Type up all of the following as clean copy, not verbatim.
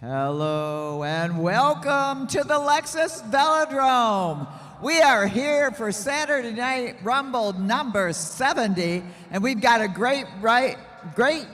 Hello and welcome to the Lexus Velodrome. We are here for Saturday Night Rumble number 70, and we've got a great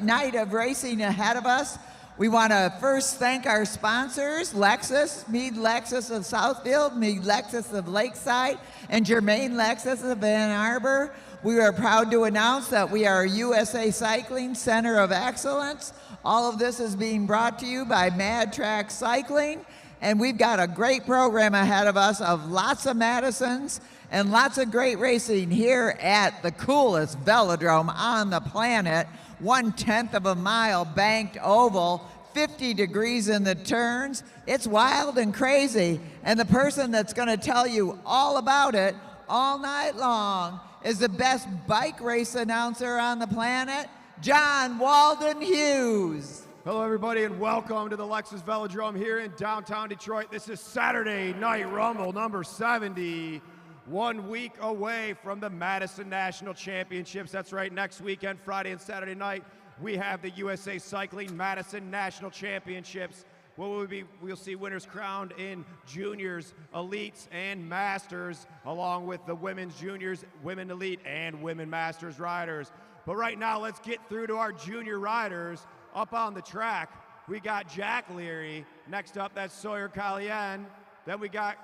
night of racing ahead of us. We want to first thank our sponsors, Lexus, Meade Lexus of Southfield, Meade Lexus of Lakeside, and Germain Lexus of Ann Arbor. We are proud to announce that we are a USA Cycling Center of Excellence. All of this is being brought to you by Mad Track Cycling, and we've got a great program ahead of us of lots of Madisons and lots of great racing here at the coolest velodrome on the planet. 1/10 of a mile banked oval, 50 degrees in the turns. It's wild and crazy, and the person that's going to tell you all about it all night long is the best bike race announcer on the planet, John Walden Hughes. Hello everybody and welcome to the Lexus Velodrome here in downtown Detroit. This is Saturday Night Rumble number 70, 1 week away from the Madison National Championships. That's right, next weekend, Friday and Saturday night, we have the USA Cycling Madison National Championships. We'll see winners crowned in juniors, elites, and masters, along with the women's juniors, women elite, and women masters riders. But right now, let's get through to our junior riders. Up on the track, we got Jack Leary. Next up, that's Sawyer Callien. Then we got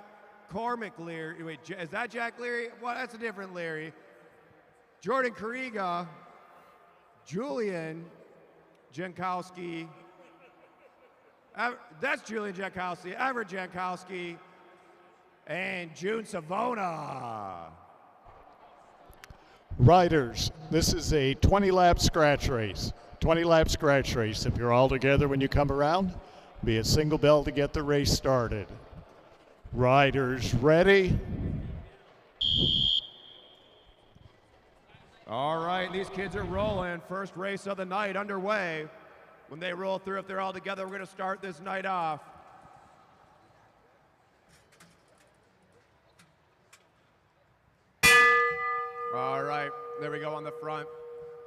Cormac Leary. Wait, is that Jack Leary? Well, that's a different Leary. Jordan Kariga, Julian Jankowski. That's Julian Jankowski, Everett Jankowski, and June Savona. Riders, this is a 20-lap scratch race. 20-lap scratch race. If you're all together when you come around, be a single bell to get the race started. Riders ready? All right, these kids are rolling. First race of the night underway. When they roll through, if they're all together, we're going to start this night off. All right, there we go on the front.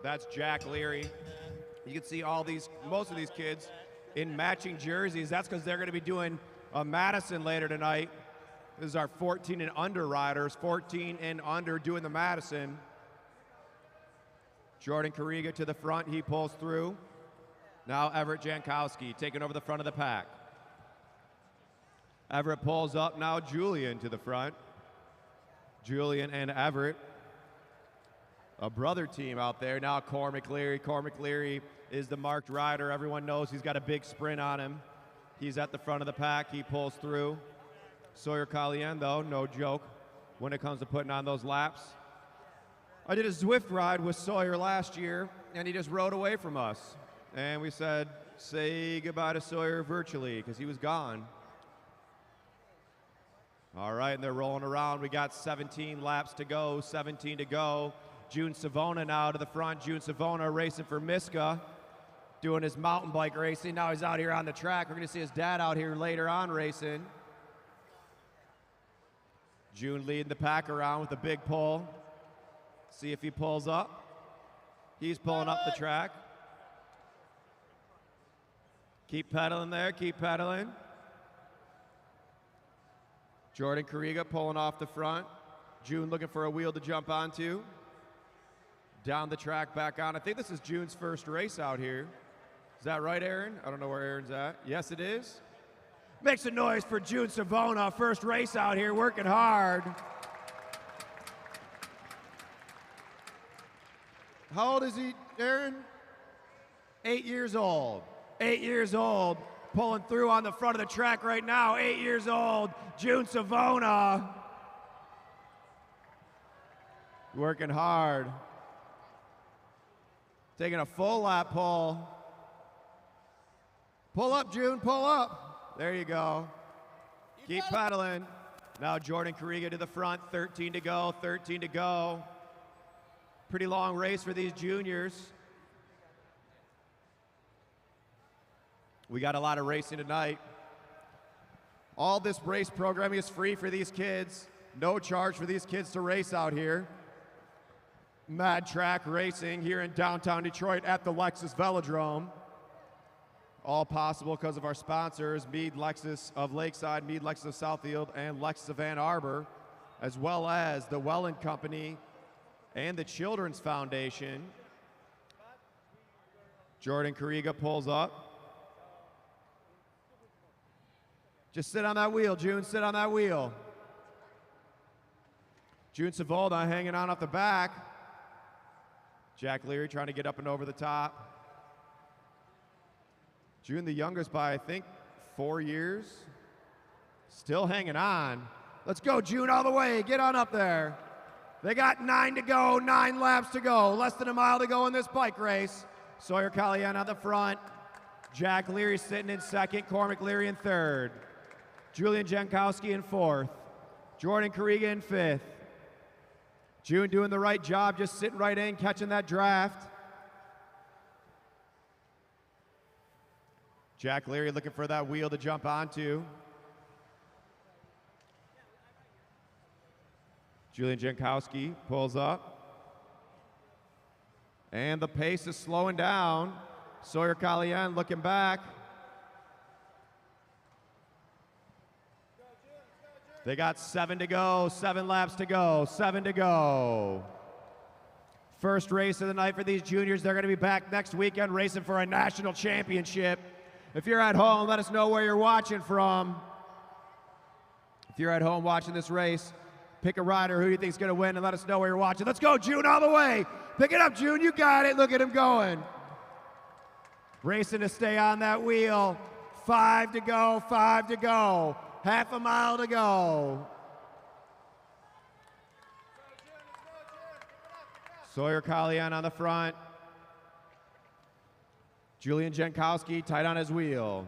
That's Jack Leary. You can see most of these kids in matching jerseys. That's because they're going to be doing a Madison later tonight. This is our 14 and under riders, 14 and under doing the Madison. Jordan Kariga to the front, he pulls through. Now Everett Jankowski taking over the front of the pack. Everett pulls up, now Julian to the front. Julian and Everett. A brother team out there. Now Cormac Leary. Cormac Leary is the marked rider. Everyone knows he's got a big sprint on him. He's at the front of the pack. He pulls through. Sawyer Callien, though, no joke when it comes to putting on those laps. I did a Zwift ride with Sawyer last year, and he just rode away from us. And we said, say goodbye to Sawyer virtually, because he was gone. All right, and they're rolling around. We got 17 laps to go, 17 to go. June Savona now to the front. June Savona racing for Miska, doing his mountain bike racing. Now he's out here on the track. We're going to see his dad out here later on racing. June leading the pack around with a big pull. See if he pulls up. He's pulling up the track. Keep pedaling there, keep pedaling. Jordan Kariga pulling off the front. June looking for a wheel to jump onto. Down the track, back on. I think this is June's first race out here. Is that right, Aaron? I don't know where Aaron's at. Yes, it is. Make some noise for June Savona. First race out here, working hard. How old is he, Aaron? 8 years old. 8 years old. Pulling through on the front of the track right now. 8 years old. June Savona. Working hard. Taking a full lap pull. Pull up, June, pull up. There you go. Keep pedaling. Now Jordan Kariga to the front, 13 to go, 13 to go. Pretty long race for these juniors. We got a lot of racing tonight. All this race programming is free for these kids. No charge for these kids to race out here. Mad Track Racing here in downtown Detroit at the Lexus Velodrome. All possible because of our sponsors, Mead Lexus of Lakeside, Mead Lexus of Southfield, and Lexus of Ann Arbor, as well as the Welland Company and the Children's Foundation. Jordan Carriga pulls up. Just sit on that wheel, June, sit on that wheel. June Savolda hanging on off the back. Jack Leary trying to get up and over the top. June the youngest by, I think, 4 years. Still hanging on. Let's go, June, all the way. Get on up there. They got 9 to go, 9 laps to go. Less than a mile to go in this bike race. Sawyer Calian on the front. Jack Leary sitting in second. Cormac Leary in third. Julian Jankowski in fourth. Jordan Carriga in fifth. June doing the right job, just sitting right in, catching that draft. Jack Leary looking for that wheel to jump onto. Julian Jankowski pulls up. And the pace is slowing down. Sawyer Calian looking back. They got 7 to go, 7 laps to go, 7 to go. First race of the night for these juniors. They're going to be back next weekend racing for a national championship. If you're at home, let us know where you're watching from. If you're at home watching this race, pick a rider who you think is going to win and let us know where you're watching. Let's go, June, all the way. Pick it up, June. You got it. Look at him going. Racing to stay on that wheel. 5 to go, 5 to go. Half a mile to go. Sawyer Calian on the front. Julian Jankowski tight on his wheel.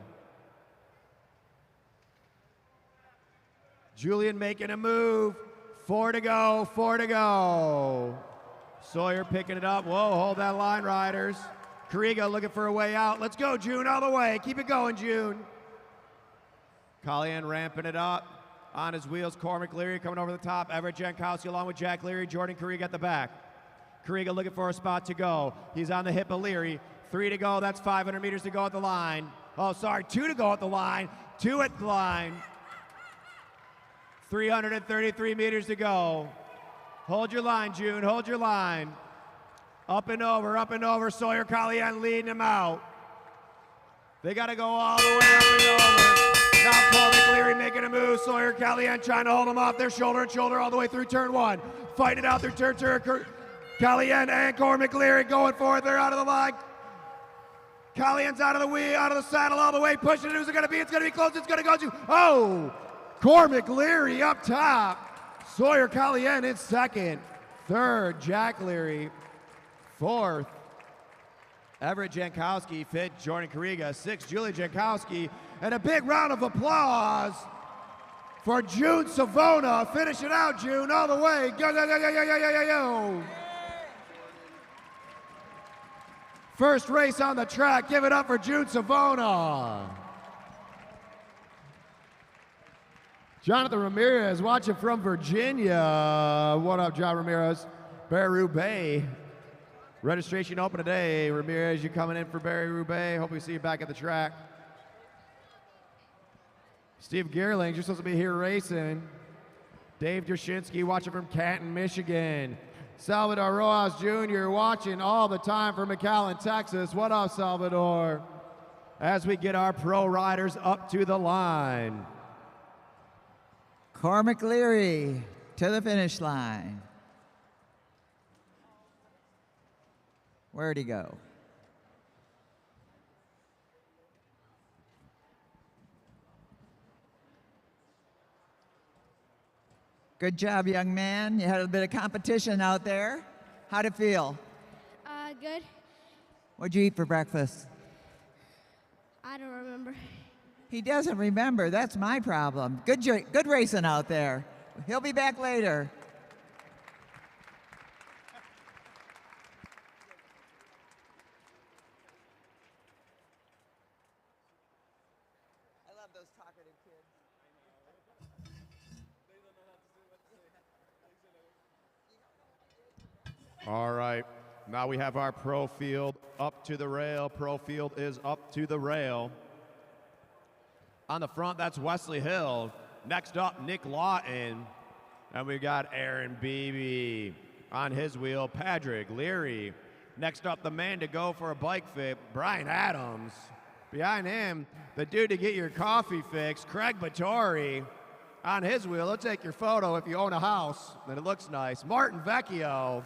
Julian making a move. 4 to go, 4 to go. Sawyer picking it up. Whoa, hold that line, riders. Carriga looking for a way out. Let's go, June, all the way. Keep it going, June. Calian ramping it up on his wheels. Cormac Leary coming over the top. Everett Jankowski along with Jack Leary. Jordan Carriga at the back. Carriga looking for a spot to go. He's on the hip of Leary. 3 to go. That's 500 meters to go at the line. Oh, sorry, 2 to go at the line. 2 at the line. 333 meters to go. Hold your line, June. Hold your line. Up and over, up and over. Sawyer Calian leading him out. They got to go all the way up and over. Now Cormac Leary making a move. Sawyer Calian trying to hold him off there, shoulder and shoulder all the way through turn 1. Fighting it out through turn 2. Calian and Cormac Leary going for it. They're out of the line. Calian's out of the wheel, out of the saddle all the way, pushing it. Who's it going to be? It's going to be close. It's going to go to, oh, Cormac Leary up top. Sawyer Calian in second. Third, Jack Leary. Fourth, Everett Jankowski. Fifth, Jordan Carriga. Sixth, Julie Jankowski. And a big round of applause for June Savona. Finish it out, June, all the way. Go, go, go, go, go, go, go, go, go. First race on the track. Give it up for June Savona. Jonathan Ramirez watching from Virginia. What up, John Ramirez? Barry-Roubaix. Registration open today. Ramirez, you coming in for Barry-Roubaix. Hope we see you back at the track. Steve Geerling, you're supposed to be here racing. Dave Jashinsky watching from Canton, Michigan. Salvador Rojas Jr. watching all the time from McAllen, Texas. What up, Salvador? As we get our pro riders up to the line. Cormac Leary to the finish line. Where'd he go? Good job, young man. You had a bit of competition out there. How'd it feel? Good. What'd you eat for breakfast? I don't remember. He doesn't remember. That's my problem. Good racing out there. He'll be back later. I love those talkative kids. All right. Now we have our pro field up to the rail. Pro field is up to the rail. On the front, that's Wesley Hill. Next up, Nick Lawton. And we got Aaron Beebe on his wheel. Patrick Leary. Next up, the man to go for a bike fit, Brian Adams. Behind him, the dude to get your coffee fixed, Craig Vittori. On his wheel, he'll take your photo if you own a house, and it looks nice. Martin Vecchio.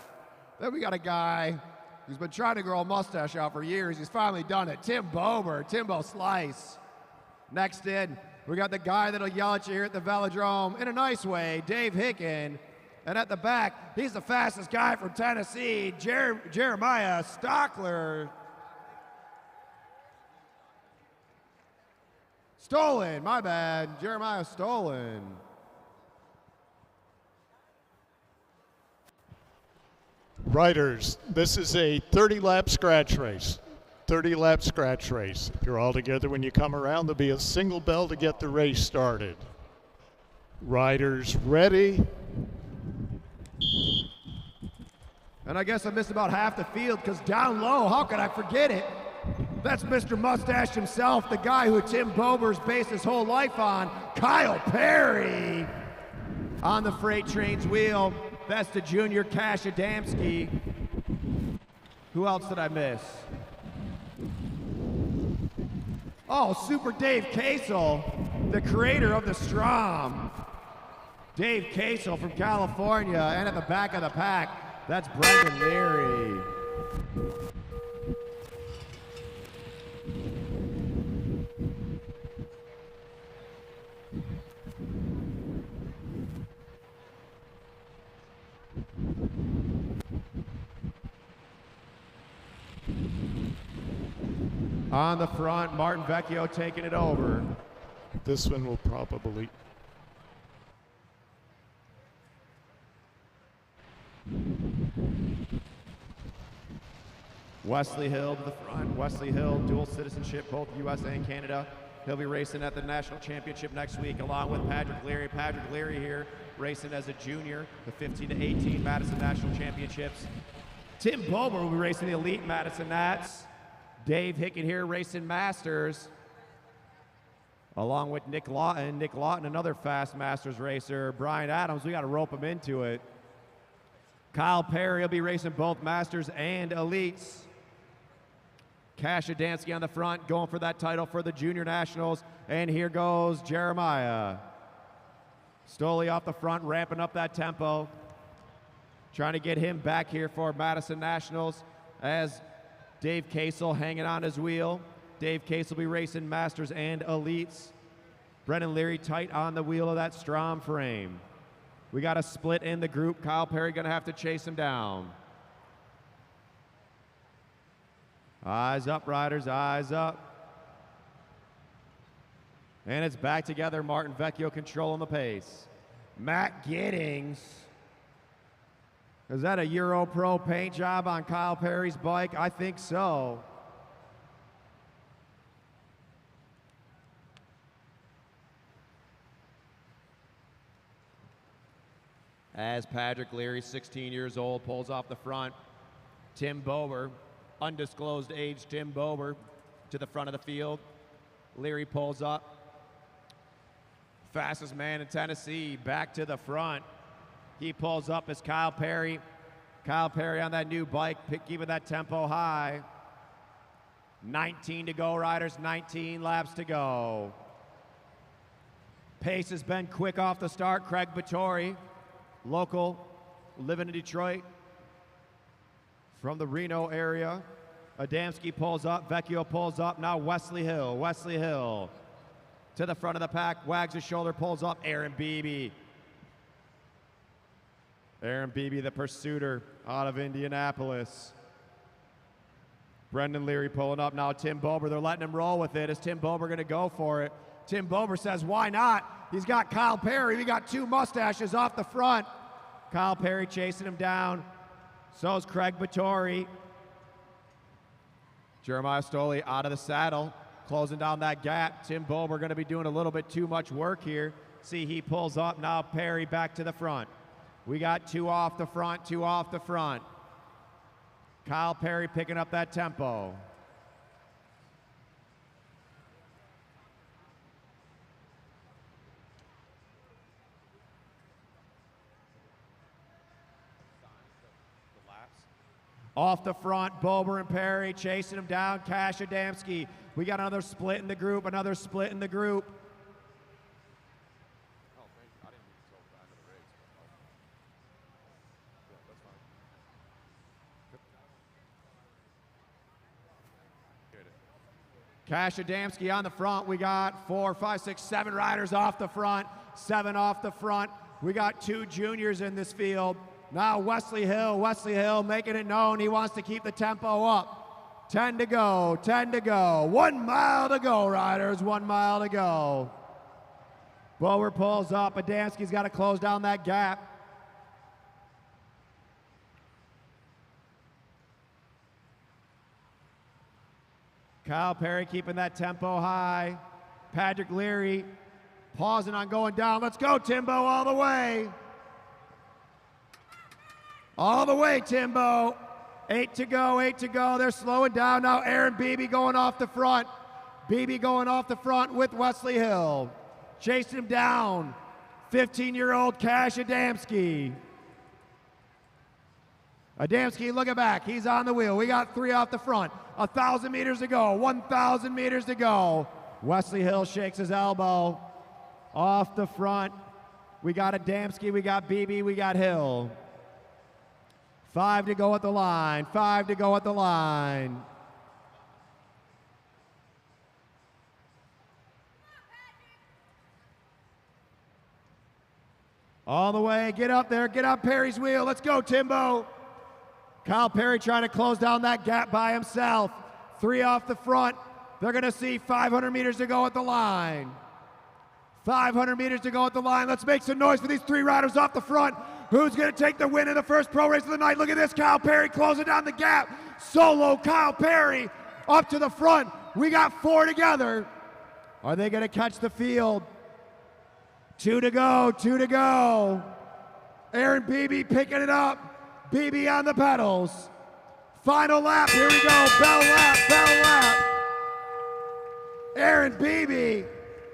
Then we got a guy who's been trying to grow a mustache out for years. He's finally done it. Tim Bober, Timbo Slice. Next in, we got the guy that'll yell at you here at the Velodrome in a nice way, Dave Hicken. And at the back, he's the fastest guy from Tennessee, Jeremiah Stockler. Stolen, my bad. Jeremiah Stolen. Riders, this is a 30-lap scratch race. 30-lap scratch race. If you're all together when you come around, there'll be a single bell to get the race started. Riders ready. And I guess I missed about half the field because down low, how could I forget it? That's Mr. Mustache himself, the guy who Tim Bober's based his whole life on, Kyle Perry. On the freight train's wheel, that's the junior Cash Adamski. Who else did I miss? Oh, Super Dave Kasel, the creator of the Strom. Dave Kasel from California, and at the back of the pack, that's Brendan Leary. On the front, Martin Vecchio taking it over. This one will probably... Wesley Hill to the front. Wesley Hill, dual citizenship, both U.S. and Canada. He'll be racing at the national championship next week, along with Patrick Leary. Patrick Leary here, racing as a junior, the 15 to 18 Madison National Championships. Tim Bober will be racing the Elite Madison Nats. Dave Hicken here, racing Masters, along with Nick Lawton. Nick Lawton, another fast Masters racer. Brian Adams, we got to rope him into it. Kyle Perry will be racing both Masters and Elites. Cash Adamski on the front, going for that title for the Junior Nationals. And here goes Jeremiah. Stoley off the front, ramping up that tempo. Trying to get him back here for Madison Nationals as Dave Kasel hanging on his wheel. Dave Kasel will be racing Masters and Elites. Brendan Leary tight on the wheel of that Strom frame. We got a split in the group. Kyle Perry gonna have to chase him down. Eyes up, riders, eyes up. And it's back together. Martin Vecchio controlling the pace. Matt Giddings. Is that a Euro Pro paint job on Kyle Perry's bike? I think so. As Patrick Leary, 16 years old, pulls off the front. Tim Bober, undisclosed age Tim Bober, to the front of the field. Leary pulls up. Fastest man in Tennessee, back to the front. He pulls up as Kyle Perry. Kyle Perry on that new bike, keeping that tempo high. 19 to go, riders, 19 laps to go. Pace has been quick off the start. Craig Vittori, local, living in Detroit, from the Reno area. Adamski pulls up, Vecchio pulls up, now Wesley Hill. Wesley Hill to the front of the pack, wags his shoulder, pulls up, Aaron Beebe. Aaron Beebe, the pursuiter out of Indianapolis. Brendan Leary pulling up now. Tim Bober, they're letting him roll with it. Is Tim Bober going to go for it? Tim Bober says, why not? He's got Kyle Perry. We got two mustaches off the front. Kyle Perry chasing him down. So is Craig Vittori. Jeremiah Stoley out of the saddle, closing down that gap. Tim Bober going to be doing a little bit too much work here. See, he pulls up. Now Perry back to the front. We got two off the front, two off the front. Kyle Perry picking up that tempo. Off the front, Bober and Perry chasing him down. Cash Adamski. We got another split in the group, another split in the group. Cash Adamski on the front. We got 4, 5, 6, 7 riders off the front. 7 off the front. We got 2 juniors in this field. Now Wesley Hill making it known he wants to keep the tempo up. 10 to go, 10 to go. 1 mile to go, riders, 1 mile to go. Bower pulls up. Adamski's got to close down that gap. Kyle Perry keeping that tempo high. Patrick Leary pausing on going down. Let's go, Timbo, all the way. All the way, Timbo. 8 to go, 8 to go. They're slowing down now. Aaron Beebe going off the front. Beebe going off the front with Wesley Hill. Chasing him down. 15-year-old Cash Adamski. Adamski looking back. He's on the wheel. We got 3 off the front. 1,000 meters to go. 1,000 meters to go. Wesley Hill shakes his elbow. Off the front. We got Adamski. We got Beebe. We got Hill. 5 to go at the line. 5 to go at the line. All the way. Get up there. Get up Perry's wheel. Let's go, Timbo. Kyle Perry trying to close down that gap by himself. 3 off the front. They're going to see 500 meters to go at the line. 500 meters to go at the line. Let's make some noise for these 3 riders off the front. Who's going to take the win in the first pro race of the night? Look at this, Kyle Perry closing down the gap. Solo Kyle Perry up to the front. We got 4 together. Are they going to catch the field? 2 to go, 2 to go. Aaron Beebe picking it up. Beebe on the pedals. Final lap, here we go, bell lap, bell lap. Aaron Beebe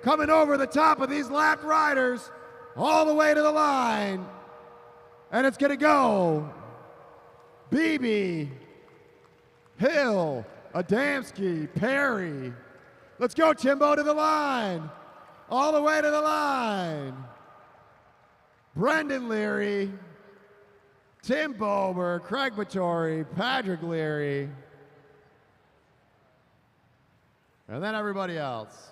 coming over the top of these lapped riders all the way to the line. And it's gonna go. Beebe, Hill, Adamski, Perry. Let's go, Timbo, to the line. All the way to the line. Brendan Leary, Tim Bober, Craig Vittori, Patrick Leary, and then everybody else.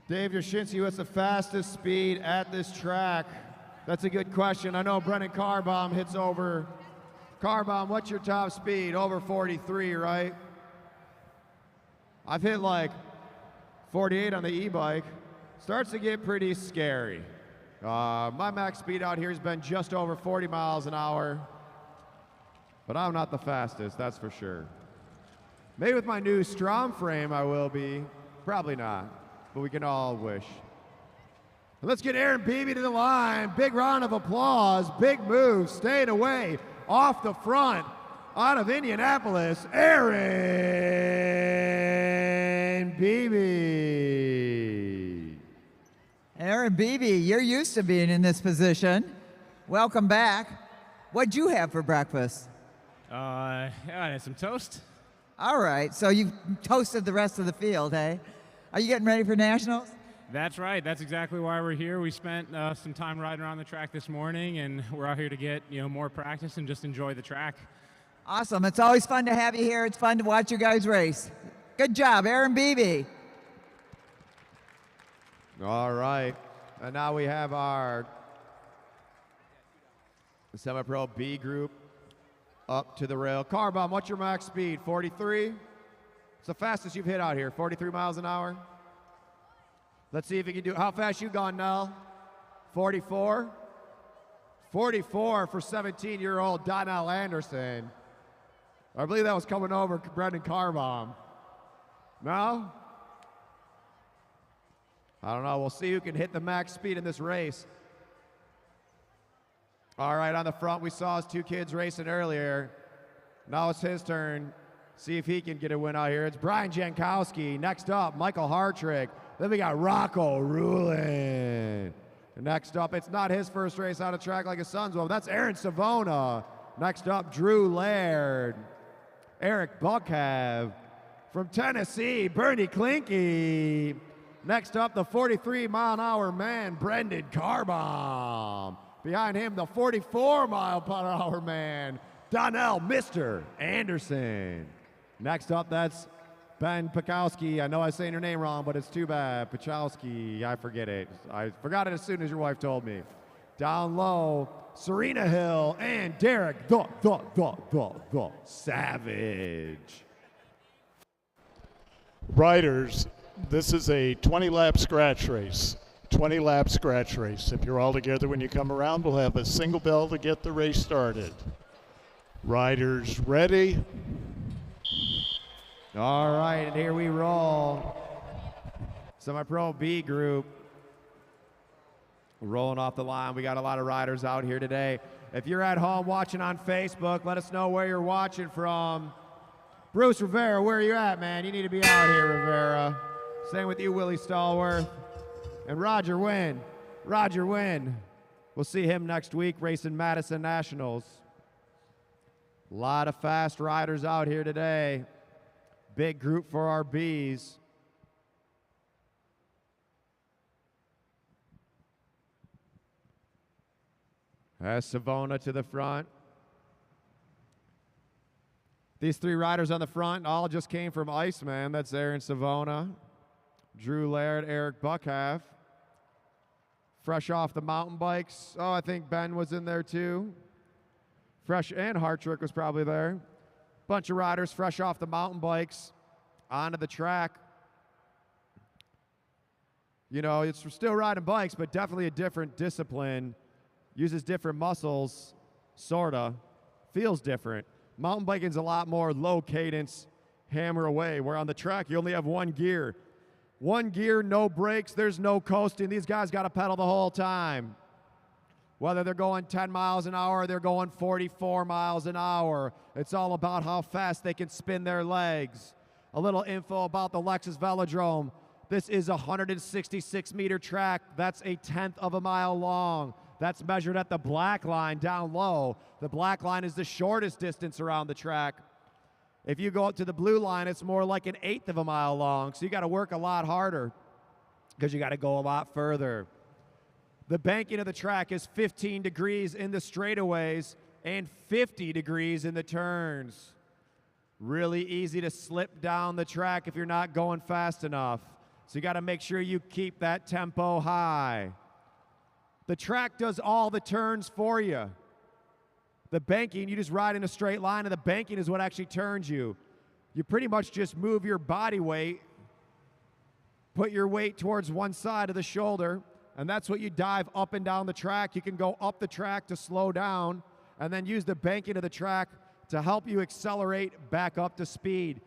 Dave Yashinsky, what's the fastest speed at this track? That's a good question. I know Brennan Carbaum hits over. Carbaum, what's your top speed? Over 43, right? I've hit like 48 on the e-bike. Starts to get pretty scary. My max speed out here has been just over 40 miles an hour. But I'm not the fastest, that's for sure. Maybe with my new Strom frame I will be. Probably not. But we can all wish. Let's get Aaron Beebe to the line. Big round of applause. Big move. Staying away. Off the front. Out of Indianapolis. Aaron Beebe. Aaron Beebe, you're used to being in this position. Welcome back. What'd you have for breakfast? I had some toast. All right, so you toasted the rest of the field, hey? Are you getting ready for nationals? That's right. That's exactly why we're here. We spent some time riding around the track this morning, and we're out here to get more practice and just enjoy the track. Awesome. It's always fun to have you here. It's fun to watch you guys race. Good job, Aaron Beebe. All right. And now we have our semi-pro B group up to the rail. Carbaum, what's your max speed? 43? It's the fastest you've hit out here, 43 miles an hour. Let's see if you can do, how fast you gone, Nell? 44? 44 for 17-year-old Donnell Anderson. I believe that was coming over Brendan Carbaum. No? I don't know. We'll see who can hit the max speed in this race. All right, on the front, we saw his two kids racing earlier. Now it's his turn. See if he can get a win out here. It's Brian Jankowski. Next up, Michael Hartrick. Then we got Rocco Rulin. Next up, it's not his first race out of track like his son's will. That's Aaron Savona. Next up, Drew Laird. Eric Buckhav. From Tennessee, Bernie Klinke. Next up, the 43-mile-an-hour man, Brendan Carbom. Behind him, the 44-mile-per-hour man, Donnell Mr. Anderson. Next up, that's Ben Pikowski. I know I'm saying your name wrong, but it's too bad. Pikowski, I forget it. I forgot it as soon as your wife told me. Down low, Serena Hill and Derek the Savage. Riders, this is a 20-lap scratch race. 20-lap scratch race. If you're all together when you come around, we'll have a single bell to get the race started. Riders ready? All right, and here we roll. Semi-Pro B group rolling off the line. We got a lot of riders out here today. If you're at home watching on Facebook, let us know where you're watching from. Bruce Rivera, where are you at, man? You need to be out here, Rivera. Same with you, Willie Stallworth. And Roger Wynn. Roger Wynn. We'll see him next week racing Madison Nationals. A lot of fast riders out here today. Big group for our Bs. As Savona to the front. These three riders on the front all just came from Iceman. That's Aaron Savona, Drew Laird, Eric Buckhav. Fresh off the mountain bikes. Oh, I think Ben was in there too. Fresh, and Hartrick was probably there. Bunch of riders fresh off the mountain bikes onto the track. You know, it's still riding bikes, but definitely a different discipline. Uses different muscles, sorta. Feels different. Mountain biking's a lot more low cadence, hammer away, where on the track you only have one gear. One gear, no brakes, there's no coasting. These guys got to pedal the whole time. Whether they're going 10 miles an hour or they're going 44 miles an hour, it's all about how fast they can spin their legs. A little info about the Lexus Velodrome. This is a 166-meter track. That's a 1/10 of a mile long. That's measured at the black line down low. The black line is the shortest distance around the track. If you go up to the blue line, it's more like an 1/8 of a mile long. So you got to work a lot harder because you got to go a lot further. The banking of the track is 15 degrees in the straightaways and 50 degrees in the turns. Really easy to slip down the track if you're not going fast enough. So you got to make sure you keep that tempo high. The track does all the turns for you. The banking, you just ride in a straight line, and the banking is what actually turns you. You pretty much just move your body weight, put your weight towards one side of the shoulder, and that's what you dive up and down the track. You can go up the track to slow down, and then use the banking of the track to help you accelerate back up to speed.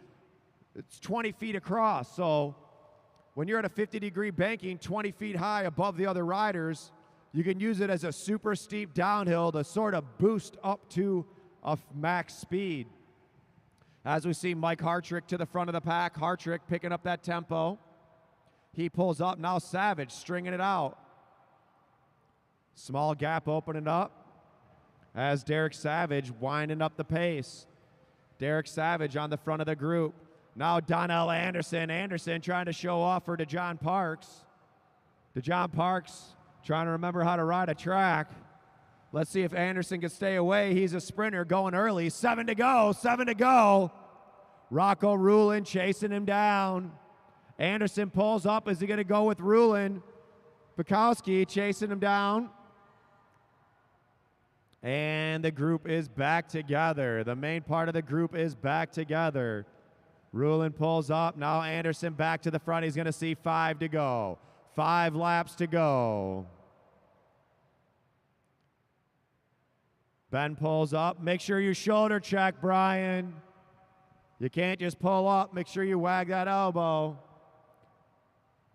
It's 20 feet across, so when you're at a 50-degree banking 20 feet high above the other riders, you can use it as a super steep downhill to sort of boost up to a max speed. As we see Mike Hartrick to the front of the pack, Hartrick picking up that tempo. He pulls up, now Savage stringing it out. Small gap opening up as Derek Savage winding up the pace. Derek Savage on the front of the group. Now Donnell Anderson. Anderson trying to show off for DeJohn Parks. DeJohn Parks trying to remember how to ride a track. Let's see if Anderson can stay away. He's a sprinter going early. 7 to go, 7 to go. Rocco Rulin chasing him down. Anderson pulls up. Is he going to go with Rulin? Bukowski chasing him down. And the group is back together. The main part of the group is back together. Rulin pulls up. Now Anderson back to the front. He's going to see 5 to go. 5 laps to go. Ben pulls up. Make sure you shoulder check, Brian. You can't just pull up. Make sure you wag that elbow.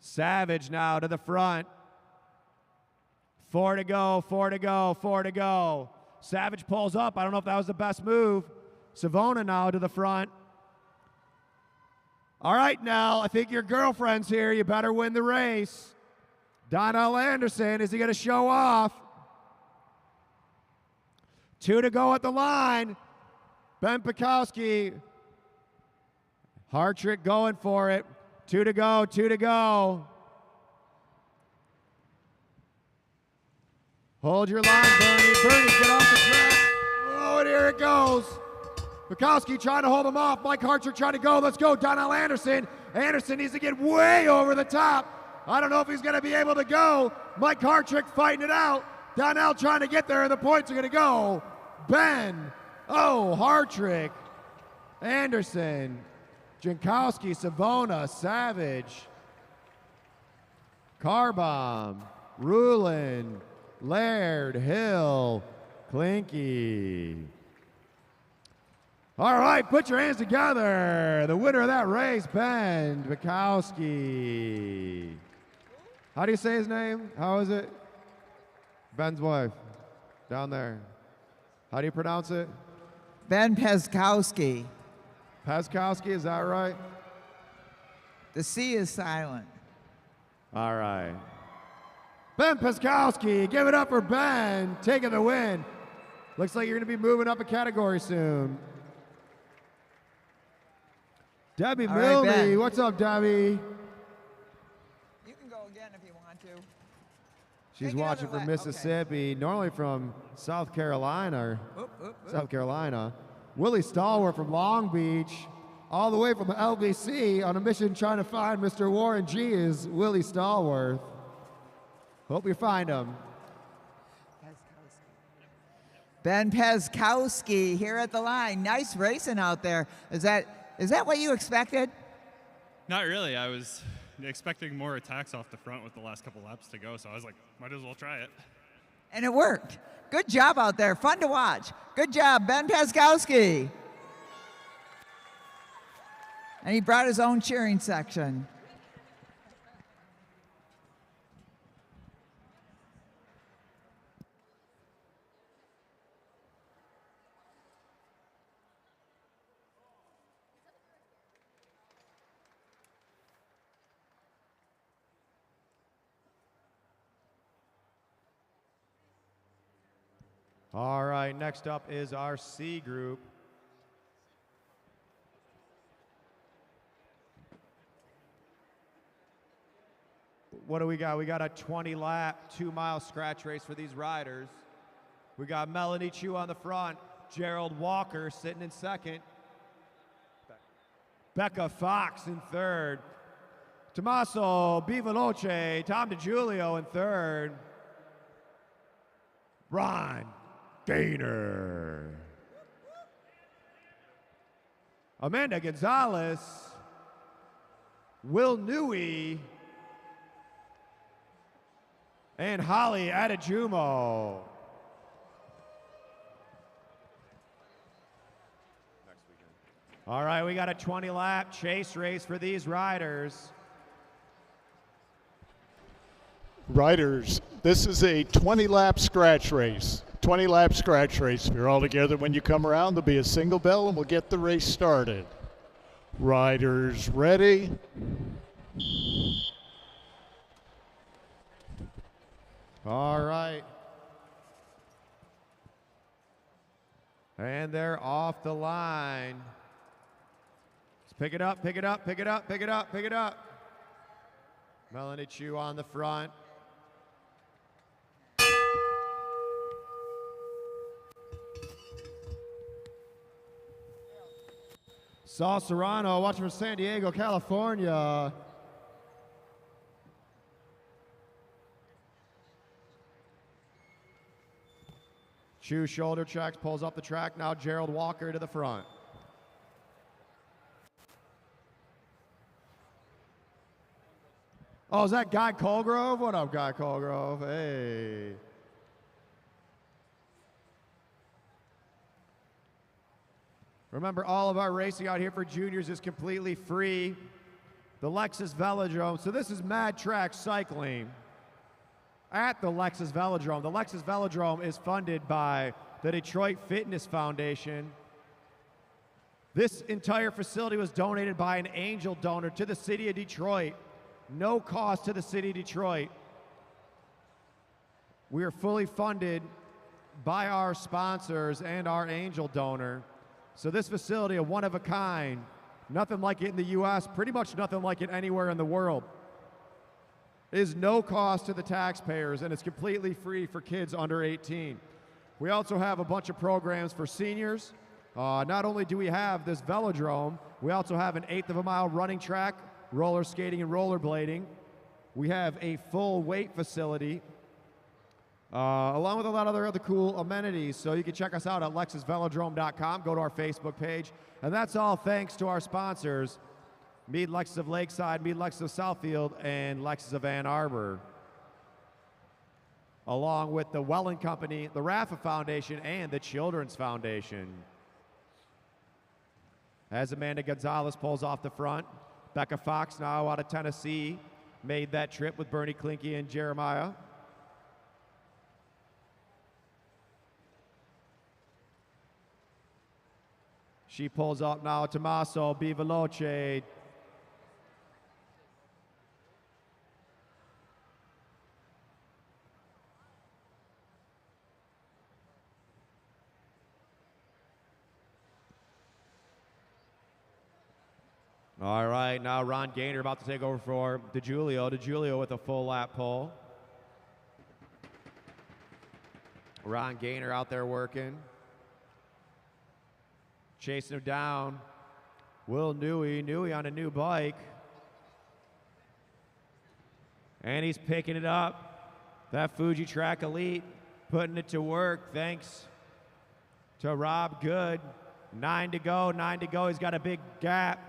Savage now to the front. 4 to go, 4 to go, 4 to go. Savage pulls up. I don't know if that was the best move. Savona now to the front. All right, Nell, I think your girlfriend's here. You better win the race. Donnell Anderson, is he going to show off? 2 to go at the line. Ben Pikowski. Hartrick going for it. 2 to go, 2 to go. Hold your line, Bernie. Bernie, get off the track. Oh, and here it goes. Pikowski trying to hold him off. Mike Hartrick trying to go. Let's go, Donnell Anderson. Anderson needs to get way over the top. I don't know if he's going to be able to go. Mike Hartrick fighting it out. Donnell trying to get there, and the points are going to go. Ben. Oh, Hartrick. Anderson. Jankowski, Savona, Savage. Carbomb. Rulin. Laird, Hill, Klinky. All right, put your hands together. The winner of that race, Ben Pikowski. How do you say his name? How is it? Ben's wife, down there. How do you pronounce it? Ben Peskowski. Peskowski, is that right? The C is silent. All right. Ben Peskowski, give it up for Ben, taking the win. Looks like you're going to be moving up a category soon. Debbie All right, Milne, Ben. what's up, Debbie? You can go again if you want to. She's Take watching another from lap. Mississippi, normally from South Carolina. Oop, oop, oop. South Carolina. Willie Stallworth from Long Beach, all the way from LBC on a mission trying to find Mr. Warren G. is Willie Stallworth. Hope you find him. Ben Peskowski here at the line. Nice racing out there. Is that what you expected? Not really. I was expecting more attacks off the front with the last couple laps to go, so I was like, might as well try it. And it worked. Good job out there. Fun to watch. Good job, Ben Peskowski. And he brought his own cheering section. All right, next up is our C group. What do we got? We got a 20-lap, 2-mile scratch race for these riders. We got Melanie Chu on the front, Gerald Walker sitting in second, Becca Fox in third, Tommaso Bivoloce, Tom DiGiulio in third, Ron Gaynor, Amanda Gonzalez, Will Newey, and Holly Adejumo. All right, we got a 20-lap chase race for these riders. Riders, this is a 20-lap scratch race. 20-lap scratch race. If you're all together when you come around, there'll be a single bell and we'll get the race started. Riders ready. All right. And they're off the line. Let's pick it up, pick it up, pick it up, pick it up, pick it up. Melanie Chu on the front. Saul Serrano watching from San Diego, California. Chu shoulder checks, pulls up the track. Now Gerald Walker to the front. Oh, is that Guy Colgrove? What up, Guy Colgrove? Hey. Remember, all of our racing out here for juniors is completely free. the Lexus Velodrome. So this is Mad Track Cycling at the Lexus Velodrome. The Lexus Velodrome is funded by the Detroit Fitness Foundation. This entire facility was donated by an angel donor to the city of Detroit. No cost to the city of Detroit. We are fully funded by our sponsors and our angel donor. So this facility, a one of a kind, nothing like it in the US, pretty much nothing like it anywhere in the world, is no cost to the taxpayers, and it's completely free for kids under 18. We also have a bunch of programs for seniors. Not only do we have this velodrome, we also have an 1/8 of a mile running track, roller skating and rollerblading. We have a full weight facility, along with a lot of other cool amenities. So you can check us out at lexusvelodrome.com, go to our Facebook page, and that's all thanks to our sponsors, Mead Lexus of Lakeside, Mead Lexus of Southfield, and Lexus of Ann Arbor, along with the Welland Company, the Rafa Foundation, and the Children's Foundation. As Amanda Gonzalez pulls off the front, Becca Fox, now out of Tennessee, made that trip with Bernie Klinke and Jeremiah. She pulls up now, Tommaso Biveloce. All right, now Ron Gaynor about to take over for DiGiulio. DiGiulio with a full lap pull. Ron Gaynor out there working. Chasing him down. Will Newey on a new bike. And he's picking it up. That Fuji Track Elite putting it to work thanks to Rob Good. 9 to go. He's got a big gap.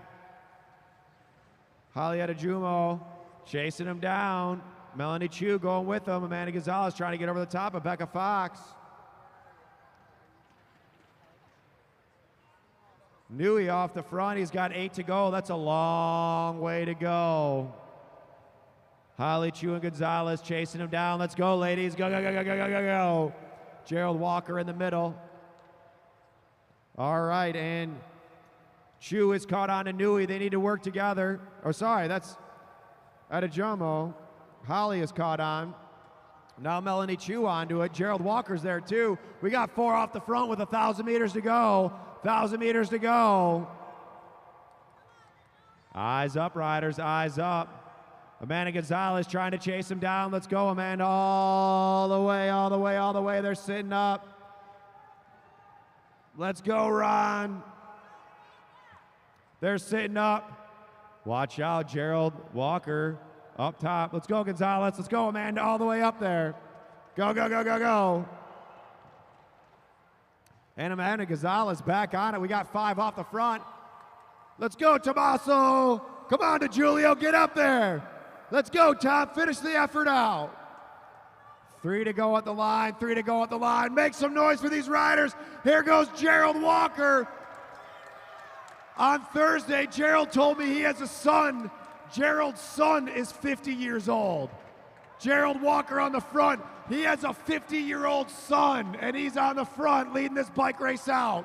Holly Adejumo chasing him down. Melanie Chu going with him. Amanda Gonzalez trying to get over the top of Becca Fox. Newey off the front. He's got 8 to go. That's a long way to go. Holly Chu and Gonzalez chasing him down. Let's go, ladies. Go, go, go, go, go, go, go, go. Gerald Walker in the middle. All right, and Chu is caught on to Newey. They need to work together. Oh, sorry, that's Adejumo. Holly is caught on. Now Melanie Chu onto it. Gerald Walker's there too. We got 4 off the front with 1,000 meters to go. 1,000 meters to go. Eyes up, riders, eyes up. Amanda Gonzalez trying to chase him down. Let's go, Amanda, all the way, all the way, all the way. They're sitting up. Let's go, Ron. They're sitting up. Watch out, Gerald Walker up top. Let's go, Gonzalez. Let's go, Amanda, all the way up there. Go, go, go, go, go. And Amanda Gonzalez back on it. We got 5 off the front. Let's go, Tommaso. Come on, DiGiulio, get up there. Let's go, Tom. Finish the effort out. 3 to go at the line. 3 to go at the line. Make some noise for these riders. Here goes Gerald Walker. On Thursday, Gerald told me he has a son. Gerald's son is 50 years old. Gerald Walker on the front. He has a 50-year-old son, and he's on the front leading this bike race out.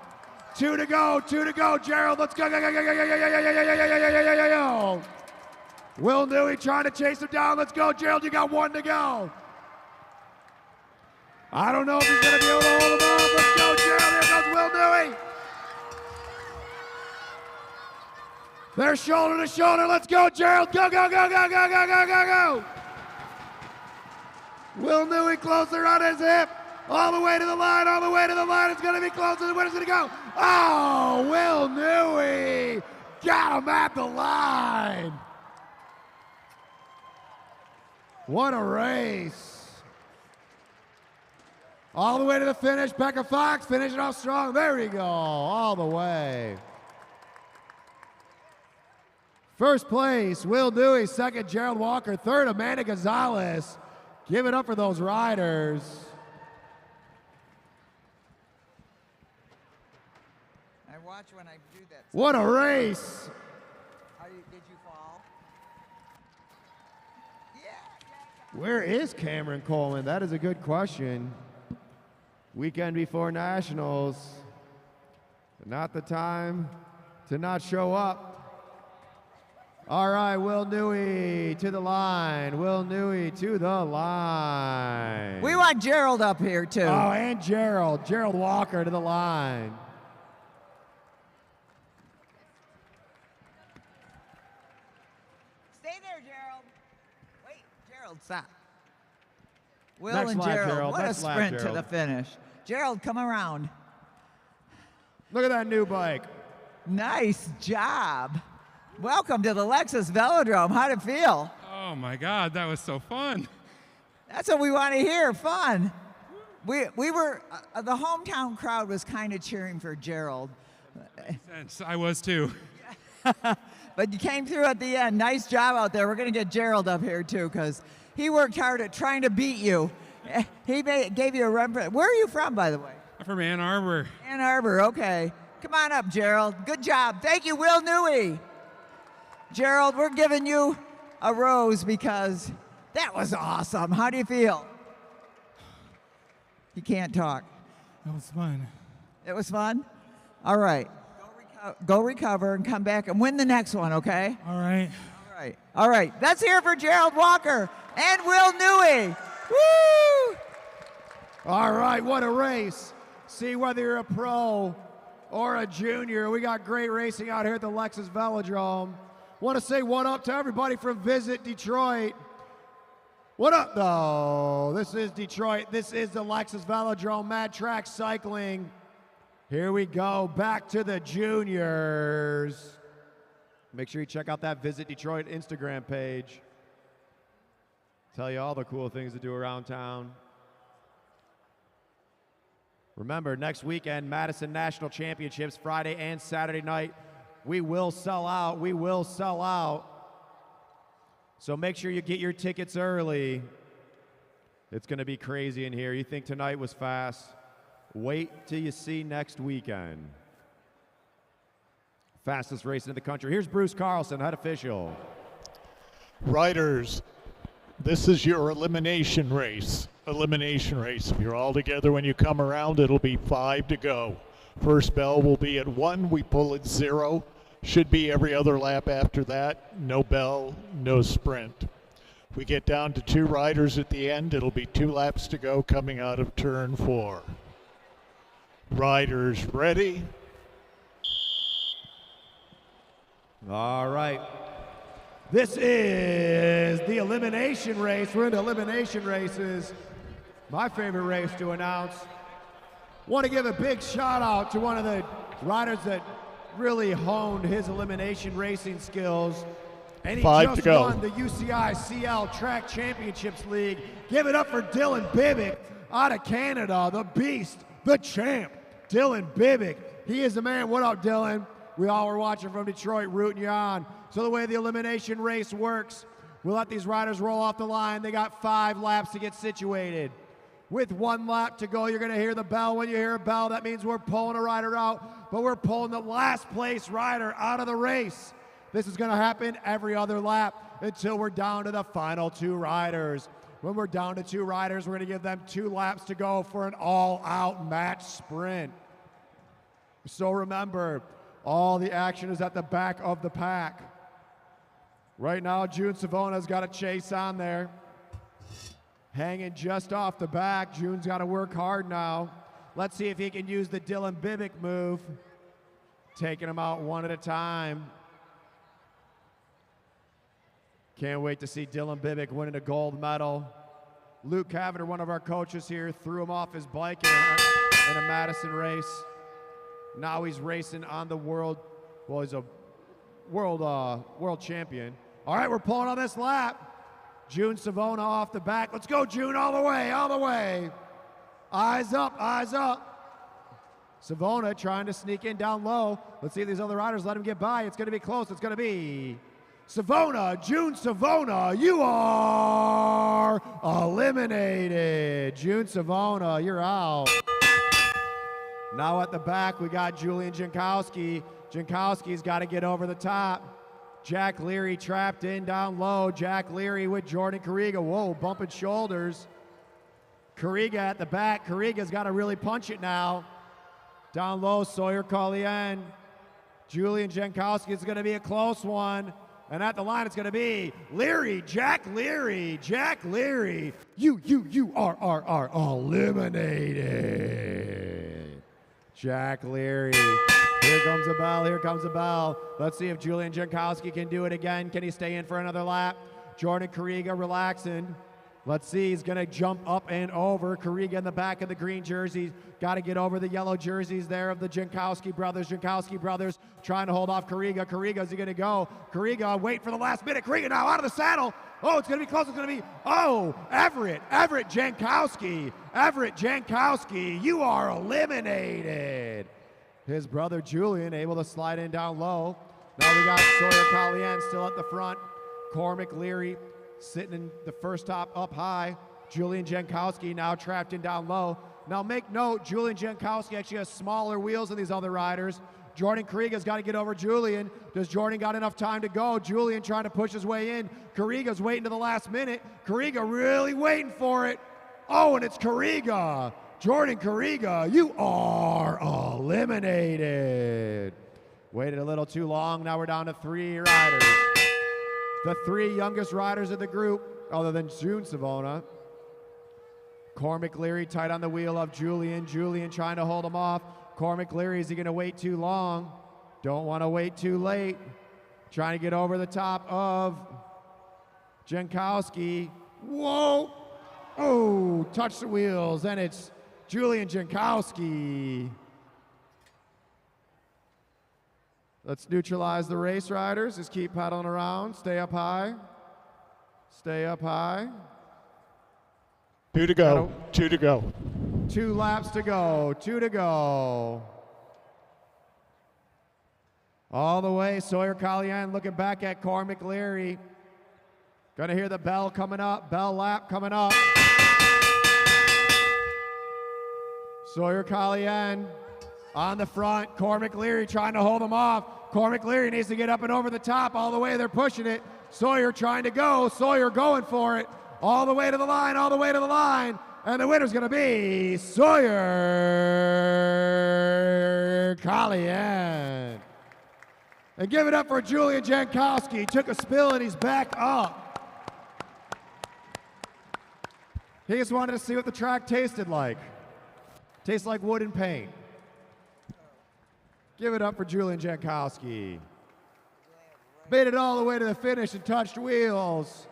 2 to go, 2 to go. Gerald, let's go, go, go, go, go, go, go, go, go, go, go, go, go. Will Newey trying to chase him down. Let's go, Gerald, you got 1 to go. I don't know if he's going to be able to hold him off. Let's go, Gerald. Here goes Will Newey. They're shoulder to shoulder. Let's go, Gerald. Go, go, go, go, go, go, go, go, go. Will Newey closer on his hip. All the way to the line, all the way to the line. It's going to be closer. Where's it going to go? Oh, Will Newey got him at the line. What a race. All the way to the finish. Becca Fox finishing off strong. There we go. All the way. First place, Will Newey. Second, Gerald Walker. Third, Amanda Gonzalez. Give it up for those riders. I watch when I do that. What a race. Did you fall? Where is Cameron Coleman? That is a good question. Weekend before Nationals. Not the time to not show up. All right, Will Newey to the line. Will Newey to the line. We want Gerald up here, too. Oh, and Gerald. Gerald Walker to the line. Stay there, Gerald. Wait, Gerald, stop. Will Next and lap, Gerald, Gerald. what Next a lap, sprint to Gerald. the finish. Gerald, come around. Look at that new bike. Nice job. Welcome to the Lexus Velodrome. How'd it feel? Oh my God, that was so fun. That's what we want to hear, fun. We were, the hometown crowd was kind of cheering for Gerald. Sense. I was too. But you came through at the end. Nice job out there. We're going to get Gerald up here, too, because he worked hard at trying to beat you. He gave you a run. Where are you from, by the way? I'm from Ann Arbor. Ann Arbor, okay. Come on up, Gerald. Good job. Thank you, Will Newey. Gerald, we're giving you a rose because that was awesome. How do you feel? You can't talk. That was fun. It was fun? All right. Go recover and come back and win the next one, okay? All right. All right. All right. Let's hear for Gerald Walker and Will Newey. Woo! All right, what a race. See, whether you're a pro or a junior, we got great racing out here at the Lexus Velodrome. Want to say what up to everybody from Visit Detroit. What up, though? This is Detroit. This is the Lexus Velodrome, Mad Track Cycling. Here we go, back to the juniors. Make sure you check out that Visit Detroit Instagram page. Tell you all the cool things to do around town. Remember, next weekend, Madison National Championships, Friday and Saturday night. We will sell out. We will sell out. So make sure you get your tickets early. It's going to be crazy in here. You think tonight was fast? Wait till you see next weekend. Fastest race in the country. Here's Bruce Carlson, head official. Riders, this is your elimination race. Elimination race. If you're all together when you come around, it'll be 5 to go. First bell will be at 1. We pull at 0. Should be every other lap after that. No bell, no sprint. We get down to 2 riders at the end. It'll be 2 laps to go coming out of turn 4. Riders ready? All right. This is the elimination race. We're into elimination races. My favorite race to announce. Want to give a big shout out to one of the riders that really honed his elimination racing skills. And he 5 just to go. won the UCI CL Track Championships League. Give it up for Dylan Bibick out of Canada, the beast, the champ, Dylan Bibick. He is the man. What up, Dylan? We all were watching from Detroit, rooting you on. So the way the elimination race works, we'll let these riders roll off the line. They got 5 laps to get situated. With 1 lap to go, you're going to hear the bell. When you hear a bell, that means we're pulling a rider out, but we're pulling the last place rider out of the race. This is going to happen every other lap until we're down to the final 2 riders. When we're down to 2 riders, we're going to give them 2 laps to go for an all-out match sprint. So remember, all the action is at the back of the pack. Right now, June Savona's got a chase on there. Hanging just off the back. June's got to work hard now. Let's see if he can use the Dylan Bibick move. Taking them out one at a time. Can't wait to see Dylan Bibick winning a gold medal. Luke Cavender, one of our coaches here, threw him off his bike in a Madison race. Now he's racing on the world, well, he's a world champion. All right, we're pulling on this lap. June Savona off the back. Let's go, June, all the way, all the way. Eyes up, eyes up. Savona trying to sneak in down low. Let's see if these other riders let him get by. It's going to be close. It's going to be Savona, June Savona, you are eliminated. June Savona, you're out. Now at the back, we got Julian Jankowski. Jankowski's got to get over the top. Jack Leary trapped in down low. Jack Leary with Jordan Carriga. Whoa, bumping shoulders. Carriga at the back. Carriga's got to really punch it now. Down low, Sawyer Collien. Julian Jankowski. It's going to be a close one. And at the line, it's going to be Leary, Jack Leary, Jack Leary. You are eliminated. Jack Leary. Here comes a bell, here comes a bell. Let's see if Julian Jankowski can do it again. Can he stay in for another lap? Jordan Carriga relaxing. Let's see, he's going to jump up and over. Carriga in the back of the green jersey. Got to get over the yellow jerseys there of the Jankowski brothers. Jankowski brothers trying to hold off Carriga. Carriga, is he going to go? Carriga, wait for the last minute. Carriga now out of the saddle. Oh, it's going to be close. It's going to be, oh, Everett Jankowski. Everett Jankowski, you are eliminated. His brother Julian able to slide in down low. Now we got Sawyer Collien still at the front. Cormac Leary sitting in the first top up high. Julian Jankowski now trapped in down low. Now make note, Julian Jankowski actually has smaller wheels than these other riders. Jordan Carriga's got to get over Julian. Does Jordan got enough time to go? Julian trying to push his way in. Carriga's waiting to the last minute. Carriga really waiting for it. Oh, and it's Carriga. Jordan Carriga, you are eliminated. Waited a little too long. Now we're down to 3 riders. The 3 youngest riders of the group, other than June Savona. Cormac Leary tight on the wheel of Julian. Julian trying to hold him off. Cormac Leary, is he going to wait too long? Don't want to wait too late. Trying to get over the top of Jankowski. Whoa! Oh, touch the wheels, and it's Julian Jankowski. Let's neutralize the race riders. Just keep pedaling around. Stay up high. Stay up high. 2 to go. 2 to go. 2 laps to go. 2 to go. All the way, Sawyer Collien looking back at Cormac Leary. Gonna hear the bell coming up. Bell lap coming up. Sawyer Collien on the front. Cormac Leary trying to hold him off. Cormac Leary needs to get up and over the top. All the way, they're pushing it. Sawyer trying to go. Sawyer going for it. All the way to the line, all the way to the line. And the winner's going to be Sawyer Collien. And give it up for Julian Jankowski. He took a spill and he's back up. He just wanted to see what the track tasted like. Tastes like wood and paint. Give it up for Julian Jankowski. Made it all the way to the finish and touched wheels.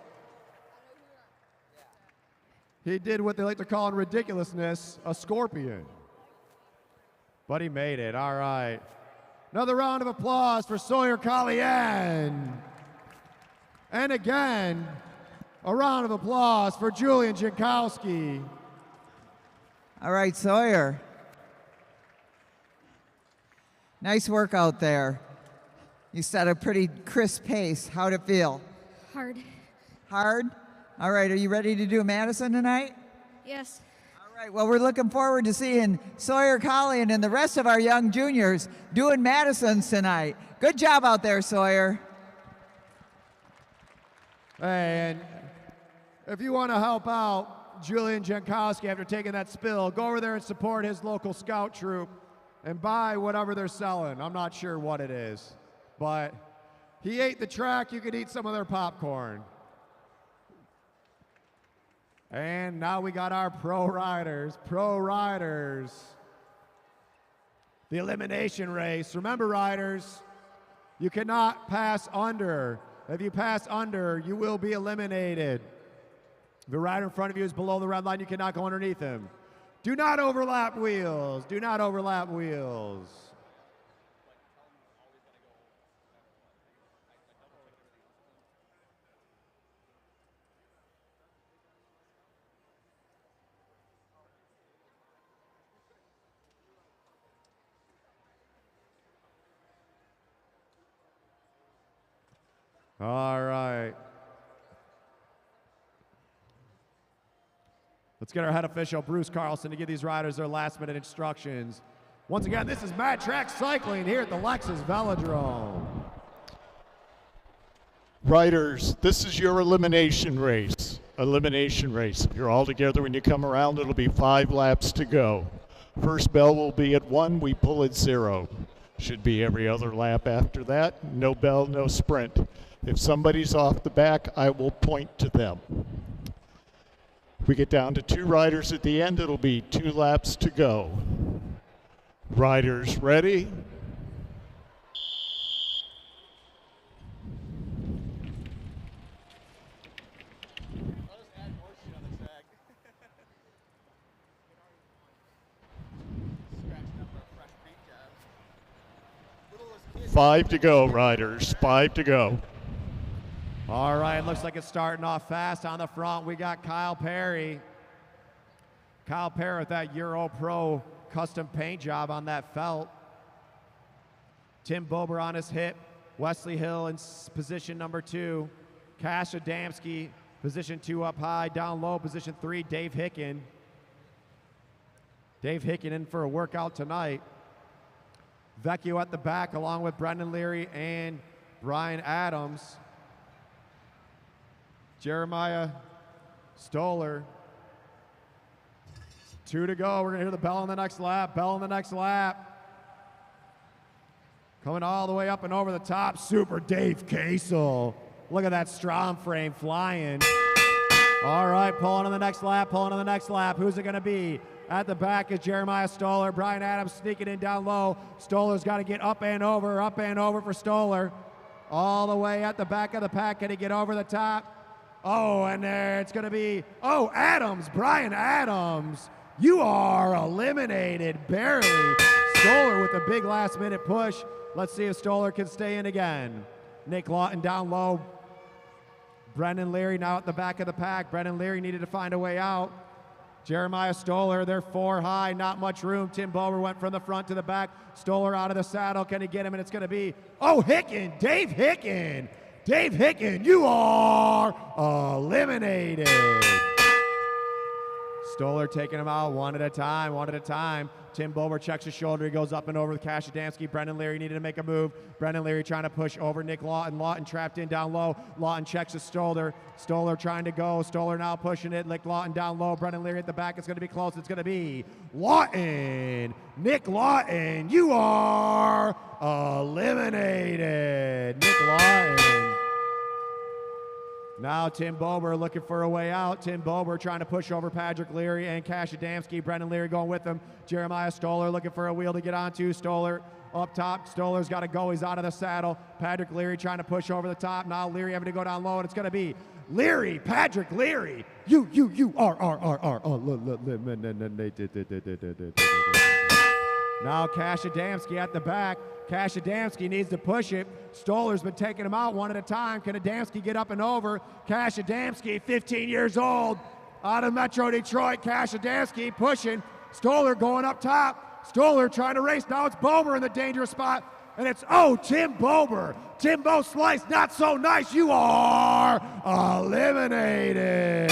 He did what they like to call in ridiculousness, a scorpion. But he made it, all right. Another round of applause for Sawyer Collien. And again, a round of applause for Julian Jankowski. All right, Sawyer. Nice work out there. You set a pretty crisp pace. How'd it feel? Hard. Hard? All right, are you ready to do Madison tonight? Yes. All right, well, we're looking forward to seeing Sawyer Collien and the rest of our young juniors doing Madisons tonight. Good job out there, Sawyer. And if you want to help out Julian Jankowski after taking that spill, go over there and support his local scout troop and buy whatever they're selling. I'm not sure what it is, but he ate the track. You could eat some of their popcorn. And now we got our pro riders. The elimination race. Remember, riders, you cannot pass under. If you pass under, you will be eliminated. If the rider in front of you is below the red line, you cannot go underneath him. Do not overlap wheels. Do not overlap wheels. All right. Let's get our head official, Bruce Carlson, to give these riders their last-minute instructions. Once again, this is Mad Track Cycling here at the Lexus Velodrome. Riders, this is your elimination race. Elimination race. If you're all together when you come around, it'll be 5 laps to go. First bell will be at 1, we pull at 0. Should be every other lap after that. No bell, no sprint. If somebody's off the back, I will point to them. If we get down to 2 riders at the end, it'll be 2 laps to go. Riders ready? Five to go, riders. 5 to go. All right, looks like it's starting off fast. On the front, we got Kyle Perry. Kyle Perry with that Euro Pro custom paint job on that felt. Tim Bober on his hip. Wesley Hill in position number 2. Cash Adamski, position 2 up high. Down low, position 3, Dave Hicken. Dave Hicken in for a workout tonight. Vecchio at the back along with Brendan Leary and Brian Adams. Jeremiah Stoller. 2 to go. We're going to hear the bell on the next lap. Bell on the next lap. Coming all the way up and over the top. Super Dave Kasel. Look at that Strom frame flying. All right, pulling on the next lap. Pulling on the next lap. Who's it going to be? At the back is Jeremiah Stoller. Brian Adams sneaking in down low. Stoller's got to get up and over for Stoller. All the way at the back of the pack. Can he get over the top? Oh, and there it's going to be, Adams, Brian Adams. You are eliminated, barely. Stoller with a big last minute push. Let's see if Stoller can stay in again. Nick Lawton down low. Brendan Leary now at the back of the pack. Brendan Leary needed to find a way out. Jeremiah Stoller, they're 4 high, not much room. Tim Bober went from the front to the back. Stoller out of the saddle, can he get him? And it's going to be, Hicken, Dave Hicken. Dave Hicken, you are eliminated. Stoller taking him out one at a time. Tim Bober checks his shoulder. He goes up and over with Cash Adamski. Brendan Leary needed to make a move. Brendan Leary trying to push over Nick Lawton. Lawton trapped in down low. Lawton checks his shoulder. Stoller trying to go. Stoller now pushing it. Nick Lawton down low. Brendan Leary at the back. It's going to be close. It's going to be Lawton. Nick Lawton, you are eliminated. Nick Lawton. Now Tim Bober looking for a way out. Tim Bober trying to push over Patrick Leary and Cash Adamski. Brendan Leary going with him. Jeremiah Stoller looking for a wheel to get onto. Stoller up top. Stoller's got to go. He's out of the saddle. Patrick Leary trying to push over the top. Now Leary having to go down low, and it's going to be Leary, Patrick Leary. You are eliminated. Now Cash Adamski at the back. Cash Adamski needs to push it. Stoller's been taking him out one at a time. Can Adamski get up and over? Cash Adamski, 15 years old, out of Metro Detroit. Cash Adamski pushing. Stoller going up top. Stoller trying to race. Now it's Bober in the dangerous spot. And it's, Tim Bober. Tim Bo Slice, not so nice. You are eliminated.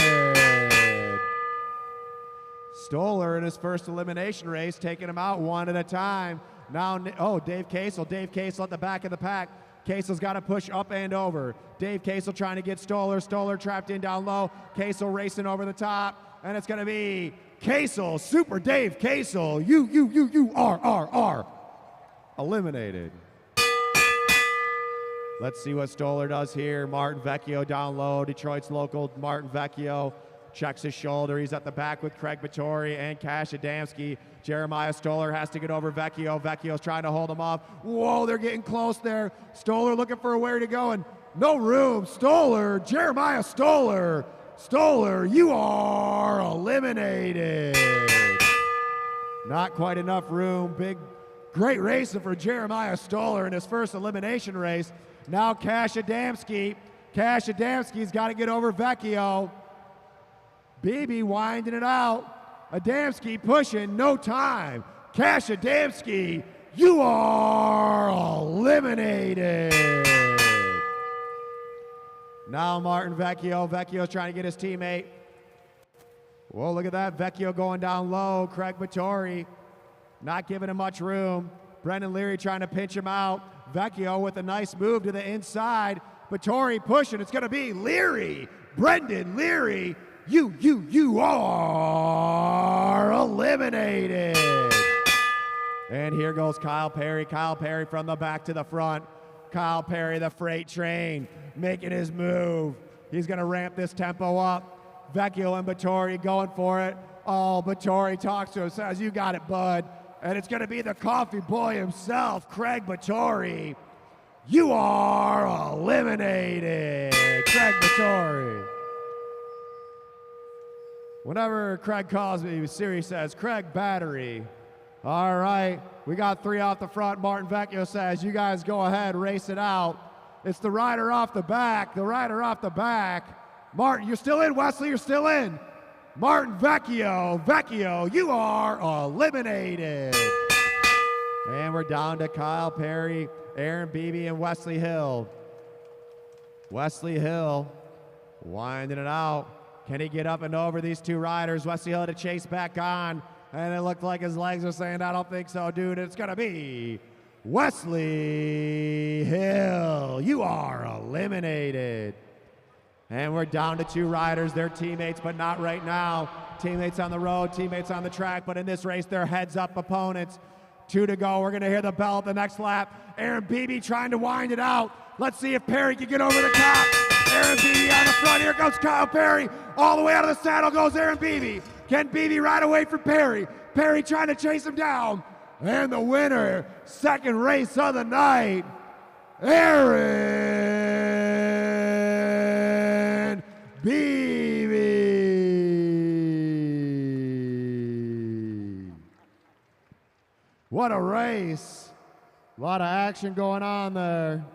Stoller in his first elimination race, taking him out one at a time. Now, Dave Kasel. Dave Kasel at the back of the pack. Kasel's got to push up and over. Dave Kasel trying to get Stoller. Stoller trapped in down low. Kasel racing over the top. And it's going to be Kasel, Super Dave Kasel. You are eliminated. Let's see what Stoller does here. Martin Vecchio down low. Detroit's local Martin Vecchio checks his shoulder. He's at the back with Craig Vittori and Cash Adamski. Jeremiah Stoller has to get over Vecchio. Vecchio's trying to hold him off. Whoa, they're getting close there. Stoller looking for where to go, and no room. Stoller, Jeremiah Stoller. Stoller, you are eliminated. Not quite enough room. Great racing for Jeremiah Stoller in his first elimination race. Now Cash Adamski. Cash Adamski's got to get over Vecchio. Beebe winding it out. Adamski pushing, no time. Cash Adamski, you are eliminated. Now Martin Vecchio. Vecchio's trying to get his teammate. Whoa, look at that. Vecchio going down low. Craig Vittori not giving him much room. Brendan Leary trying to pinch him out. Vecchio with a nice move to the inside. Vittori pushing. It's going to be Leary. Brendan Leary. You are eliminated. And here goes Kyle Perry. Kyle Perry from the back to the front. Kyle Perry, the freight train, making his move. He's going to ramp this tempo up. Vecchio and Vittori going for it. Oh, Vittori talks to him, says, you got it, bud. And it's going to be the coffee boy himself, Craig Vittori. You are eliminated, Craig Vittori. Whenever Craig calls me, Siri says, Craig Battery. All right, we got 3 off the front. Martin Vecchio says, you guys go ahead, race it out. It's the rider off the back, Martin, you're still in, Wesley, you're still in. Martin Vecchio, you are eliminated. And we're down to Kyle Perry, Aaron Beebe, and Wesley Hill. Wesley Hill winding it out. Can he get up and over these 2 riders? Wesley Hill to chase back on. And it looked like his legs were saying, I don't think so, dude. It's going to be Wesley Hill. You are eliminated. And we're down to 2 riders. They're teammates, but not right now. Teammates on the road, teammates on the track, but in this race, they're heads-up opponents. 2 to go. We're going to hear the bell at the next lap. Aaron Beebe trying to wind it out. Let's see if Perry can get over the top. Aaron Beebe on the front. Here comes Kyle Perry. All the way out of the saddle goes Aaron Beebe. Can Beebe ride away from Perry? Perry trying to chase him down. And the winner, second race of the night, Aaron Beebe. What a race. A lot of action going on there.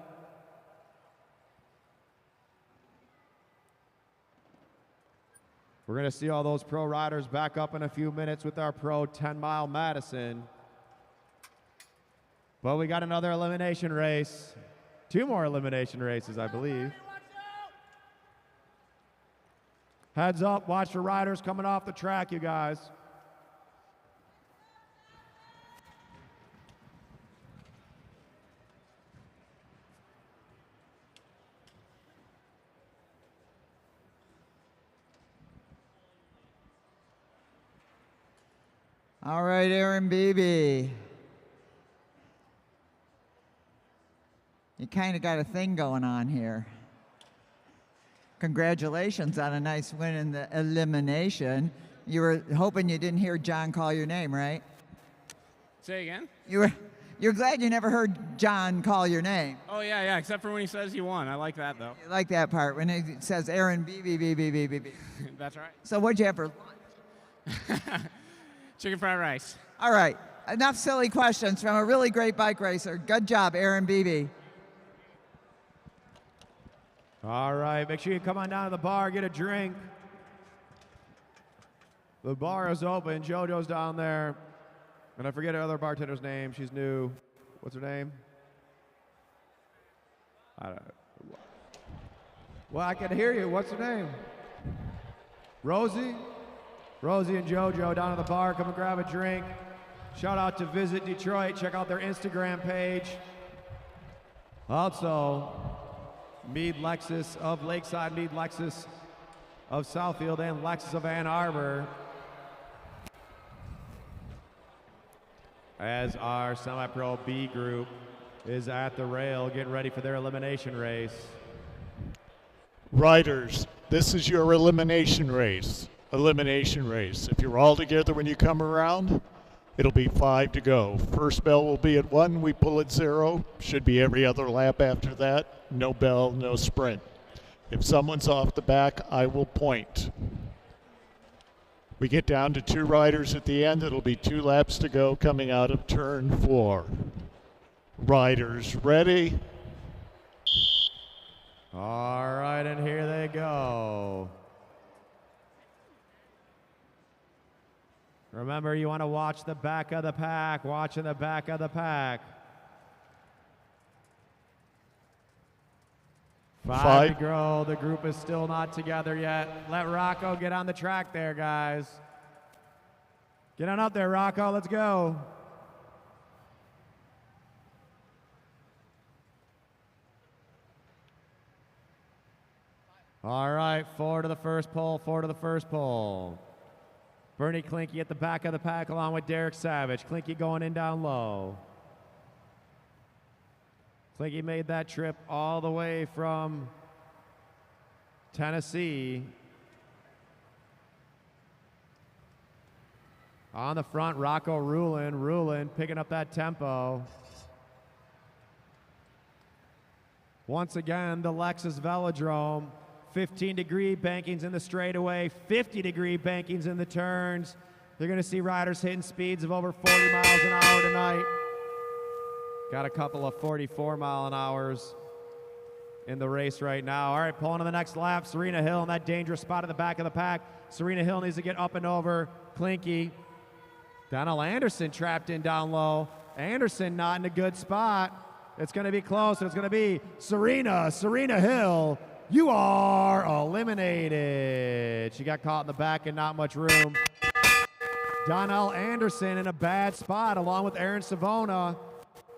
We're going to see all those pro riders back up in a few minutes with our pro 10-mile Madison. But we got another elimination race. 2 more elimination races, I believe. Heads up, watch for riders coming off the track, you guys. All right, Aaron Beebe. You kind of got a thing going on here. Congratulations on a nice win in the elimination. You were hoping you didn't hear John call your name, right? Say again? You're glad you never heard John call your name. Oh, yeah, except for when he says he won. I like that, though. You like that part, when he says Aaron Beebe. That's right. So what'd you have for lunch? Chicken fried rice. All right, enough silly questions from a really great bike racer. Good job, Aaron Beebe. All right, make sure you come on down to the bar, get a drink. The bar is open. JoJo's down there. And I forget the other bartender's name. She's new. What's her name? I don't know. Well, I can hear you. What's her name? Rosie? Rosie and JoJo down at the bar. Come and grab a drink. Shout out to Visit Detroit. Check out their Instagram page. Also, Mead Lexus of Lakeside, Mead Lexus of Southfield, and Lexus of Ann Arbor. As our semi-pro B group is at the rail getting ready for their elimination race. Riders, this is your elimination race. If you're all together when you come around, it'll be 5 to go. First bell will be at 1, we pull at 0. Should be every other lap after that. No bell, no sprint. If someone's off the back, I will point. We get down to 2 riders at the end. It'll be 2 laps to go coming out of turn 4. Riders ready? All right, and here they go. Remember, you want to watch the back of the pack, watching the back of the pack. 5 to go. The group is still not together yet. Let Rocco get on the track there, guys. Get on up there, Rocco. Let's go. All right, forward to the first pole, forward to the first pole. Bernie Klinke at the back of the pack along with Derek Savage. Klinke going in down low. Klinke made that trip all the way from Tennessee. On the front, Rocco Rulin picking up that tempo. Once again, the Lexus Velodrome. 15-degree bankings in the straightaway, 50-degree bankings in the turns. You're going to see riders hitting speeds of over 40 miles an hour tonight. Got a couple of 44-mile-an-hours in the race right now. All right, pulling to the next lap, Serena Hill in that dangerous spot at the back of the pack. Serena Hill needs to get up and over Klinke. Donnell Anderson trapped in down low. Anderson not in a good spot. It's going to be close, and it's going to be Serena Hill. You are eliminated. She got caught in the back and not much room. Donnell Anderson in a bad spot along with Aaron Savona.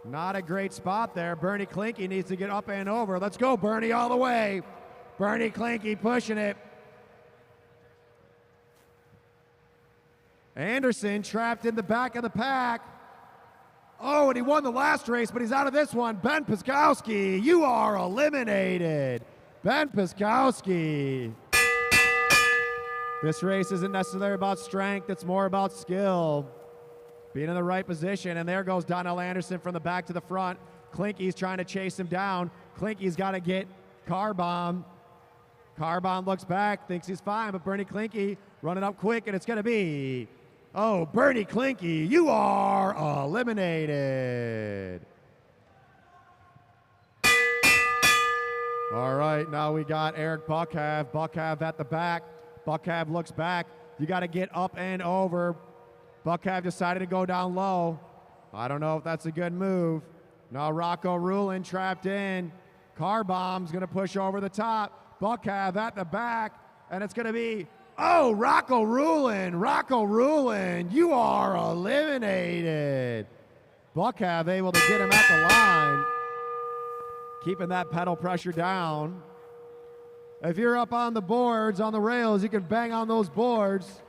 Not a great spot there. Bernie Klinke needs to get up and over. Let's go, Bernie, all the way. Bernie Klinke pushing it. Anderson trapped in the back of the pack. Oh, and he won the last race, but he's out of this one. Ben Piskowski, you are eliminated. Ben Piskowski. This race isn't necessarily about strength, it's more about skill. Being in the right position, and there goes Donnell Anderson from the back to the front. Klinke's trying to chase him down. Klinke's got to get car bomb. Car bomb looks back, thinks he's fine, but Bernie Klinke running up quick, and it's going to be, oh, Bernie Klinke, you are eliminated. All right, now we got Eric Buckhav. Buckhav at the back. Buckhav looks back. You got to get up and over. Buckhav decided to go down low. I don't know if that's a good move. Now Rocco Rulin trapped in. Car bomb's going to push over the top. Buckhav at the back, and it's going to be, oh, Rocco Rulin, you are eliminated. Buckhav able to get him at the line. Keeping that pedal pressure down. If you're up on the boards, on the rails, you can bang on those boards.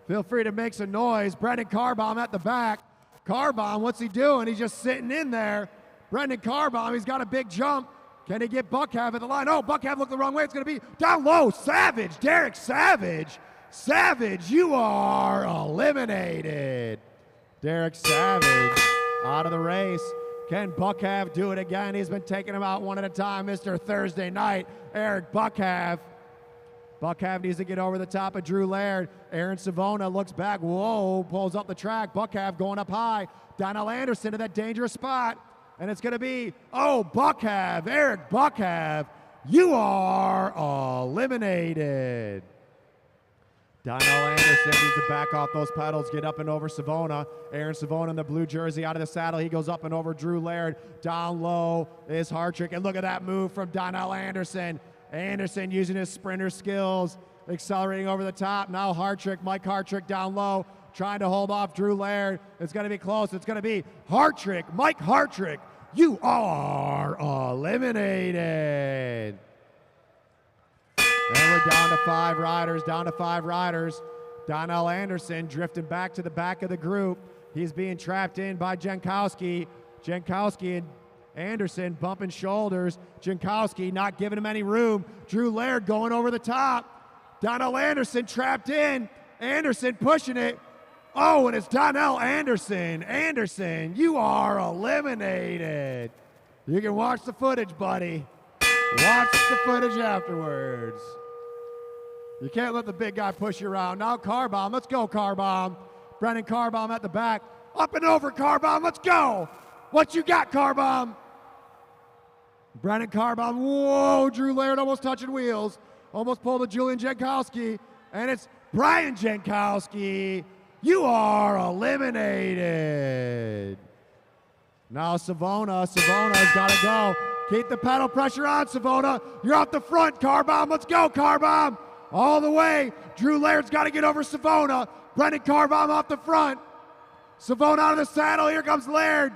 Feel free to make some noise. Brendan Carbomb at the back. Carbomb, what's he doing? He's just sitting in there. Brendan Carbomb, he's got a big jump. Can he get Buckhav at the line? Oh, Buckhav looked the wrong way. It's going to be down low. Savage, Derek Savage. Savage, you are eliminated. Derek Savage out of the race. Can Buckhav do it again? He's been taking him out one at a time. Mr. Thursday Night, Eric Buckhav. Buckhav needs to get over the top of Drew Laird. Aaron Savona looks back. Whoa, pulls up the track. Buckhav going up high. Donnell Anderson in that dangerous spot. And it's going to be, oh, Buckhav, Eric Buckhav, you are eliminated. Donnell Anderson needs to back off those pedals, get up and over Savona. Aaron Savona in the blue jersey out of the saddle. He goes up and over Drew Laird. Down low is Hartrick. And look at that move from Donnell Anderson. Anderson using his sprinter skills, accelerating over the top. Now Hartrick, Mike Hartrick down low, trying to hold off Drew Laird. It's going to be close. It's going to be Hartrick, Mike Hartrick. You are eliminated. And we're down to five riders, Donnell Anderson drifting back to the back of the group. He's being trapped in by Jankowski. Jankowski and Anderson bumping shoulders. Jankowski not giving him any room. Drew Laird going over the top. Donnell Anderson trapped in. Anderson pushing it. Oh, and it's Donnell Anderson. Anderson, you are eliminated. You can watch the footage, buddy. Watch the footage afterwards. You can't let the big guy push you around. Now Carbomb, let's go Carbomb. Brendan Carbomb at the back. Up and over Carbomb, let's go. What you got, Carbomb? Brendan Carbomb, whoa, Drew Laird almost touching wheels. Almost pulled a Julian Jankowski. And it's Brian Jankowski. You are eliminated. Now Savona's got to go. Keep the pedal pressure on, Savona. You're up the front, Carbomb. Let's go, Carbomb. All the way. Drew Laird's got to get over Savona. Brendan Carbomb off the front. Savona out of the saddle. Here comes Laird.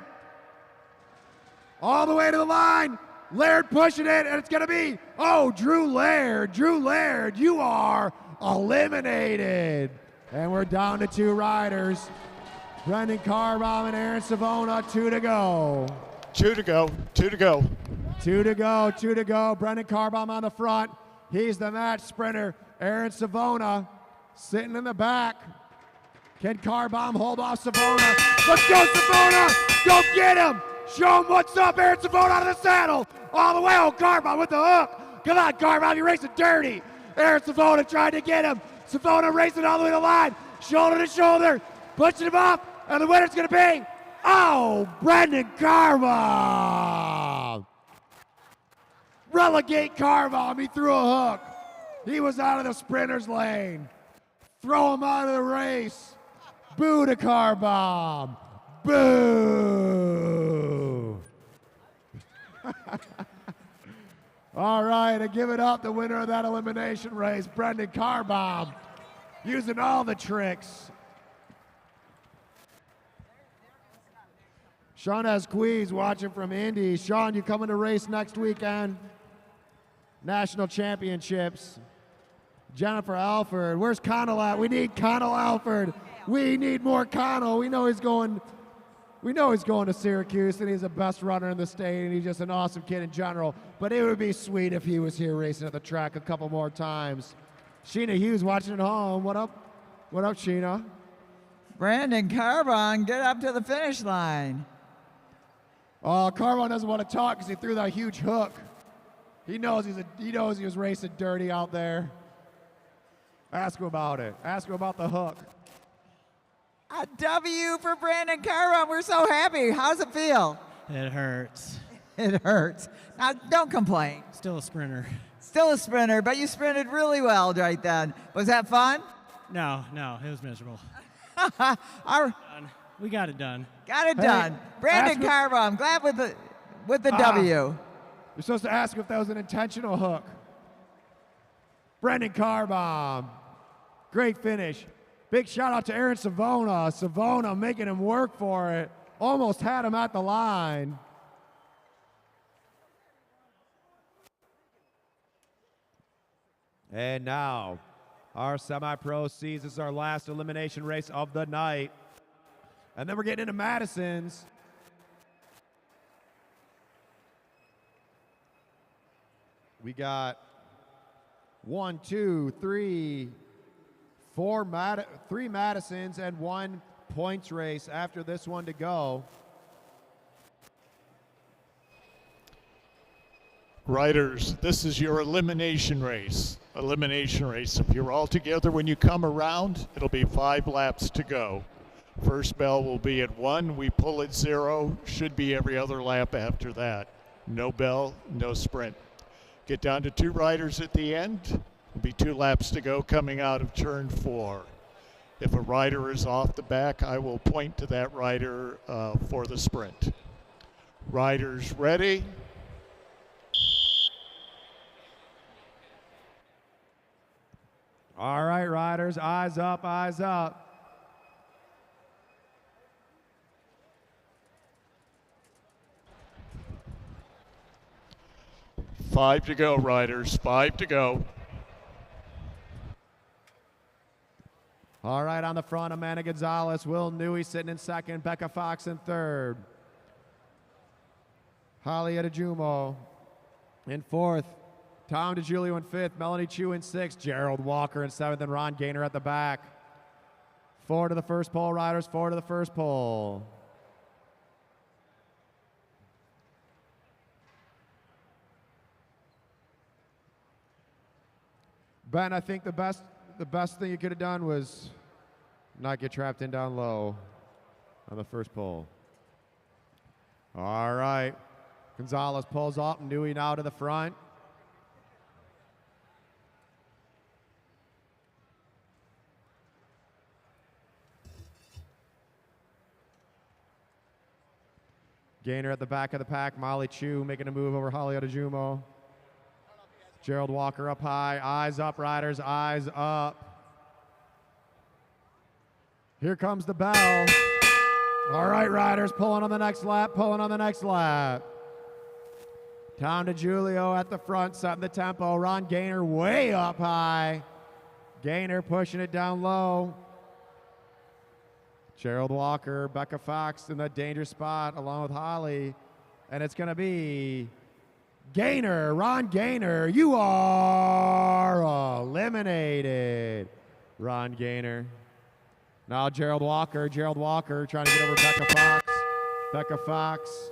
All the way to the line. Laird pushing it, and it's going to be, oh, Drew Laird. Drew Laird, you are eliminated. And we're down to 2 riders. Brendan Carbaum and Aaron Savona, 2 to go. 2 to go, 2 to go. 2 to go, 2 to go. Brendan Carbaum on the front. He's the match sprinter. Aaron Savona sitting in the back. Can Carbaum hold off Savona? Let's go, Savona! Go get him! Show him what's up, Aaron Savona out of the saddle. All the way, oh, Carbaum with the hook. Come on, Carbaum, you're racing dirty. Aaron Savona trying to get him. Savona racing all the way to the line. Shoulder to shoulder. Pushing him up. And the winner's going to be, oh, Brendan Carbaum. Relegate Carbaum. He threw a hook. He was out of the sprinter's lane. Throw him out of the race. Boo to Carbaum. Boo. All right, and give it up, the winner of that elimination race, Brendan Carbaum, using all the tricks. Sean Esquiz watching from Indy. Sean, you coming to race next weekend? National Championships. Jennifer Alford. Where's Connell at? We need Connell Alford. We need more Connell. We know he's going to Syracuse, and he's the best runner in the state, and he's just an awesome kid in general. But it would be sweet if he was here racing at the track a couple more times. Sheena Hughes watching at home. What up? What up, Sheena? Brandon Carbaum, get up to the finish line. Oh, Carbaum doesn't want to talk because he threw that huge hook. He knows he was racing dirty out there. Ask him about it. Ask him about the hook. A W for Brandon Carbaum. We're so happy. How's it feel? It hurts. It hurts. Now, don't complain. Still a sprinter. Still a sprinter, but you sprinted really well right then. Was that fun? No, it was miserable. Our, We got it done. got it done. Brandon Carbaum, glad with the W. You're supposed to ask if that was an intentional hook. Brendan Carbaum, great finish. Big shout out to Aaron Savona. Savona making him work for it. Almost had him at the line. And now, our semi-pro sees this is our last elimination race of the night. And then we're getting into Madison's. We got 1, 2, 3, 4, 3 Madisons and 1 points race after this one to go. Riders, this is your elimination race. Elimination race. If you're all together when you come around, it'll be 5 laps to go. First bell will be at 1. We pull at 0. Should be every other lap after that. No bell, no sprint. Get down to 2 riders at the end. There'll be 2 laps to go coming out of turn 4. If a rider is off the back, I will point to that rider for the sprint. Riders ready? All right, riders, eyes up, eyes up. Five to go, riders. 5 to go. All right, on the front, Amanda Gonzalez, Will Newey sitting in second, Becca Fox in third. Holly Adejumo in fourth. Tom DiGiulio in fifth, Melanie Chu in sixth, Gerald Walker in seventh, and Ron Gaynor at the back. 4 to the first pole, riders, 4 to the first pole. Ben, I think the best thing you could have done was not get trapped in down low on the first pole. All right. Gonzalez pulls up, Newey now to the front. Gaynor at the back of the pack, Molly Chu making a move over Holly Adejumo. Gerald Walker up high, eyes up, riders, eyes up. Here comes the bell. All right, riders, pulling on the next lap, pulling on the next lap. Tom DeGiulio at the front, setting the tempo. Ron Gaynor way up high. Gaynor pushing it down low. Gerald Walker, Becca Fox in that dangerous spot along with Holly. And it's going to be Gaynor, Ron Gaynor. You are eliminated. Ron Gaynor. Now Gerald Walker trying to get over Becca Fox. Becca Fox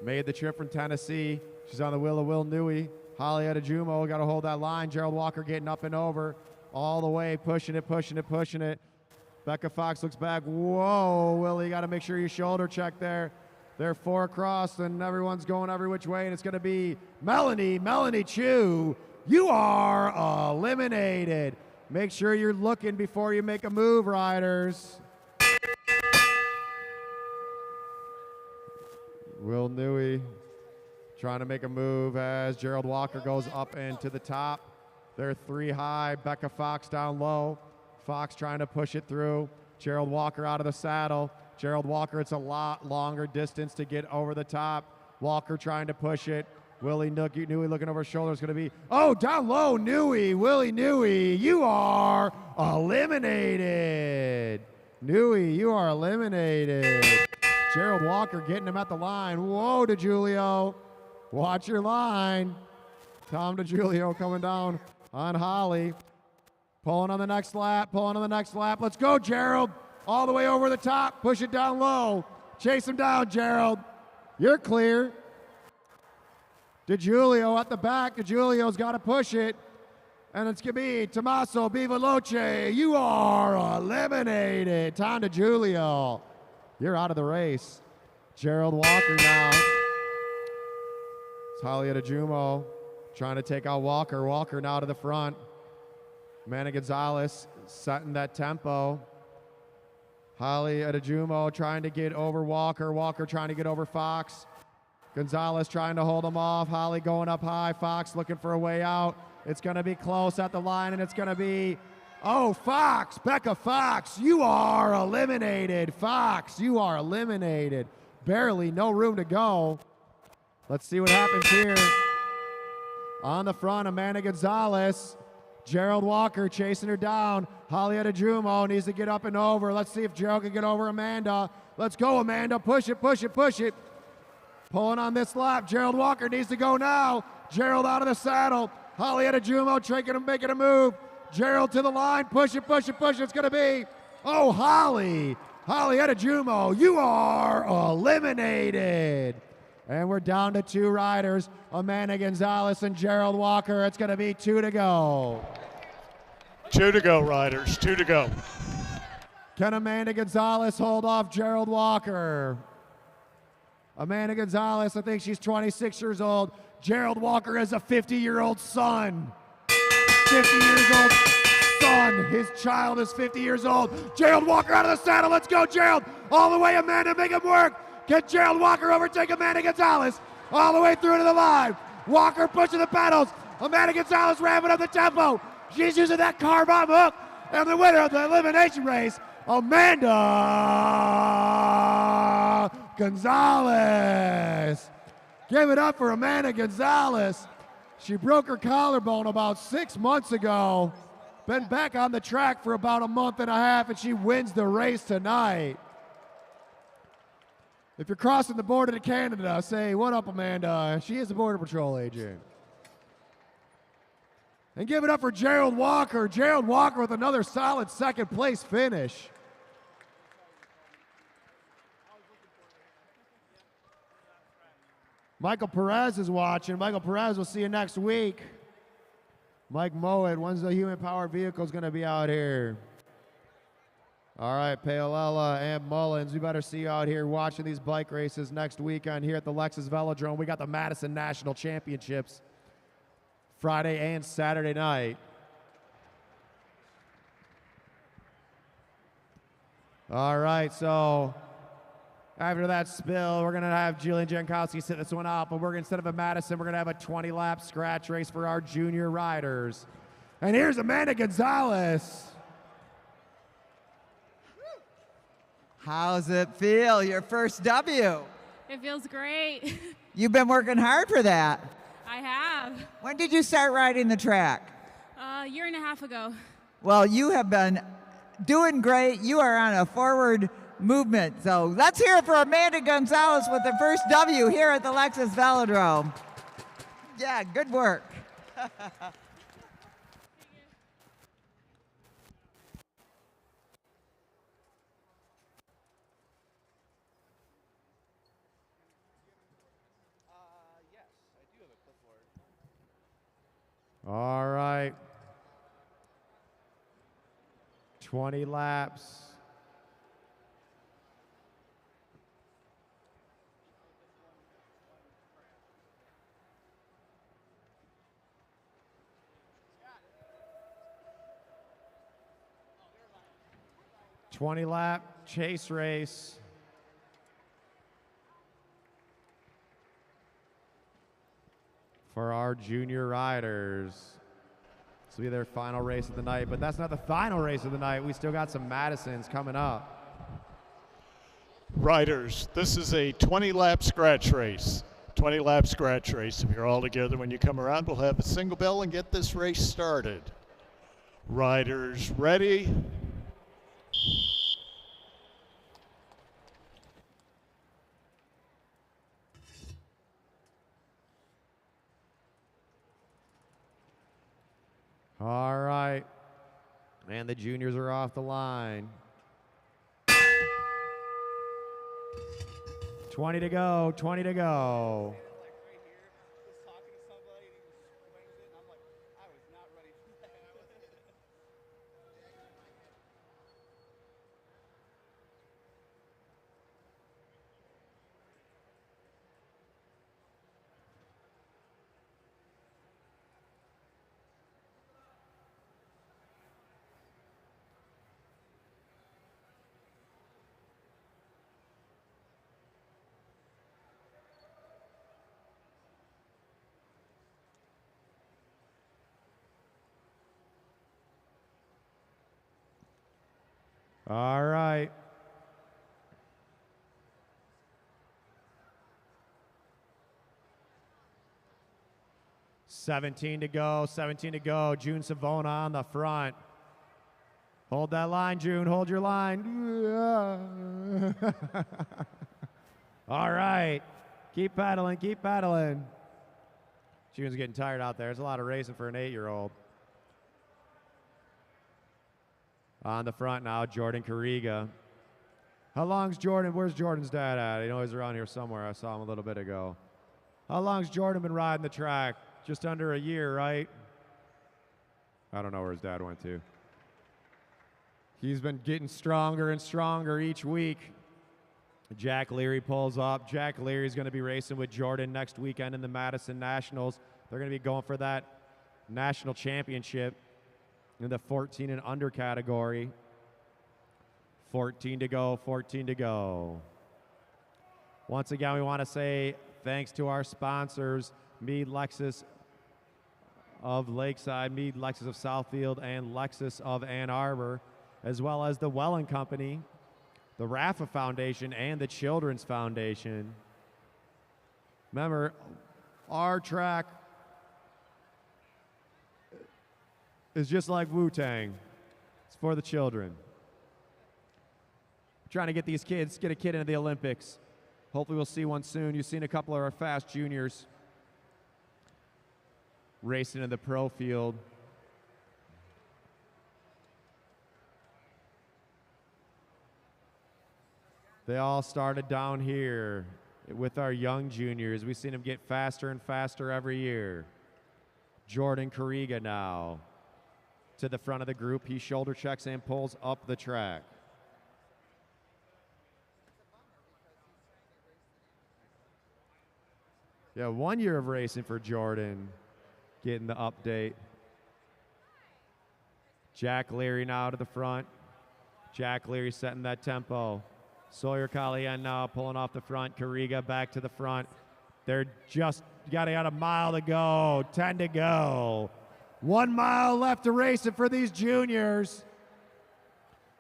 made the trip from Tennessee. She's on the wheel of Will Newey. Holly Adejumo got to hold that line. Gerald Walker getting up and over all the way, pushing it. Becca Fox looks back. Whoa, Willie, got to make sure you shoulder check there. They're 4 across, and everyone's going every which way, and it's going to be Melanie Chu. You are eliminated. Make sure you're looking before you make a move, riders. Will Newey trying to make a move as Gerald Walker goes up and to the top. They're 3 high. Becca Fox down low. Fox trying to push it through. Gerald Walker out of the saddle. Gerald Walker, it's a lot longer distance to get over the top. Walker trying to push it. Willie Newey looking over his shoulder is going to be, oh, down low, Newey. Willie Newey, you are eliminated. Newey, you are eliminated. Gerald Walker getting him at the line. Whoa, DeGiulio. Watch your line. Tom DeGiulio coming down on Holly. Pulling on the next lap. Let's go, Gerald. All the way over the top. Push it down low. Chase him down, Gerald. You're clear. DeGiulio at the back. DeGiulio's got to push it. And it's going to be Tommaso Bivoloce. You are eliminated. Tom DeGiulio, you're out of the race. Gerald Walker now. It's Holly Adejumo trying to take out Walker. Walker now to the front. Amanda Gonzalez setting that tempo. Holly Adejumo trying to get over Walker. Walker trying to get over Fox. Gonzalez trying to hold him off. Holly going up high. Fox looking for a way out. It's going to be close at the line, and it's going to be, oh, Fox, Becca Fox, you are eliminated. Fox, you are eliminated. Barely, no room to go. Let's see what happens here. On the front, Amanda Gonzalez. Gerald Walker chasing her down. Holly Adejumo needs to get up and over. Let's see if Gerald can get over Amanda. Let's go, Amanda. Push it. Pulling on this lap. Gerald Walker needs to go now. Gerald out of the saddle. Holly Adejumo making a move. Gerald to the line. Push it. It's going to be, oh, Holly Adejumo, you are eliminated. And we're down to 2 riders, Amanda Gonzalez and Gerald Walker. It's going to be 2 to go. 2 to go, riders. 2 to go. Can Amanda Gonzalez hold off Gerald Walker? Amanda Gonzalez, I think she's 26 years old. Gerald Walker has a 50-year-old son. 50 years old son. His child is 50 years old. Gerald Walker out of the saddle. Let's go, Gerald. All the way, Amanda, make him work. Get Gerald Walker overtake Amanda Gonzalez all the way through to the line. Walker pushing the pedals. Amanda Gonzalez ramping up the tempo. She's using that car bomb hook. And the winner of the elimination race, Amanda Gonzalez. Give it up for Amanda Gonzalez. She broke her collarbone about 6 months ago. Been back on the track for about a month and a half, and she wins the race tonight. If you're crossing the border to Canada, say, what up, Amanda? She is a Border Patrol agent. And give it up for Gerald Walker. Gerald Walker with another solid second place finish. Michael Perez is watching. Michael Perez, we'll see you next week. Mike Mowat, when's the human-powered vehicle going to be out here? All right, Paolella and Mullins, we better see you out here watching these bike races next weekend here at the Lexus Velodrome. We got the Madison National Championships Friday and Saturday night. All right, so after that spill, we're going to have Julian Jankowski sit this one out, but instead of a Madison, we're going to have a 20-lap scratch race for our junior riders. And here's Amanda Gonzalez. How's it feel? Your first W. It feels great. You've been working hard for that. I have. When did you start riding the track? A year and a half ago. Well, you have been doing great. You are on a forward movement. So let's hear it for Amanda Gonzalez with the first W here at the Lexus Velodrome. Yeah, good work. All right. 20 laps. Chase race. For our junior riders. This will be their final race of the night, but that's not the final race of the night. We still got some Madisons coming up. Riders, this is a 20-lap scratch race. 20-lap scratch race. If you're all together when you come around, we'll have a single bell and get this race started. Riders ready? All right. And the juniors are off the line. 20 to go, 20 to go. All right. Seventeen to go, 17 to go. June Savona on the front. Hold that line, June. Hold your line. All right. Keep pedaling, keep pedaling. June's getting tired out there. There's a lot of racing for an 8-year-old. On the front now, Jordan Carriga. How long's Jordan? Where's Jordan's dad at? I know he's around here somewhere. I saw him a little bit ago. How long's Jordan been riding the track? Just under a year, right? I don't know where his dad went to. He's been getting stronger and stronger each week. Jack Leary pulls up. Jack Leary's going to be racing with Jordan next weekend in the Madison Nationals. They're going to be going for that national championship in the 14 and under category. 14 to go, 14 to go. Once again, we want to say thanks to our sponsors, Meade Lexus of Lakeside, Meade Lexus of Southfield, and Lexus of Ann Arbor, as well as the Welling Company, the Rafa Foundation, and the Children's Foundation. Remember, our track is just like Wu-Tang. It's for the children. Trying to get these kids, get a kid into the Olympics. Hopefully we'll see one soon. You've seen a couple of our fast juniors racing in the pro field. They all started down here with our young juniors. We've seen them get faster and faster every year. Jordan Carriga now to the front of the group. He shoulder checks and pulls up the track. Yeah, 1 year of racing for Jordan, getting the update. Jack Leary now to the front. Jack Leary setting that tempo. Sawyer Calian now pulling off the front. Carriga back to the front. They're just got a mile to go, 10 to go. 1 mile left to race it for these juniors.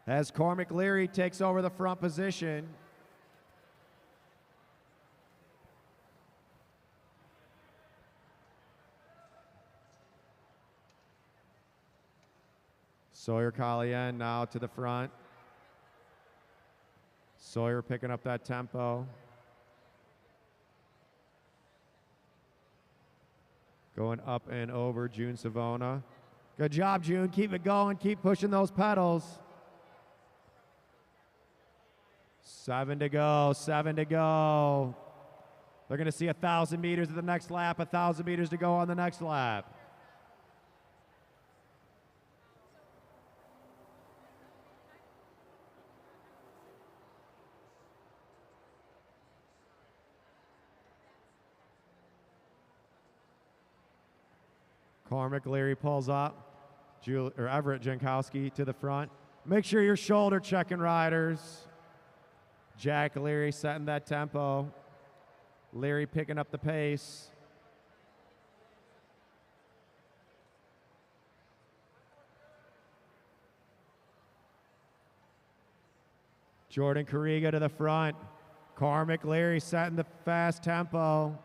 As Cormac Leary takes over the front position. Sawyer Collien now to the front. Sawyer picking up that tempo. Going up and over June Savona. Good job, June. Keep it going. Keep pushing those pedals. 7 to go. 7 to go. They're going to see 1,000 meters at the next lap, 1,000 meters to go on the next lap. Cormac Leary pulls up. Everett Jankowski to the front. Make sure you're shoulder checking, riders. Jack Leary setting that tempo. Leary picking up the pace. Jordan Carriga to the front. Cormac Leary setting the fast tempo.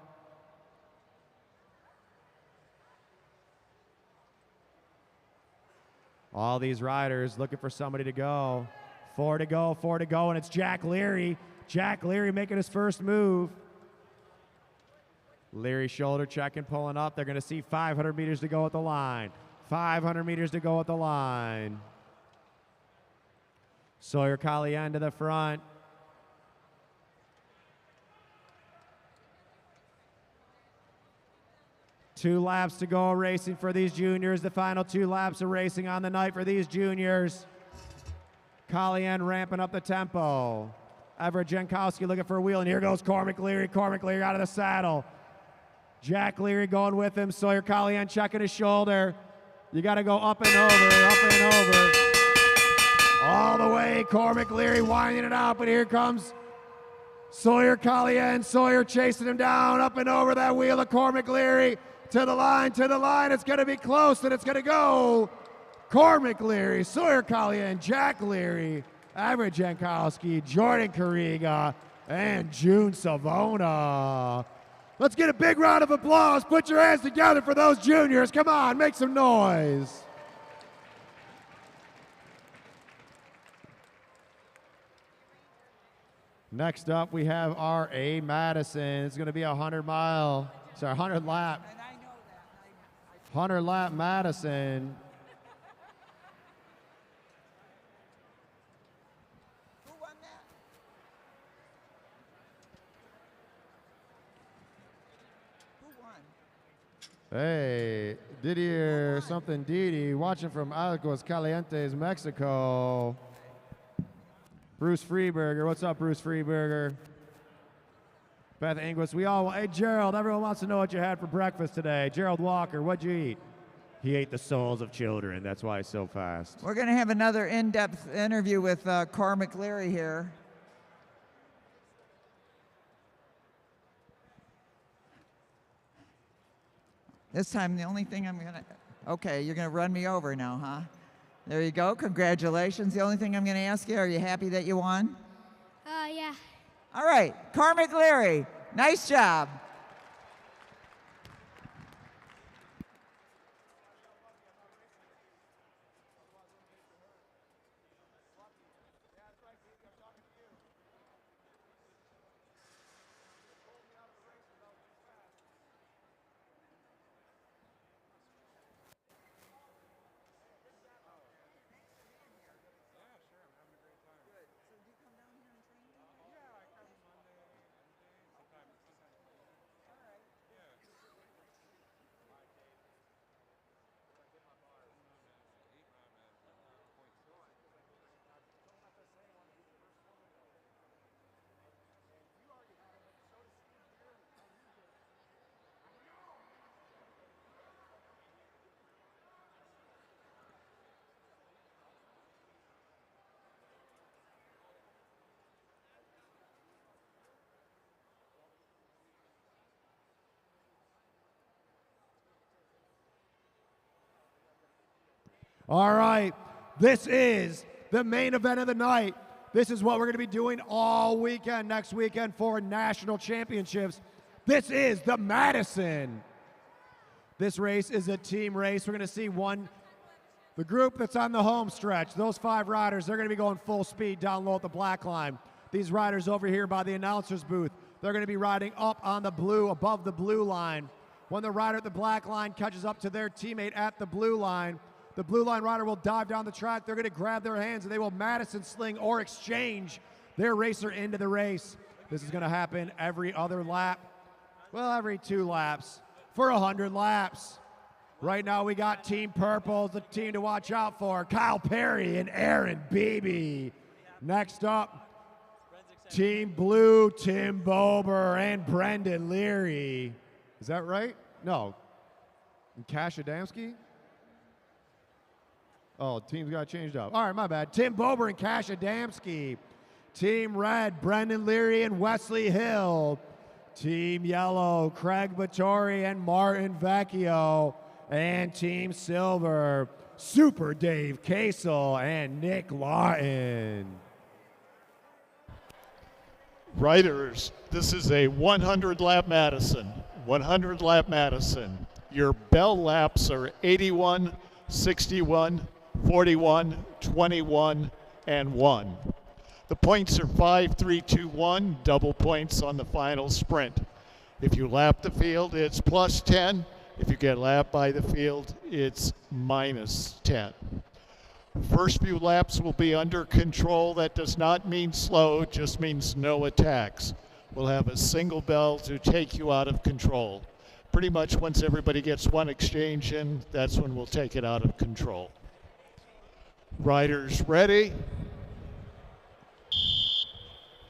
All these riders looking for somebody to go. 4 to go, 4 to go, and it's Jack Leary. Jack Leary making his first move. Leary shoulder checking, pulling up. They're going to see 500 meters to go at the line. 500 meters to go at the line. Sawyer Collien to the front. Two laps to go racing for these juniors. The final 2 laps of racing on the night for these juniors. Collien ramping up the tempo. Everett Jankowski looking for a wheel, and here goes Cormac Leary. Cormac Leary out of the saddle. Jack Leary going with him. Sawyer Collien checking his shoulder. You got to go up and over, up and over. All the way, Cormac Leary winding it out, but here comes Sawyer Collien. Sawyer chasing him down, up and over that wheel of Cormac Leary. To the line, to the line. It's going to be close, and it's going to go. Cormac Leary, Sawyer Collien, Jack Leary, Everett Jankowski, Jordan Carriga, and June Savona. Let's get a big round of applause. Put your hands together for those juniors. Come on, make some noise. Next up, we have our A. Madison. It's going to be a 100 lap. 100 lap Madison. Who won that? Who won? Hey, Didier something Didi, watching from Aguas Calientes, Mexico. Bruce Freeberger, what's up, Bruce Freeberger? Beth Inglis, hey, Gerald, everyone wants to know what you had for breakfast today. Gerald Walker, what'd you eat? He ate the souls of children, that's why he's so fast. We're going to have another in-depth interview with Cormac Leary here. This time, the only thing I'm going to... Okay, you're going to run me over now, huh? There you go. Congratulations. The only thing I'm going to ask you, are you happy that you won? Yeah. All right, Cormac Leary, nice job. All right, this is the main event of the night. This is what we're going to be doing all weekend, next weekend for national championships. This is the Madison. This race is a team race. We're going to see one The group that's on the home stretch, those 5 riders, they're going to be going full speed down low at the black line. These riders over here by the announcer's booth, they're going to be riding up on the blue, above the blue line. When the rider at the black line catches up to their teammate at the blue line rider will dive down the track. They're going to grab their hands and they will Madison sling or exchange their racer into the race. This is going to happen every other lap. Well, every 2 laps for 100 laps. Right now we got Team Purple, the team to watch out for. Kyle Perry and Aaron Beebe. Next up, Team Blue, Tim Bober and Brendan Leary. Is that right? No. And Cash Adamski? Oh, teams got changed up. All right, my bad. Tim Bober and Cash Adamski. Team Red, Brendan Leary and Wesley Hill. Team Yellow, Craig Vittori and Martin Vecchio. And Team Silver, Super Dave Kasel and Nick Lawton. Riders, this is a 100-lap Madison. 100-lap Madison. Your bell laps are 81, 61, 41, 21, and 1. The points are 5, 3, 2, 1, double points on the final sprint. If you lap the field, it's plus 10. If you get lapped by the field, it's minus 10. First few laps will be under control. That does not mean slow, it just means no attacks. We'll have a single bell to take you out of control. Pretty much once everybody gets 1 exchange in, that's when we'll take it out of control. Riders ready?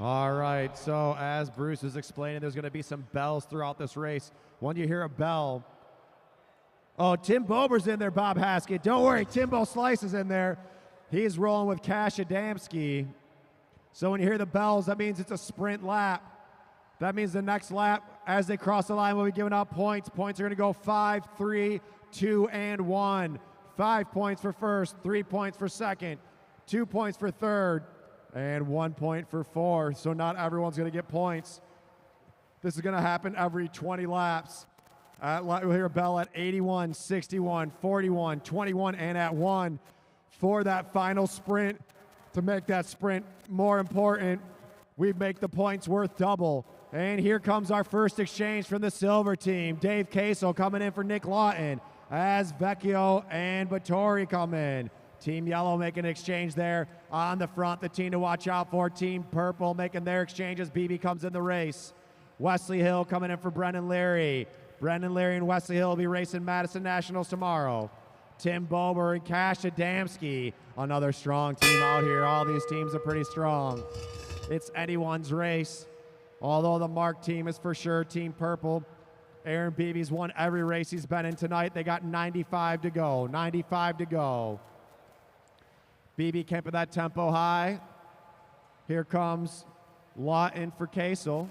All right, so as Bruce is explaining, there's going to be some bells throughout this race. When you hear a bell, oh, Tim Bober's in there, Bob Haskett. Don't worry, Timbo Slice is in there. He's rolling with Cash Adamski. So when you hear the bells, that means it's a sprint lap. That means the next lap, as they cross the line, we'll be giving out points. Points are going to go 5, 3, 2, and 1. 5 points for first, 3 points for second, 2 points for third, and 1 point for fourth. So not everyone's going to get points. This is going to happen every 20 laps. We'll hear a bell at 81, 61, 41, 21, and at 1 for that final sprint. To make that sprint more important, we make the points worth double. And here comes our first exchange from the silver team. Dave Kasel coming in for Nick Lawton as Vecchio and Vittori come in. Team Yellow making an exchange there on the front. The team to watch out for, Team Purple making their exchanges. BB comes in the race. Wesley Hill coming in for Brendan Leary. Brendan Leary and Wesley Hill will be racing Madison Nationals tomorrow. Tim Bober and Cash Adamski, another strong team out here. All these teams are pretty strong. It's anyone's race, although the Mark team is for sure Team Purple. Aaron Beebe's won every race he's been in tonight. They got 95 to go, 95 to go. Beebe keeping that tempo high. Here comes Lawton for Kasel.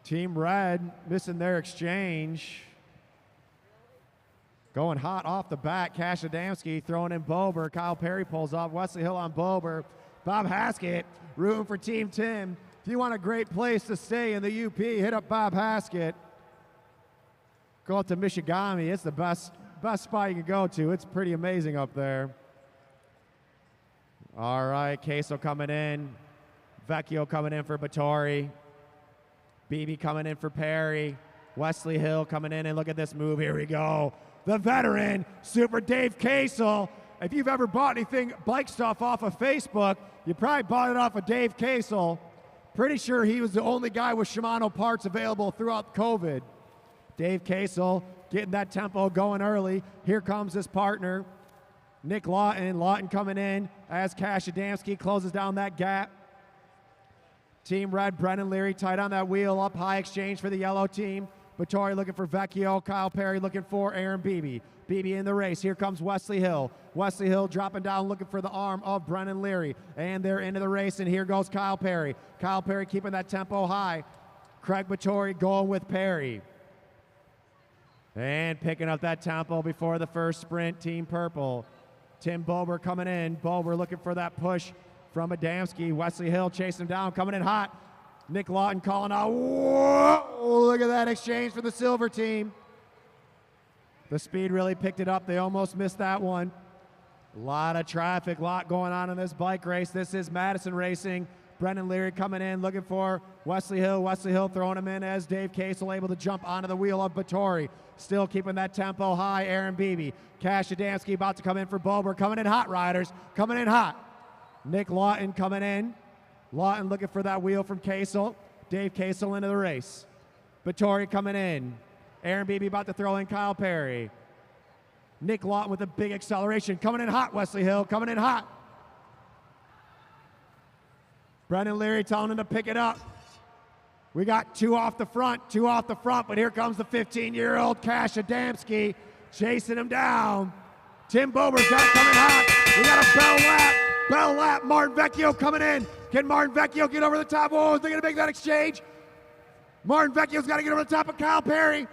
Team Red missing their exchange. Going hot off the bat, Cash Adamski throwing in Bober. Kyle Perry pulls off. Wesley Hill on Bober. Bob Haskett rooting for Team Tim. If you want a great place to stay in the UP, hit up Bob Haskett. Go up to Michigami. It's the best spot you can go to. It's pretty amazing up there. All right, Kasel coming in. Vecchio coming in for Vittori. Beebe coming in for Perry. Wesley Hill coming in, and look at this move. Here we go. The veteran, Super Dave Kasel. If you've ever bought anything, bike stuff off of Facebook, you probably bought it off of Dave Kasel. Pretty sure he was the only guy with Shimano parts available throughout COVID. Dave Kasel getting that tempo going early. Here comes his partner, Nick Lawton. Lawton coming in as Cash Adamski closes down that gap. Team Red, Brendan Leary tight on that wheel, up high exchange for the yellow team. Vittori looking for Vecchio, Kyle Perry looking for Aaron Beebe. Beebe in the race. Here comes Wesley Hill. Wesley Hill dropping down looking for the arm of Brendan Leary. And they're into the race, and here goes Kyle Perry. Kyle Perry keeping that tempo high. Craig Vittori going with Perry. And picking up that tempo before the first sprint, Team Purple. Tim Bober coming in. Bober looking for that push from Adamski. Wesley Hill chasing him down, coming in hot. Nick Lawton calling out, whoa, look at that exchange for the silver team. The speed really picked it up. They almost missed that one. A lot of traffic, lot going on in this bike race. This is Madison Racing. Brendan Leary coming in, looking for Wesley Hill. Wesley Hill throwing him in as Dave Kasel able to jump onto the wheel of Vittori. Still keeping that tempo high, Aaron Beebe. Cash Adamski about to come in for Bober. Coming in hot, riders. Coming in hot. Nick Lawton coming in. Lawton looking for that wheel from Kasel. Dave Kasel into the race. Vittori coming in. Aaron Beebe about to throw in Kyle Perry. Nick Lawton with a big acceleration. Coming in hot, Wesley Hill. Coming in hot. Brendan Leary telling him to pick it up. We got two off the front, but here comes the 15-year-old Cash Adamski chasing him down. Tim Bober's got it coming hot. We got a bell lap. Martin Vecchio coming in. Can Martin Vecchio get over the top? Oh, is they going to make that exchange? Martin Vecchio's got to get over the top of Kyle Perry.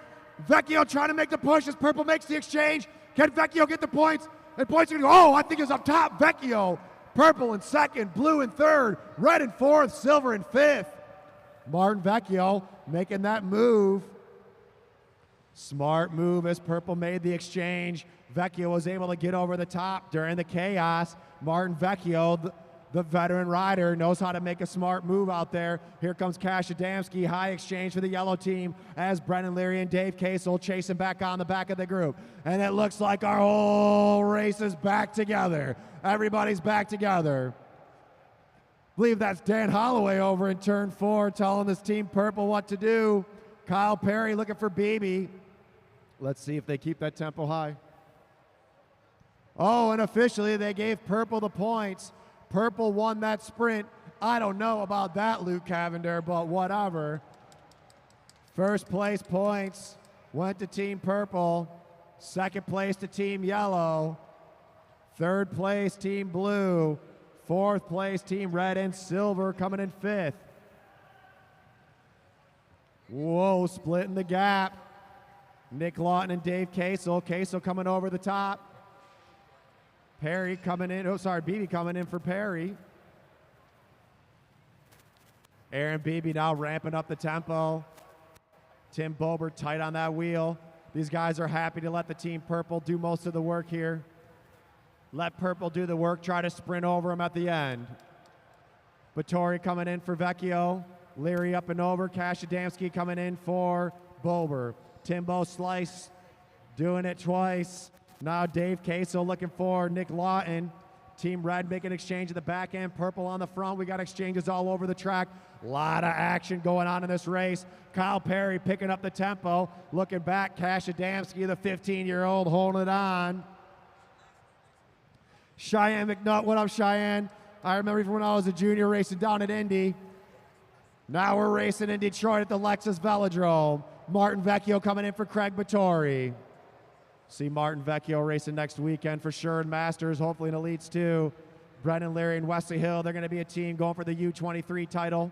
Vecchio trying to make the push as Purple makes the exchange. Can Vecchio get the points? And points are going to go, oh, I think it's up top. Vecchio. Purple in second, blue in third, red in fourth, silver in fifth. Martin Vecchio making that move. Smart move as Purple made the exchange. Vecchio was able to get over the top during the chaos. Martin Vecchio, the veteran rider, knows how to make a smart move out there. Here comes Cash Adamski, high exchange for the yellow team as Brendan Leary and Dave Kasel chasing back on the back of the group. And it looks like our whole race is back together. Everybody's back together. I believe that's Dan Holloway over in turn 4 telling this team Purple what to do. Kyle Perry looking for Beebe. Let's see if they keep that tempo high. Oh, and officially they gave Purple the points. Purple won that sprint. I don't know about that, Luke Cavender, but whatever. First place points went to Team Purple. Second place to Team Yellow. Third place, Team Blue. Fourth place, Team Red, and Silver coming in fifth. Whoa, splitting the gap. Nick Lawton and Dave Kasel. Kasel coming over the top. Perry coming in. Oh, sorry, Beebe coming in for Perry. Aaron Beebe now ramping up the tempo. Tim Bober tight on that wheel. These guys are happy to let the Team Purple do most of the work here. Let Purple do the work, try to sprint over him at the end. Vittori coming in for Vecchio. Leary up and over. Cash Adamski coming in for Bober. Timbo Slice doing it twice. Now Dave Kasel looking for Nick Lawton. Team Red making exchange at the back end. Purple on the front. We got exchanges all over the track. A lot of action going on in this race. Kyle Perry picking up the tempo. Looking back, Cash Adamski, the 15-year-old, holding it on. Cheyenne McNutt, what up, Cheyenne? I remember from when I was a junior racing down at Indy. Now we're racing in Detroit at the Lexus Velodrome. Martin Vecchio coming in for Craig Vittori. See Martin Vecchio racing next weekend for sure in Masters, hopefully in Elites too. Brendan Leary and Wesley Hill, they're going to be a team going for the U23 title.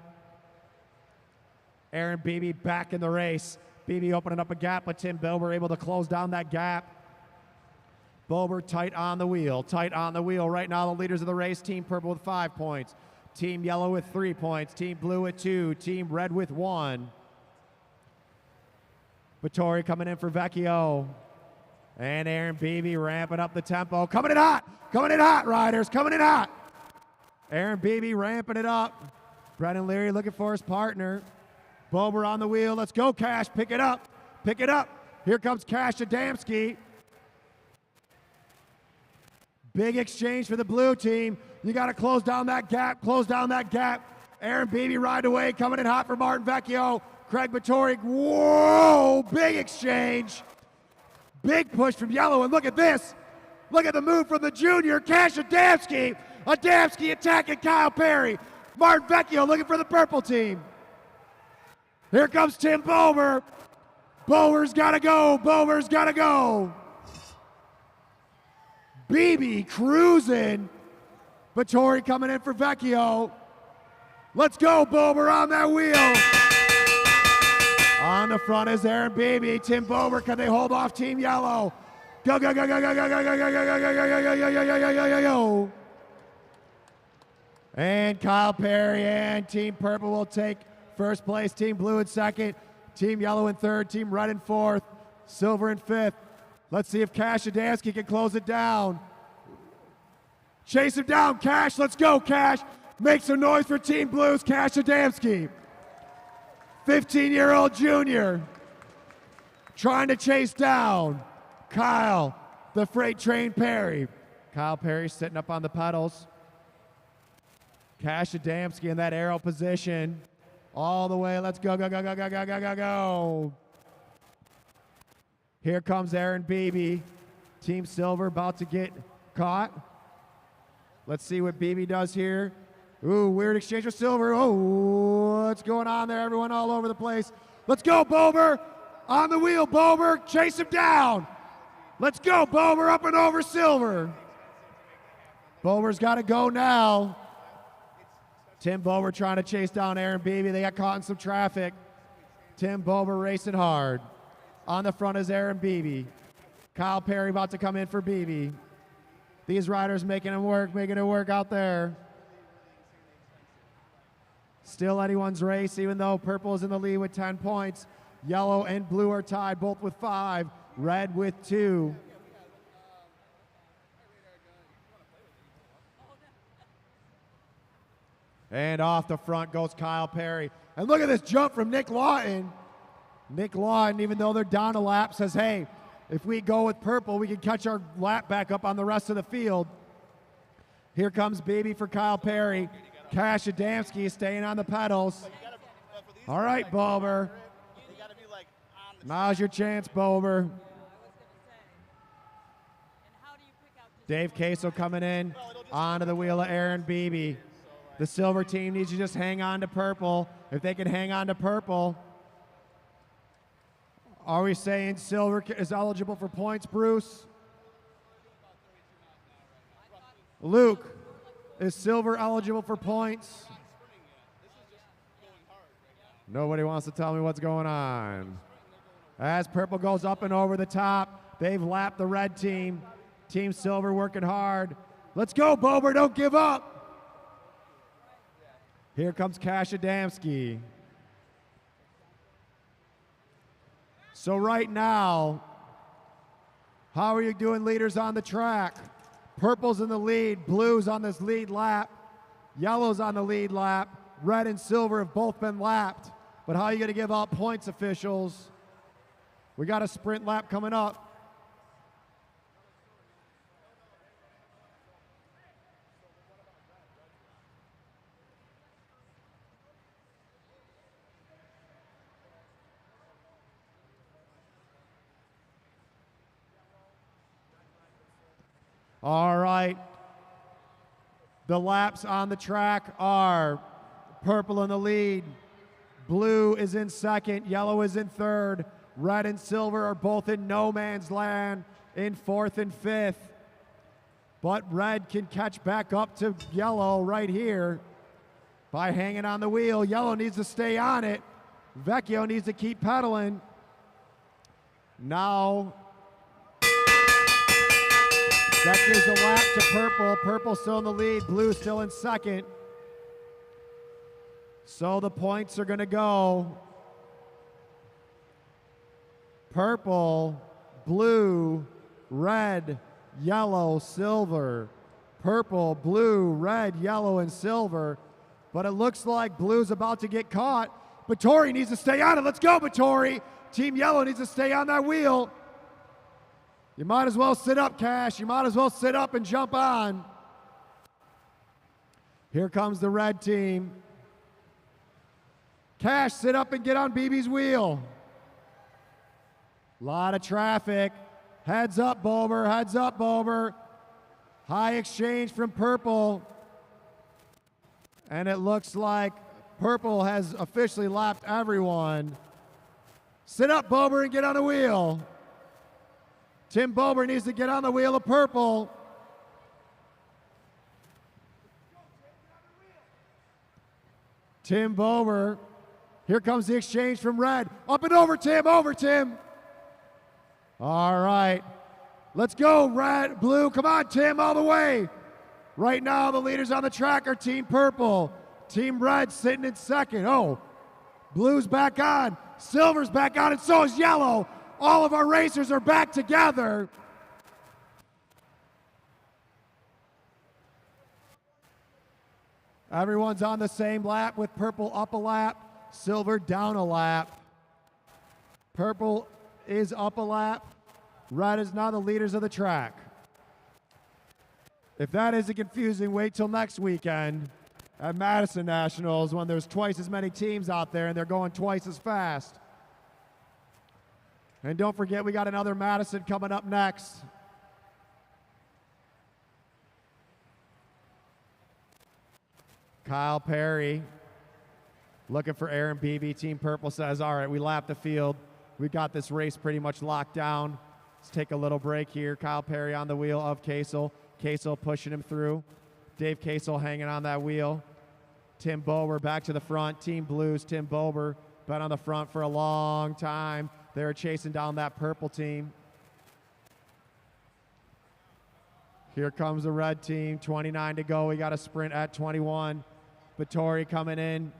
Aaron Beebe back in the race. Beebe opening up a gap, but Tim Bober able to close down that gap. Bober tight on the wheel, Right now the leaders of the race, Team Purple with 5 points. Team Yellow with 3 points. Team Blue with 2. Team Red with 1. Vittori coming in for Vecchio. And Aaron Beebe ramping up the tempo. Coming in hot, riders, coming in hot. Aaron Beebe ramping it up. Brendan Leary looking for his partner. Bober on the wheel, let's go Cash, pick it up. Here comes Cash Adamski. Big exchange for the blue team. You got to close down that gap, Aaron Beebe ride away, coming in hot for Martin Vecchio. Craig Vittori, whoa, big exchange. Big push from Yellow, and look at this. Look at the move from the junior, Cash Adamski. Adamski attacking Kyle Perry. Martin Vecchio looking for the purple team. Here comes Tim Bober. Bober's got to go. Beebe cruising. Vittori coming in for Vecchio. Let's go, Bober on that wheel. On the front is Aaron Beebe. Tim Bober, can they hold off Team Yellow? Go. And Kyle Perry and Team Purple will take first place. Team Blue in second. Team Yellow in third. Team Red in fourth. Silver in fifth. Let's see if Cash Adamski can close it down. Chase him down, Cash. Let's go, Cash. Make some noise for Team Blues, Cash Adamski. 15-year-old junior trying to chase down Kyle, the freight train Perry. Kyle Perry sitting up on the pedals. Cash Adamski in that arrow position. All the way, let's go, go, go, go, go, go, go, go, go. Here comes Aaron Beebe. Team Silver about to get caught. Let's see what Beebe does here. Ooh, weird exchange with Silver. Oh, what's going on there? Everyone all over the place. Let's go, Bober. On the wheel, Bober. Chase him down. Let's go, Bober, up and over Silver. Bober's got to go now. Tim Bober trying to chase down Aaron Beebe. They got caught in some traffic. Tim Bober racing hard. On the front is Aaron Beebe. Kyle Perry about to come in for Beebe. These riders making it work out there. Still anyone's race, even though purple is in the lead with 10 points. Yellow and blue are tied, both with 5. Red with 2. And off the front goes Kyle Perry. And look at this jump from Nick Lawton. Nick Lawton, even though they're down a lap, says, hey, if we go with purple, we can catch our lap back up on the rest of the field. Here comes Beebe for Kyle Perry. Cash Adamski is staying on the pedals. All right, Bober. Now's your chance, Bober. Dave Caso coming in onto the wheel of Aaron Beebe. The silver team needs to just hang on to purple. If they can hang on to purple. Are we saying silver is eligible for points, Bruce? Luke, is silver eligible for points? Nobody wants to tell me what's going on. As purple goes up and over the top, they've lapped the red team. Team silver working hard. Let's go, Bober, don't give up. Here comes Cash Adamski. So right now, how are you doing, leaders on the track? Purple's in the lead, blue's on this lead lap, yellow's on the lead lap, red and silver have both been lapped. But how are you going to give out points, officials? We got a sprint lap coming up. All right. The laps on the track are purple in the lead, blue is in second, yellow is in third, red and silver are both in no man's land in fourth and fifth. But red can catch back up to yellow right here by hanging on the wheel. Yellow needs to stay on it. Vecchio needs to keep pedaling. Now that gives a lap to purple. Purple still in the lead, blue still in second. So the points are going to go purple, blue, red, yellow, silver. Purple, blue, red, yellow, and silver. But it looks like blue's about to get caught. Battori needs to stay on it. Let's go, Battori. Team yellow needs to stay on that wheel. You might as well sit up, Cash. You might as well sit up and jump on. Here comes the red team. Cash, sit up and get on Beebe's wheel. A lot of traffic. Heads up, Bober. Heads up, Bober. High exchange from purple. And it looks like purple has officially lapped everyone. Sit up, Bober, and get on the wheel. Tim Bober needs to get on the wheel of purple. Tim Bober. Here comes the exchange from red. Up and over, Tim. Over, Tim. All right. Let's go, red, blue. Come on, Tim, all the way. Right now, the leaders on the track are Team Purple. Team Red sitting in second. Oh, Blue's back on. Silver's back on, and so is Yellow. All of our racers are back together. Everyone's on the same lap with Purple up a lap, Silver down a lap. Purple is up a lap. Red is now the leaders of the track. If that isn't confusing, wait till next weekend at Madison Nationals when there's twice as many teams out there and they're going twice as fast. And don't forget, we got another Madison coming up next. Kyle Perry looking for Aaron Beebe. Team Purple says, all right, we lapped the field. We got this race pretty much locked down. Let's take a little break here. Kyle Perry on the wheel of Kasel. Kasel pushing him through. Dave Kasel hanging on that wheel. Tim Bober back to the front. Team Blues, Tim Bober, been on the front for a long time. They're chasing down that purple team. Here comes the red team, 29 to go. We got a sprint at 21. Vittori coming in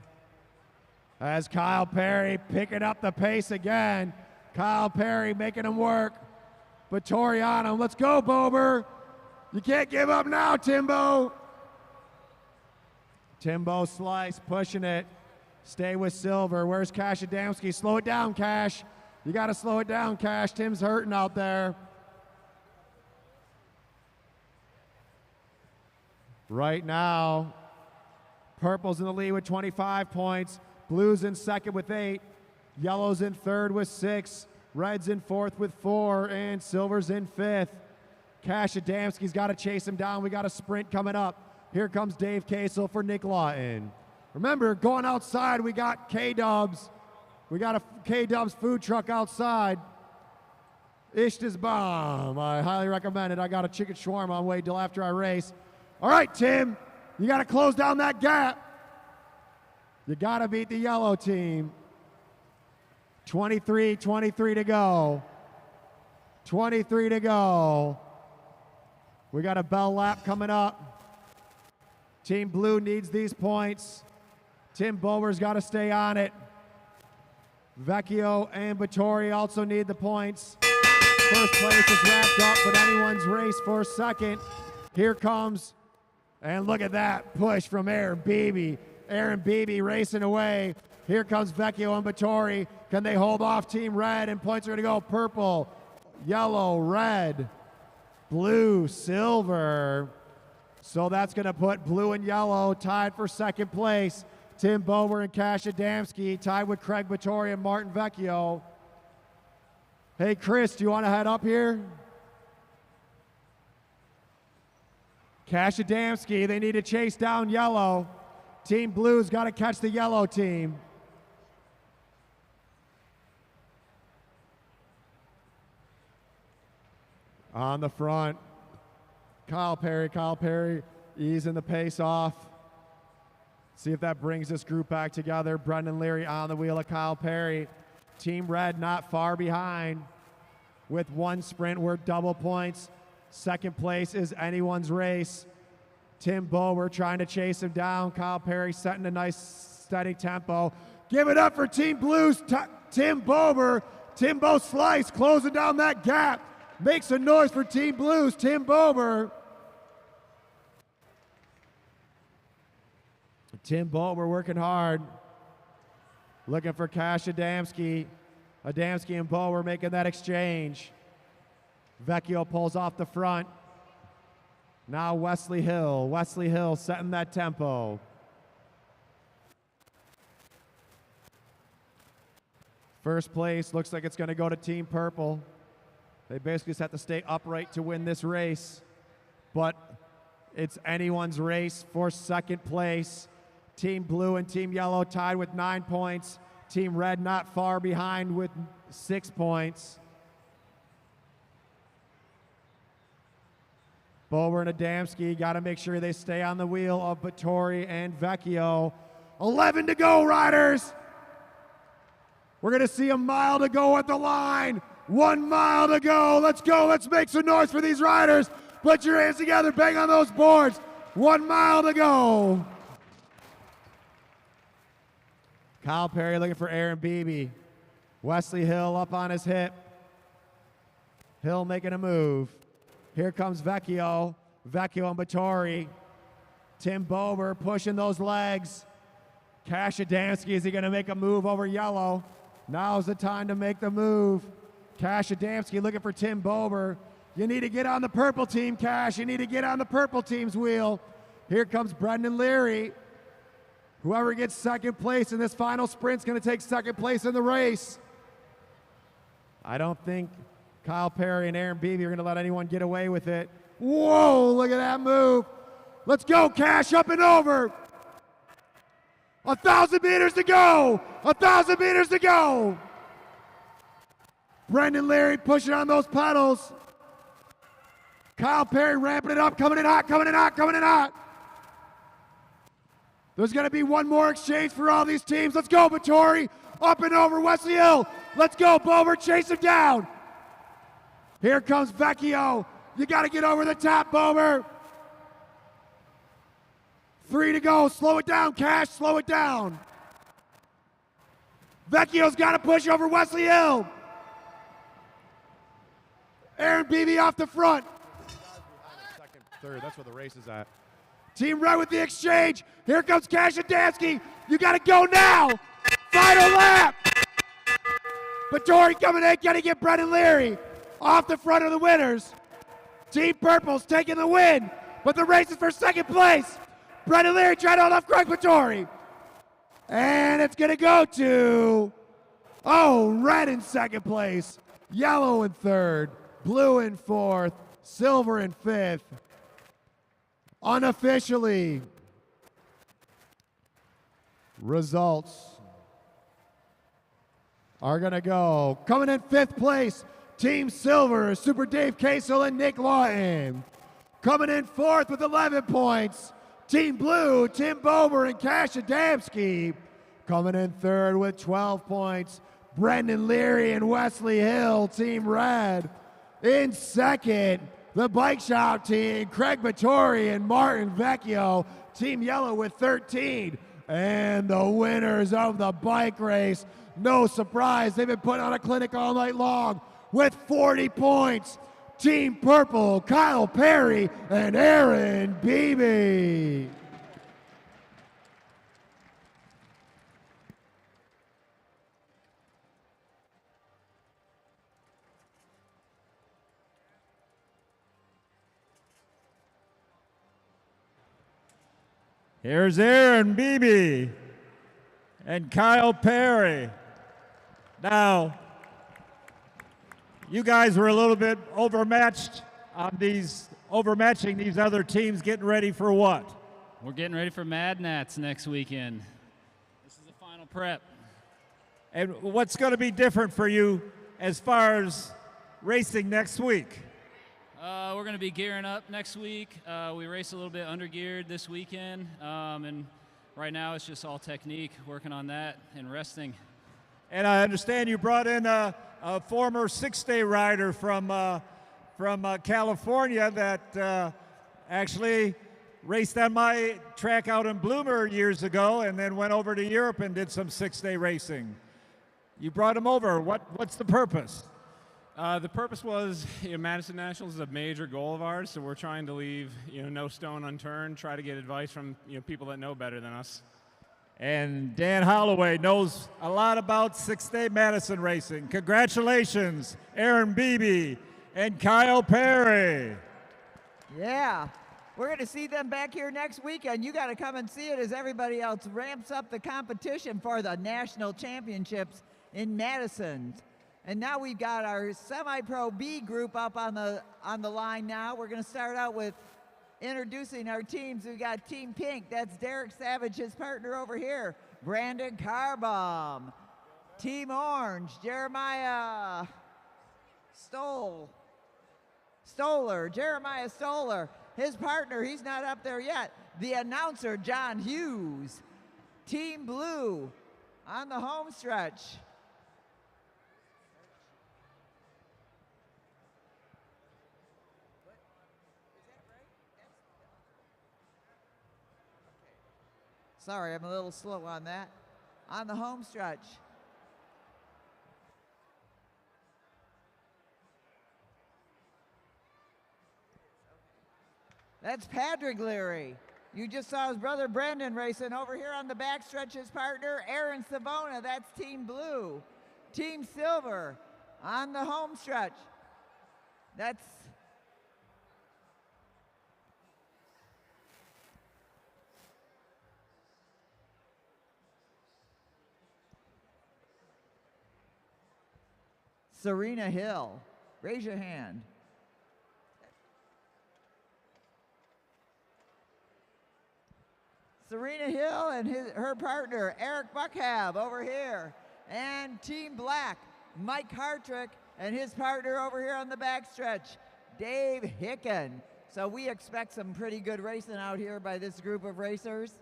as Kyle Perry picking up the pace again. Kyle Perry making him work. Vittori on him. Let's go, Bober. You can't give up now, Timbo. Timbo slice, pushing it. Stay with Silver. Where's Cash Adamski? Slow it down, Cash. You got to slow it down, Cash. Tim's hurting out there. Right now, Purple's in the lead with 25 points. Blue's in second with 8. Yellow's in third with 6. Red's in fourth with 4. And Silver's in fifth. Cash Adamski's got to chase him down. We got a sprint coming up. Here comes Dave Kasel for Nick Lawton. Remember, going outside, we got K-Dubs. We got a K-Dubs food truck outside. Ishta's bomb. I highly recommend it. I got a chicken shawarma on way till after I race. All right, Tim, you got to close down that gap. You got to beat the yellow team. 23 to go. 23 to go. We got a bell lap coming up. Team Blue needs these points. Tim Bober's got to stay on it. Vecchio and Vittori also need the points. First place is wrapped up, but anyone's race for second. Here comes, and look at that push from Aaron Beebe. Aaron Beebe racing away. Here comes Vecchio and Vittori. Can they hold off Team Red? And points are going to go purple, yellow, red, blue, silver. So that's going to put blue and yellow tied for second place. Tim Bober and Cash Adamski tied with Craig Vittori and Martin Vecchio. Hey, Chris, do you want to head up here? Cash Adamski, they need to chase down yellow. Team Blue's got to catch the yellow team. On the front, Kyle Perry easing the pace off. See if that brings this group back together. Brendan Leary on the wheel of Kyle Perry. Team Red not far behind with one sprint worth double points. Second place is anyone's race. Tim Bober trying to chase him down. Kyle Perry setting a nice steady tempo. Give it up for Team Blues. Tim Bober. Timbo Slice closing down that gap. Makes a noise for Team Blues. Tim Bober. Tim Bober working hard. Looking for Cash Adamski. Adamski and Bober making that exchange. Vecchio pulls off the front. Now Wesley Hill. Wesley Hill setting that tempo. First place looks like it's going to go to Team Purple. They basically just have to stay upright to win this race. But it's anyone's race for second place. Team Blue and Team Yellow tied with 9 points. Team Red not far behind with 6 points. Bober and Adamski got to make sure they stay on the wheel of Vittori and Vecchio. 11 to go, riders. We're going to see a mile to go at the line. 1 mile to go. Let's go. Let's make some noise for these riders. Put your hands together. Bang on those boards. 1 mile to go. Kyle Perry looking for Aaron Beebe. Wesley Hill up on his hip. Hill making a move. Here comes Vecchio. Vecchio and Battori. Tim Bober pushing those legs. Cash Adamski, is he going to make a move over yellow? Now's the time to make the move. Cash Adamski looking for Tim Bober. You need to get on the purple team, Cash. You need to get on the purple team's wheel. Here comes Brendan Leary. Whoever gets second place in this final sprint is going to take second place in the race. I don't think Kyle Perry and Aaron Beebe are going to let anyone get away with it. Whoa, look at that move. Let's go, Cash, up and over. 1,000 meters to go. 1,000 meters to go. Brendan Leary pushing on those pedals. Kyle Perry ramping it up, coming in hot, coming in hot, coming in hot. There's going to be one more exchange for all these teams. Let's go, Battori. Up and over Wesley Hill. Let's go, Bober. Chase him down. Here comes Vecchio. You got to get over the top, Bober. 3 to go. Slow it down, Cash. Slow it down. Vecchio's got to push over Wesley Hill. Aaron Beebe off the front. Second, third. That's where the race is at. Team Red with the exchange. Here comes Cash Adamski. You got to go now. Final lap. Battori coming in. Got to get Brendan Leary off the front of the winners. Team Purple's taking the win, but the race is for second place. Brendan Leary trying to hold off Greg Battori. And it's going to go to, red in second place, yellow in third, blue in fourth, silver in fifth. Unofficially, results are going to go. Coming in fifth place, Team Silver, Super Dave Kasel and Nick Lawton. Coming in fourth with 11 points, Team Blue, Tim Bober and Cash Adamski. Coming in third with 12 points, Brendan Leary and Wesley Hill, Team Red. In second, the Bike Shop team, Craig Battori and Martin Vecchio, Team Yellow with 13. And the winners of the bike race, no surprise, they've been putting on a clinic all night long with 40 points. Team Purple, Kyle Perry and Aaron Beebe. Here's Aaron Beebe and Kyle Perry. Now, you guys were a little bit overmatched on overmatching these other teams, getting ready for what? We're getting ready for Mad Nats next weekend. This is the final prep. And what's going to be different for you as far as racing next week? We're going to be gearing up next week. We race a little bit under-geared this weekend, and right now it's just all technique, working on that and resting. And I understand you brought in a former six-day rider from California that actually raced on my track out in Bloomer years ago and then went over to Europe and did some six-day racing. You brought him over. What's the purpose? The purpose was, Madison Nationals is a major goal of ours, so we're trying to leave, no stone unturned, try to get advice from, people that know better than us. And Dan Holloway knows a lot about six-day Madison racing. Congratulations, Aaron Beebe and Kyle Perry. Yeah. We're going to see them back here next weekend. You got to come and see it as everybody else ramps up the competition for the national championships in Madison. And now we've got our semi-pro B group up on the line now. We're going to start out with introducing our teams. We've got Team Pink. That's Derek Savage, his partner over here, Brandon Carbom. Team Orange, Jeremiah Jeremiah Stoller. His partner, he's not up there yet, the announcer, John Hughes. Team Blue on the home stretch. Sorry, I'm a little slow on that. On the home stretch. That's Patrick Leary. You just saw his brother Brendan racing over here on the backstretch. His partner, Aaron Savona. That's Team Blue. Team Silver on the home stretch. That's Serena Hill. Raise your hand. Serena Hill and her partner, Eric Buckhab, over here. And Team Black, Mike Hartrick, and his partner over here on the backstretch, Dave Hicken. So we expect some pretty good racing out here by this group of racers.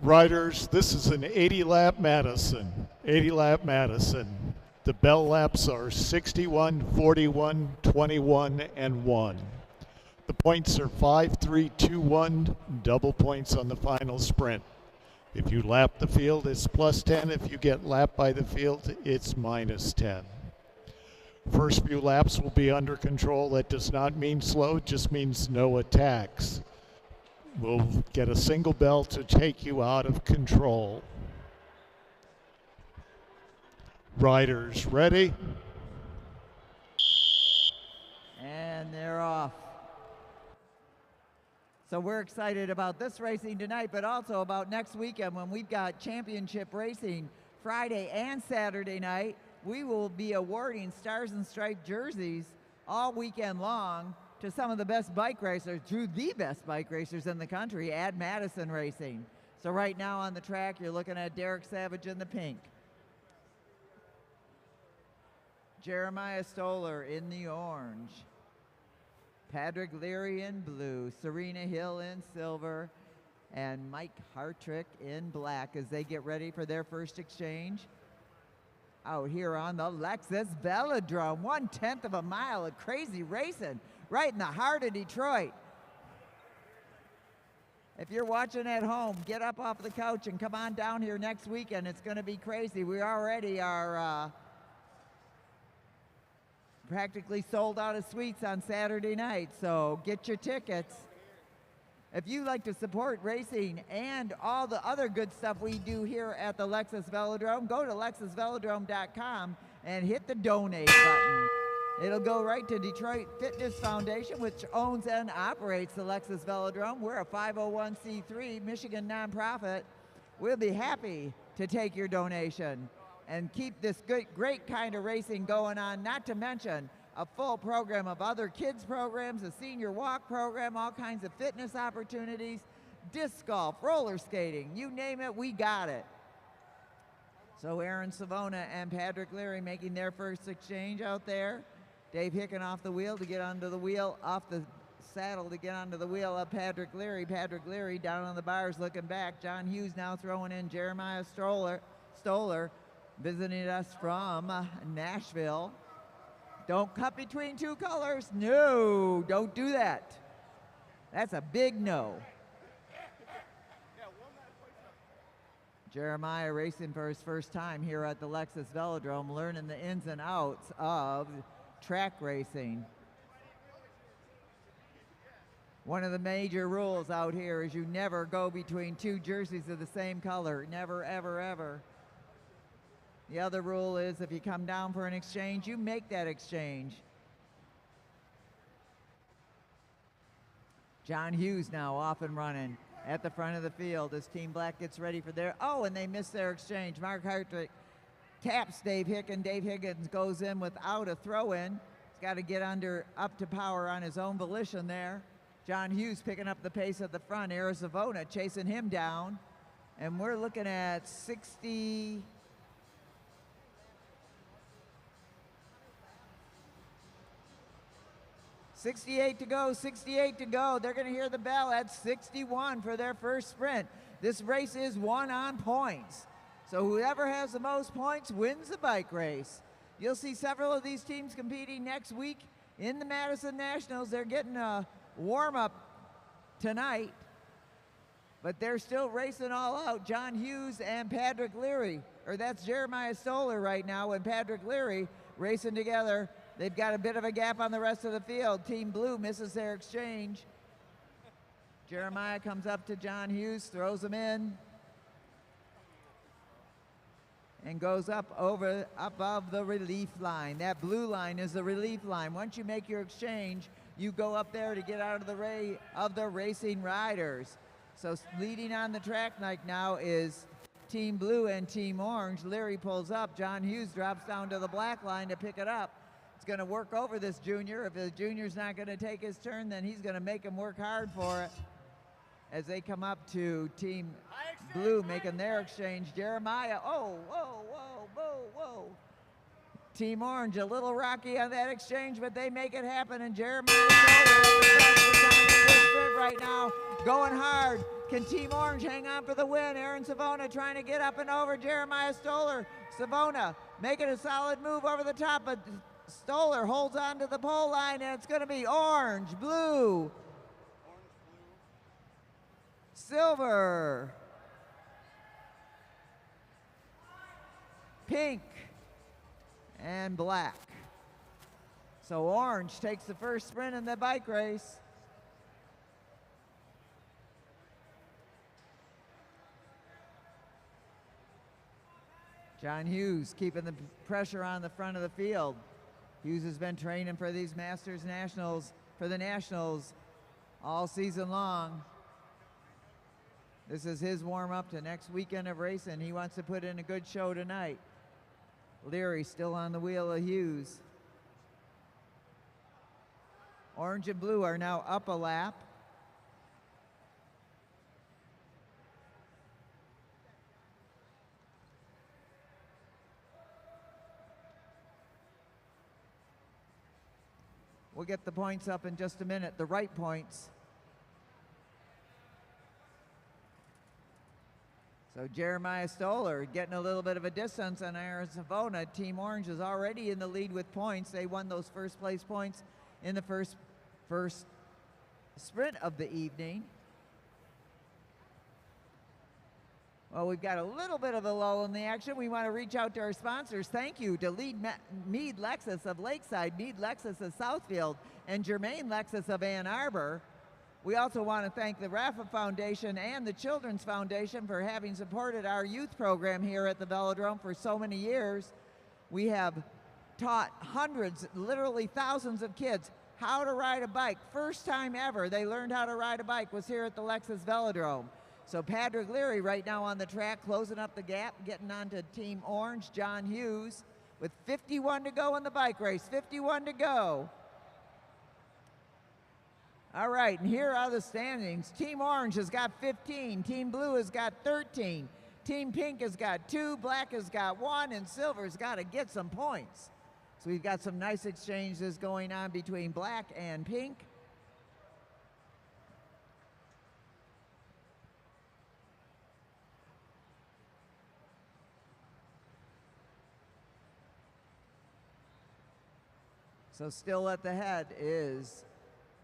Riders, this is an 80-lap Madison. 80-lap Madison. The bell laps are 61, 41, 21, and 1. The points are 5, 3, 2, 1, double points on the final sprint. If you lap the field, it's plus 10. If you get lapped by the field, it's minus 10. First few laps will be under control. That does not mean slow, it just means no attacks. We'll get a single bell to take you out of control. Riders ready? And they're off. So we're excited about this racing tonight, but also about next weekend when we've got championship racing Friday and Saturday night. We will be awarding Stars and Stripes jerseys all weekend long to some of the best bike racers, the best bike racers in the country at Madison Racing. So right now on the track, you're looking at Derek Savage in the pink. Jeremiah Stoller in the orange. Patrick Leary in blue. Serena Hill in silver. And Mike Hartrick in black as they get ready for their first exchange. Out here on the Lexus Velodrome, 1/10 of a mile of crazy racing right in the heart of Detroit. If you're watching at home, get up off the couch and come on down here next weekend. It's going to be crazy. We already are practically sold out of suites on Saturday night, so get your tickets. If you like to support racing and all the other good stuff we do here at the Lexus Velodrome, go to lexusvelodrome.com and hit the donate button. It'll go right to Detroit Fitness Foundation, which owns and operates the Lexus Velodrome. We're a 501c3 Michigan nonprofit. We'll be happy to take your donation and keep this great kind of racing going on, not to mention a full program of other kids programs, a senior walk program, all kinds of fitness opportunities, disc golf, roller skating, you name it, we got it. So Aaron Savona and Patrick Leary making their first exchange out there. Dave Hicken off the wheel to get onto the wheel, off the saddle to get onto the wheel of Patrick Leary. Patrick Leary down on the bars looking back. John Hughes now throwing in Jeremiah Stoller, visiting us from Nashville. Don't cut between two colors. No, don't do that. That's a big no. Jeremiah racing for his first time here at the Lexus Velodrome, learning the ins and outs of track racing. One of the major rules out here is you never go between two jerseys of the same color. Never, ever, ever. The other rule is if you come down for an exchange, you make that exchange. John Hughes now off and running at the front of the field as Team Black gets ready for their, and they missed their exchange. Mark Hartrick taps Dave Hicken. Dave Higgins goes in without a throw-in. He's got to get up to power on his own volition there. John Hughes picking up the pace at the front. Aaron Savona chasing him down. And we're looking at 68 to go, 68 to go. They're going to hear the bell at 61 for their first sprint. This race is won on points. So whoever has the most points wins the bike race. You'll see several of these teams competing next week in the Madison Nationals. They're getting a warm-up tonight, but they're still racing all out. John Hughes and Patrick Leary, or that's Jeremiah Stoller right now, and Patrick Leary racing together. They've got a bit of a gap on the rest of the field. Team Blue misses their exchange. Jeremiah comes up to John Hughes, throws him in, and goes up above the relief line. That blue line is the relief line. Once you make your exchange, you go up there to get out of the racing riders. So leading on the track like now is Team Blue and Team Orange. Leary pulls up. John Hughes drops down to the black line to pick it up. It's going to work over this junior. If the junior's not going to take his turn, then he's going to make him work hard for it. As they come up to Team Blue making their exchange. Jeremiah, oh, whoa, whoa, whoa, whoa. Team Orange a little rocky on that exchange, but they make it happen, and Jeremiah right now, going hard. Can Team Orange hang on for the win? Aaron Savona trying to get up and over Jeremiah Stoller. Savona making a solid move over the top, but Stoller holds on to the pole line, and it's going to be orange, blue, silver, pink, and black. So orange takes the first sprint in the bike race. John Hughes keeping the pressure on the front of the field. Hughes has been training for these Masters Nationals, for the Nationals, all season long. This is his warm-up to next weekend of racing. He wants to put in a good show tonight. Leary still on the wheel of Hughes. Orange and blue are now up a lap. We'll get the points up in just a minute, the right points. So Jeremiah Stoller getting a little bit of a distance on Aaron Savona. Team Orange is already in the lead with points. They won those first place points in the first sprint of the evening. Well, we've got a little bit of a lull in the action. We want to reach out to our sponsors. Thank you to Mead Lexus of Lakeside, Mead Lexus of Southfield, and Germain Lexus of Ann Arbor. We also want to thank the Rafa Foundation and the Children's Foundation for having supported our youth program here at the Velodrome for so many years. We have taught hundreds, literally thousands of kids how to ride a bike. First time ever they learned how to ride a bike was here at the Lexus Velodrome. So Patrick Leary right now on the track, closing up the gap, getting on to Team Orange, John Hughes, with 51 to go in the bike race, 51 to go. All right, and here are the standings. Team Orange has got 15, Team Blue has got 13, Team Pink has got 2, Black has got 1, and Silver's got to get some points. So we've got some nice exchanges going on between Black and Pink. So still at the head is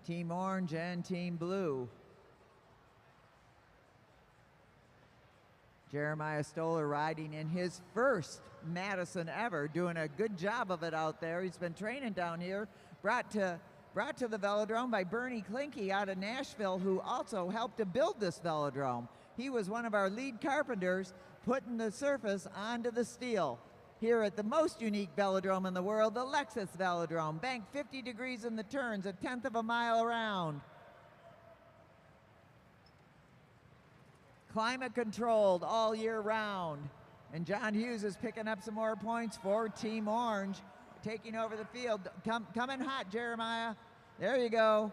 Team Orange and Team Blue. Jeremiah Stoller riding in his first Madison ever, doing a good job of it out there. He's been training down here, brought to the Velodrome by Bernie Klinke out of Nashville, who also helped to build this Velodrome. He was one of our lead carpenters putting the surface onto the steel. Here at the most unique velodrome in the world, the Lexus Velodrome, banked 50 degrees in the turns, 1/10 of a mile around. Climate controlled all year round. And John Hughes is picking up some more points for Team Orange, taking over the field. Coming hot, Jeremiah. There you go.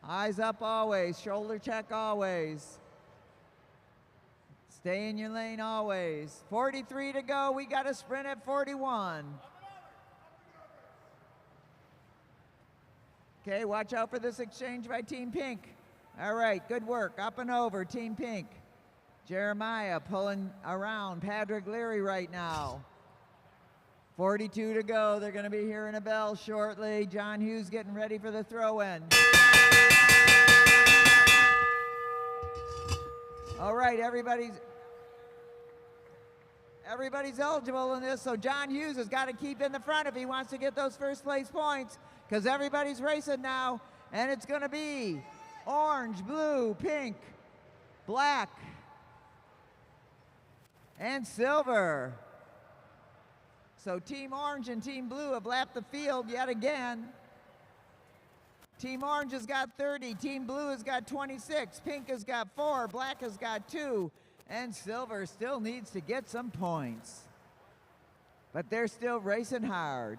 Eyes up always, shoulder check always. Stay in your lane always. 43 to go. We got a sprint at 41. Okay, watch out for this exchange by Team Pink. All right, good work. Up and over, Team Pink. Jeremiah pulling around Patrick Leary right now. 42 to go. They're going to be hearing a bell shortly. John Hughes getting ready for the throw-in. All right, everybody's eligible in this, so John Hughes has got to keep in the front if he wants to get those first place points, because everybody's racing now, and it's going to be orange, blue, pink, black, and silver. So Team Orange and Team Blue have lapped the field yet again. Team Orange has got 30, Team Blue has got 26, Pink has got 4, Black has got 2, and Silver still needs to get some points. But they're still racing hard.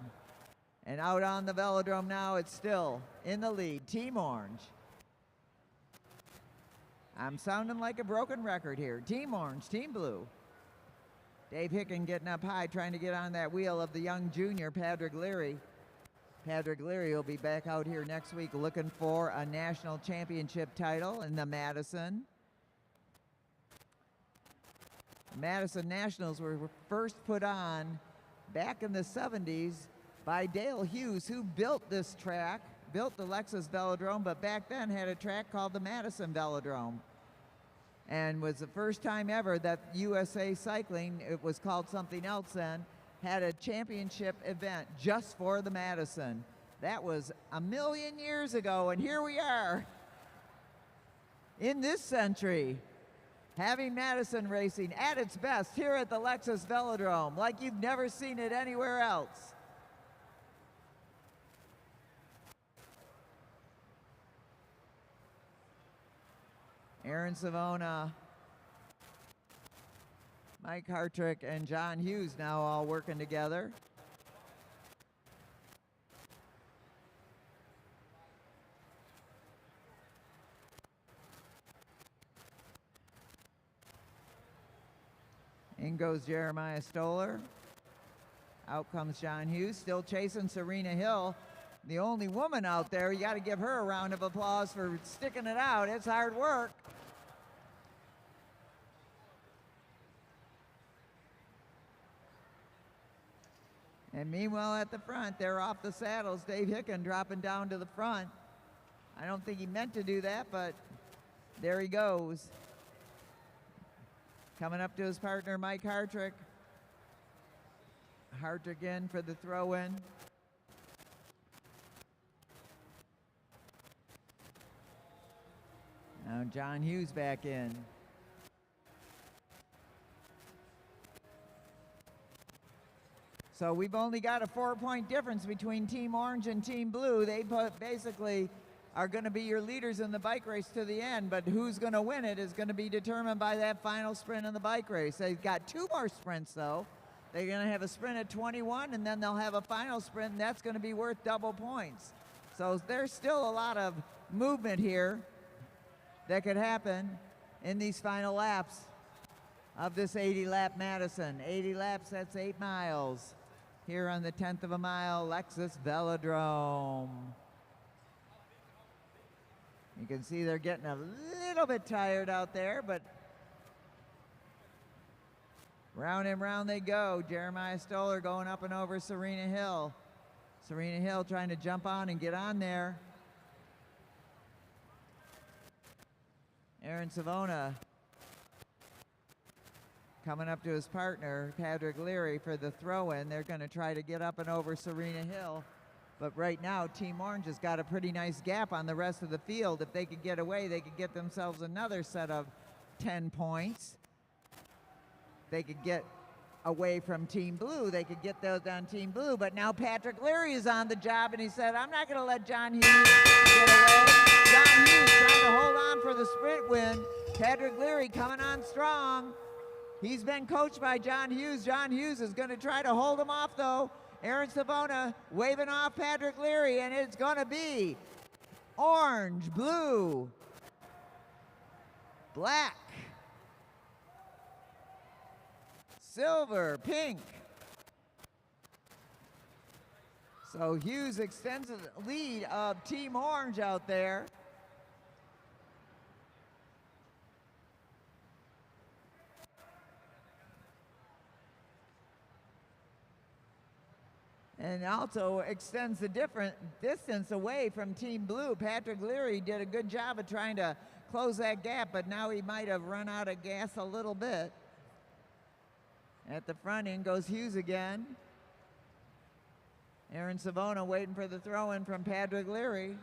And out on the velodrome now, it's still in the lead, Team Orange. I'm sounding like a broken record here. Team Orange, Team Blue. Dave Hicken getting up high, trying to get on that wheel of the young junior, Patrick Leary. Patrick Leary will be back out here next week looking for a national championship title in the Madison. Madison Nationals were first put on back in the 70s by Dale Hughes, who built this track, built the Lexus Velodrome, but back then had a track called the Madison Velodrome. And was the first time ever that USA Cycling, it was called something else then, had a championship event just for the Madison. That was a million years ago, and here we are in this century having Madison racing at its best here at the Lexus Velodrome, like you've never seen it anywhere else. Aaron Savona, Mike Hartrick, and John Hughes now all working together. In goes Jeremiah Stoller. Out comes John Hughes, still chasing Serena Hill. The only woman out there. You got to give her a round of applause for sticking it out. It's hard work. And meanwhile at the front, they're off the saddles. Dave Hicken dropping down to the front. I don't think he meant to do that, but there he goes. Coming up to his partner, Mike Hartrick. Hartrick in for the throw-in. Now John Hughes back in. So we've only got a 4-point difference between Team Orange and Team Blue. They basically are going to be your leaders in the bike race to the end, but who's going to win it is going to be determined by that final sprint in the bike race. They've got 2 more sprints, though. They're going to have a sprint at 21, and then they'll have a final sprint, and that's going to be worth double points. So there's still a lot of movement here that could happen in these final laps of this 80-lap Madison. 80 laps, that's 8 miles. Here on the 10th of a mile, Lexus Velodrome. You can see they're getting a little bit tired out there, but round and round they go. Jeremiah Stoller going up and over Serena Hill. Serena Hill trying to jump on and get on there. Aaron Savona coming up to his partner, Patrick Leary, for the throw-in. They're going to try to get up and over Serena Hill. But right now, Team Orange has got a pretty nice gap on the rest of the field. If they could get away, they could get themselves another set of 10 points. They could get away from Team Blue. They could get those on Team Blue. But now Patrick Leary is on the job, and he said, I'm not going to let John Hughes get away. John Hughes trying to hold on for the sprint win. Patrick Leary coming on strong. He's been coached by John Hughes. John Hughes is going to try to hold him off, though. Aaron Savona waving off Patrick Leary, and it's going to be orange, blue, black, silver, pink. So Hughes extends the lead of Team Orange out there. and also extends the different distance away from Team Blue. Patrick Leary did a good job of trying to close that gap, but now he might have run out of gas a little bit. At the front end goes Hughes again. Aaron Savona waiting for the throw-in from Patrick Leary.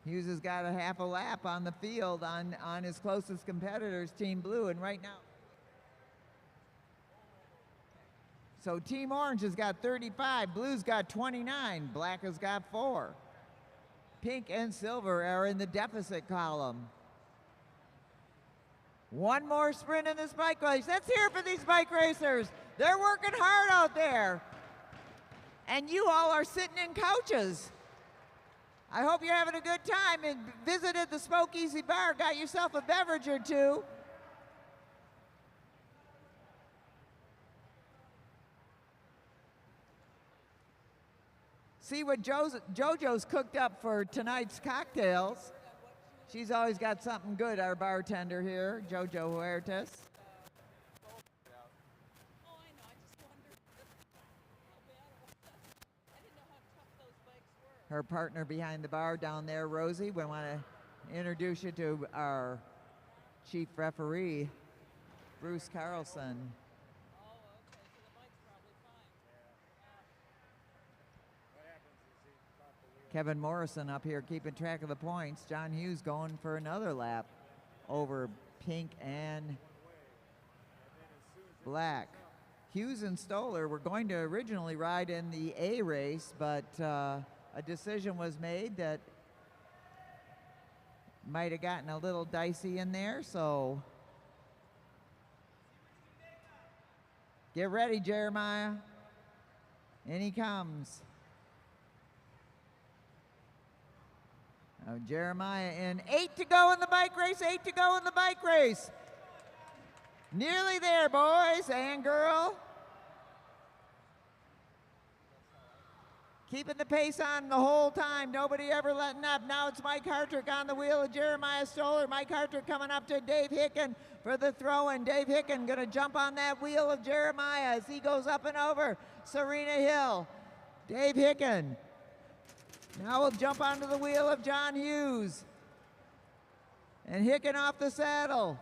Hughes has got a half a lap on the field on his closest competitors, Team Blue, and right now. So Team Orange has got 35, Blue's got 29, Black has got 4. Pink and silver are in the deficit column. One more sprint in this bike race. Let's hear it for these bike racers. They're working hard out there. And you all are sitting in couches. I hope you're having a good time and visited the Smoke Easy Bar, got yourself a beverage or two. See what JoJo's cooked up for tonight's cocktails. She's always got something good, our bartender here, JoJo Huertas. Her partner behind the bar down there, Rosie. We want to introduce you to our chief referee, Bruce Carlson. Kevin Morrison up here keeping track of the points. John Hughes going for another lap over Pink and Black. Hughes and Stoller were going to originally ride in the A race, but a decision was made that might have gotten a little dicey in there, so get ready, Jeremiah. In he comes. Jeremiah in 8 to go in the bike race, 8 to go in the bike race. Nearly there, boys and girl. Keeping the pace on the whole time, nobody ever letting up. Now it's Mike Hartrick on the wheel of Jeremiah Stoller. Mike Hartrick coming up to Dave Hicken for the throw-in. Dave Hicken gonna jump on that wheel of Jeremiah as he goes up and over Serena Hill. Dave Hicken. Now we'll jump onto the wheel of John Hughes. And Hicken off the saddle.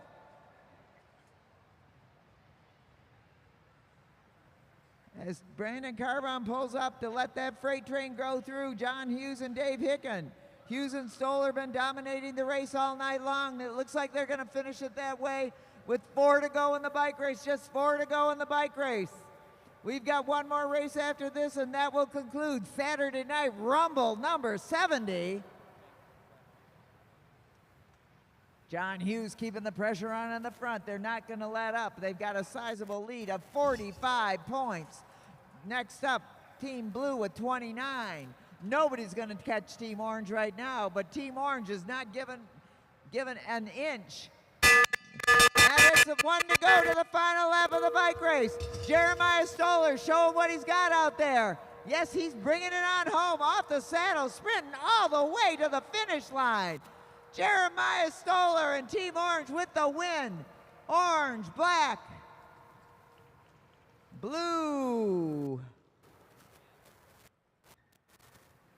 As Brandon Carbon pulls up to let that freight train go through, John Hughes and Dave Hicken. Hughes and Stoller been dominating the race all night long. It looks like they're gonna finish it that way with 4 to go in the bike race, just 4 to go in the bike race. We've got one more race after this, and that will conclude Saturday Night Rumble number 70. John Hughes keeping the pressure on in the front. They're not going to let up. They've got a sizable lead of 45 points. Next up, Team Blue with 29. Nobody's going to catch Team Orange right now, but Team Orange is not given an inch. And it's 1 to go to the final lap of the bike race. Jeremiah Stoller showing what he's got out there. Yes, he's bringing it on home off the saddle, sprinting all the way to the finish line. Jeremiah Stoller and Team Orange with the win. Orange, black, blue,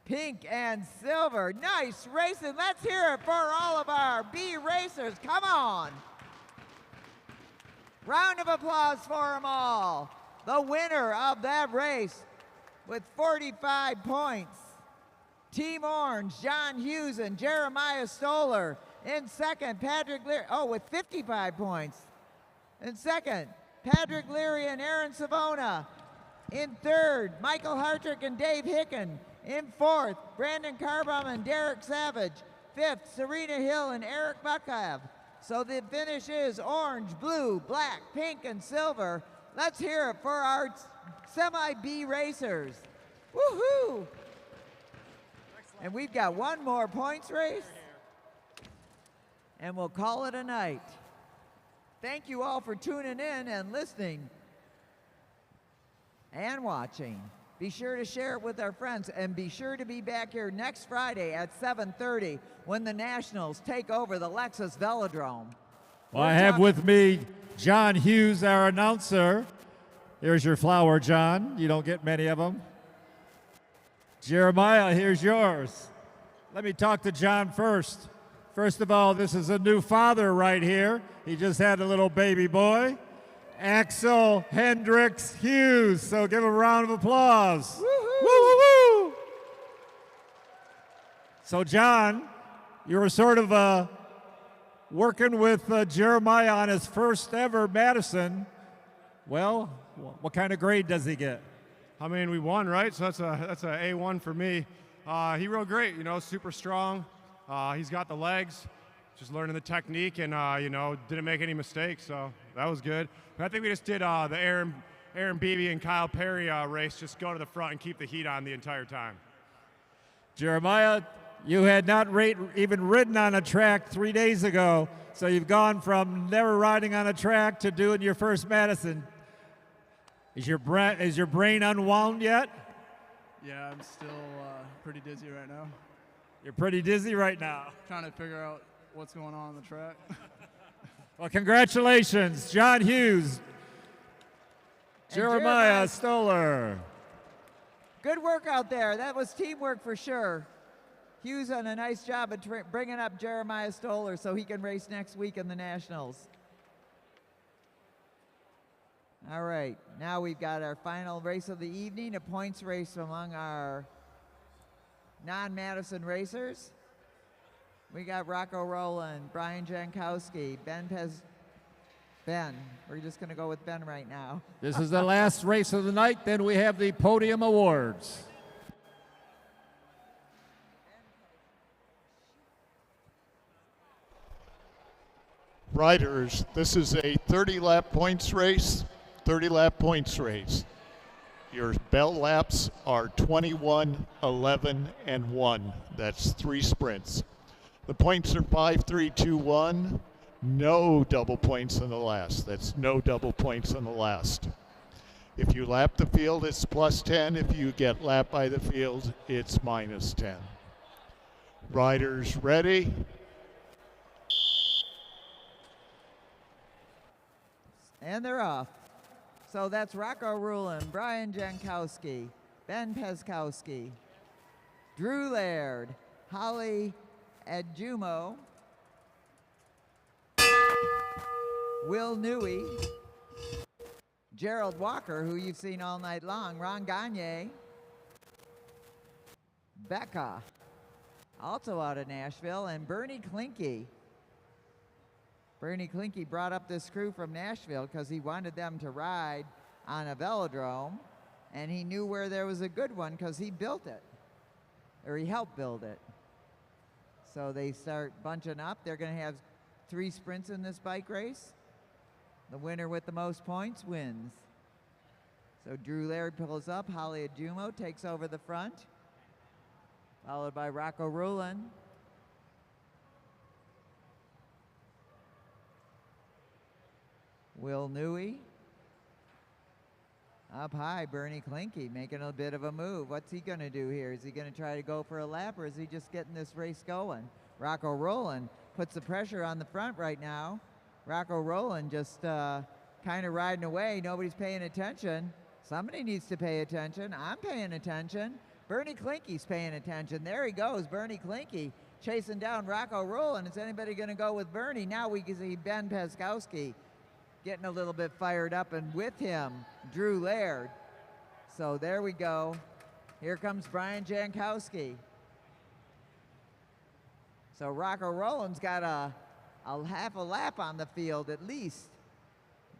pink, and silver. Nice racing. Let's hear it for all of our B racers. Come on. Round of applause for them all. The winner of that race with 45 points. Team Orange, John Hughes and Jeremiah Stoller. In second, Patrick Leary, with 55 points. In second, Patrick Leary and Aaron Savona. In third, Michael Hartrick and Dave Hicken. In fourth, Brandon Carbom and Derek Savage. Fifth, Serena Hill and Eric Buckhav. So the finish is orange, blue, black, pink, and silver. Let's hear it for our semi-B racers. Woohoo! And we've got one more points race, and we'll call it a night. Thank you all for tuning in and listening and watching. Be sure to share it with our friends, and be sure to be back here next Friday at 7:30 when the Nationals take over the Lexus Velodrome. Well, I have with me John Hughes, our announcer. Here's your flower, John. You don't get many of them. Jeremiah, here's yours. Let me talk to John first. First of all, this is a new father right here. He just had a little baby boy, Axel Hendricks Hughes. So give him a round of applause. Woo-hoo. Woo-hoo-woo. So John, you were sort of working with Jeremiah on his first ever Madison. Well, what kind of grade does he get? I mean, we won, right? So that's a A1 for me. He rode great, you know, super strong. He's got the legs, just learning the technique, and you know, didn't make any mistakes, so that was good. But I think we just did the Aaron Beebe and Kyle Perry race, just go to the front and keep the heat on the entire time. Jeremiah, you had not even ridden on a track 3 days ago, so you've gone from never riding on a track to doing your first Madison. Is your brain unwound yet? Yeah, I'm still pretty dizzy right now. You're pretty dizzy right now. Trying to figure out what's going on the track. Well, congratulations, John Hughes, Jeremiah Stoller. Good work out there. That was teamwork for sure. Hughes done a nice job of bringing up Jeremiah Stoller so he can race next week in the Nationals. All right, now we've got our final race of the evening, a points race among our non-Madison racers. We got Rocco Rowland, Brian Jankowski, Ben, we're just going to go with Ben right now. This is the last race of the night. Then we have the podium awards. Riders, this is a 30-lap points race. 30-lap points race. Your bell laps are 21, 11, and 1. That's 3 sprints. The points are 5, 3, 2, 1. No double points in the last. That's no double points in the last. If you lap the field, it's plus 10. If you get lapped by the field, it's minus 10. Riders ready? And they're off. So that's Rocco Rowland, Brian Jankowski, Ben Peskowski, Drew Laird, Holly Adjumo, Will Newey, Gerald Walker, who you've seen all night long, Ron Gagne, Becca, also out of Nashville, and Bernie Klinke. Bernie Klinke brought up this crew from Nashville because he wanted them to ride on a velodrome, and he knew where there was a good one because he built it, or he helped build it. So they start bunching up. They're going to have 3 sprints in this bike race. The winner with the most points wins. So Drew Laird pulls up. Holly Adjumo takes over the front, followed by Rocco Rowland. Will Newey. Up high, Bernie Klinke making a bit of a move. What's he going to do here? Is he going to try to go for a lap, or is he just getting this race going? Rocco Rowland puts the pressure on the front right now. Rocco Rowland just kind of riding away. Nobody's paying attention. Somebody needs to pay attention. I'm paying attention. Bernie Klinke's paying attention. There he goes, Bernie Klinke chasing down Rocco Rowland. Is anybody going to go with Bernie? Now we can see Ben Peskowski getting a little bit fired up, and with him, Drew Laird. So there we go. Here comes Brian Jankowski. So Rocco Rowland's got a half a lap on the field at least.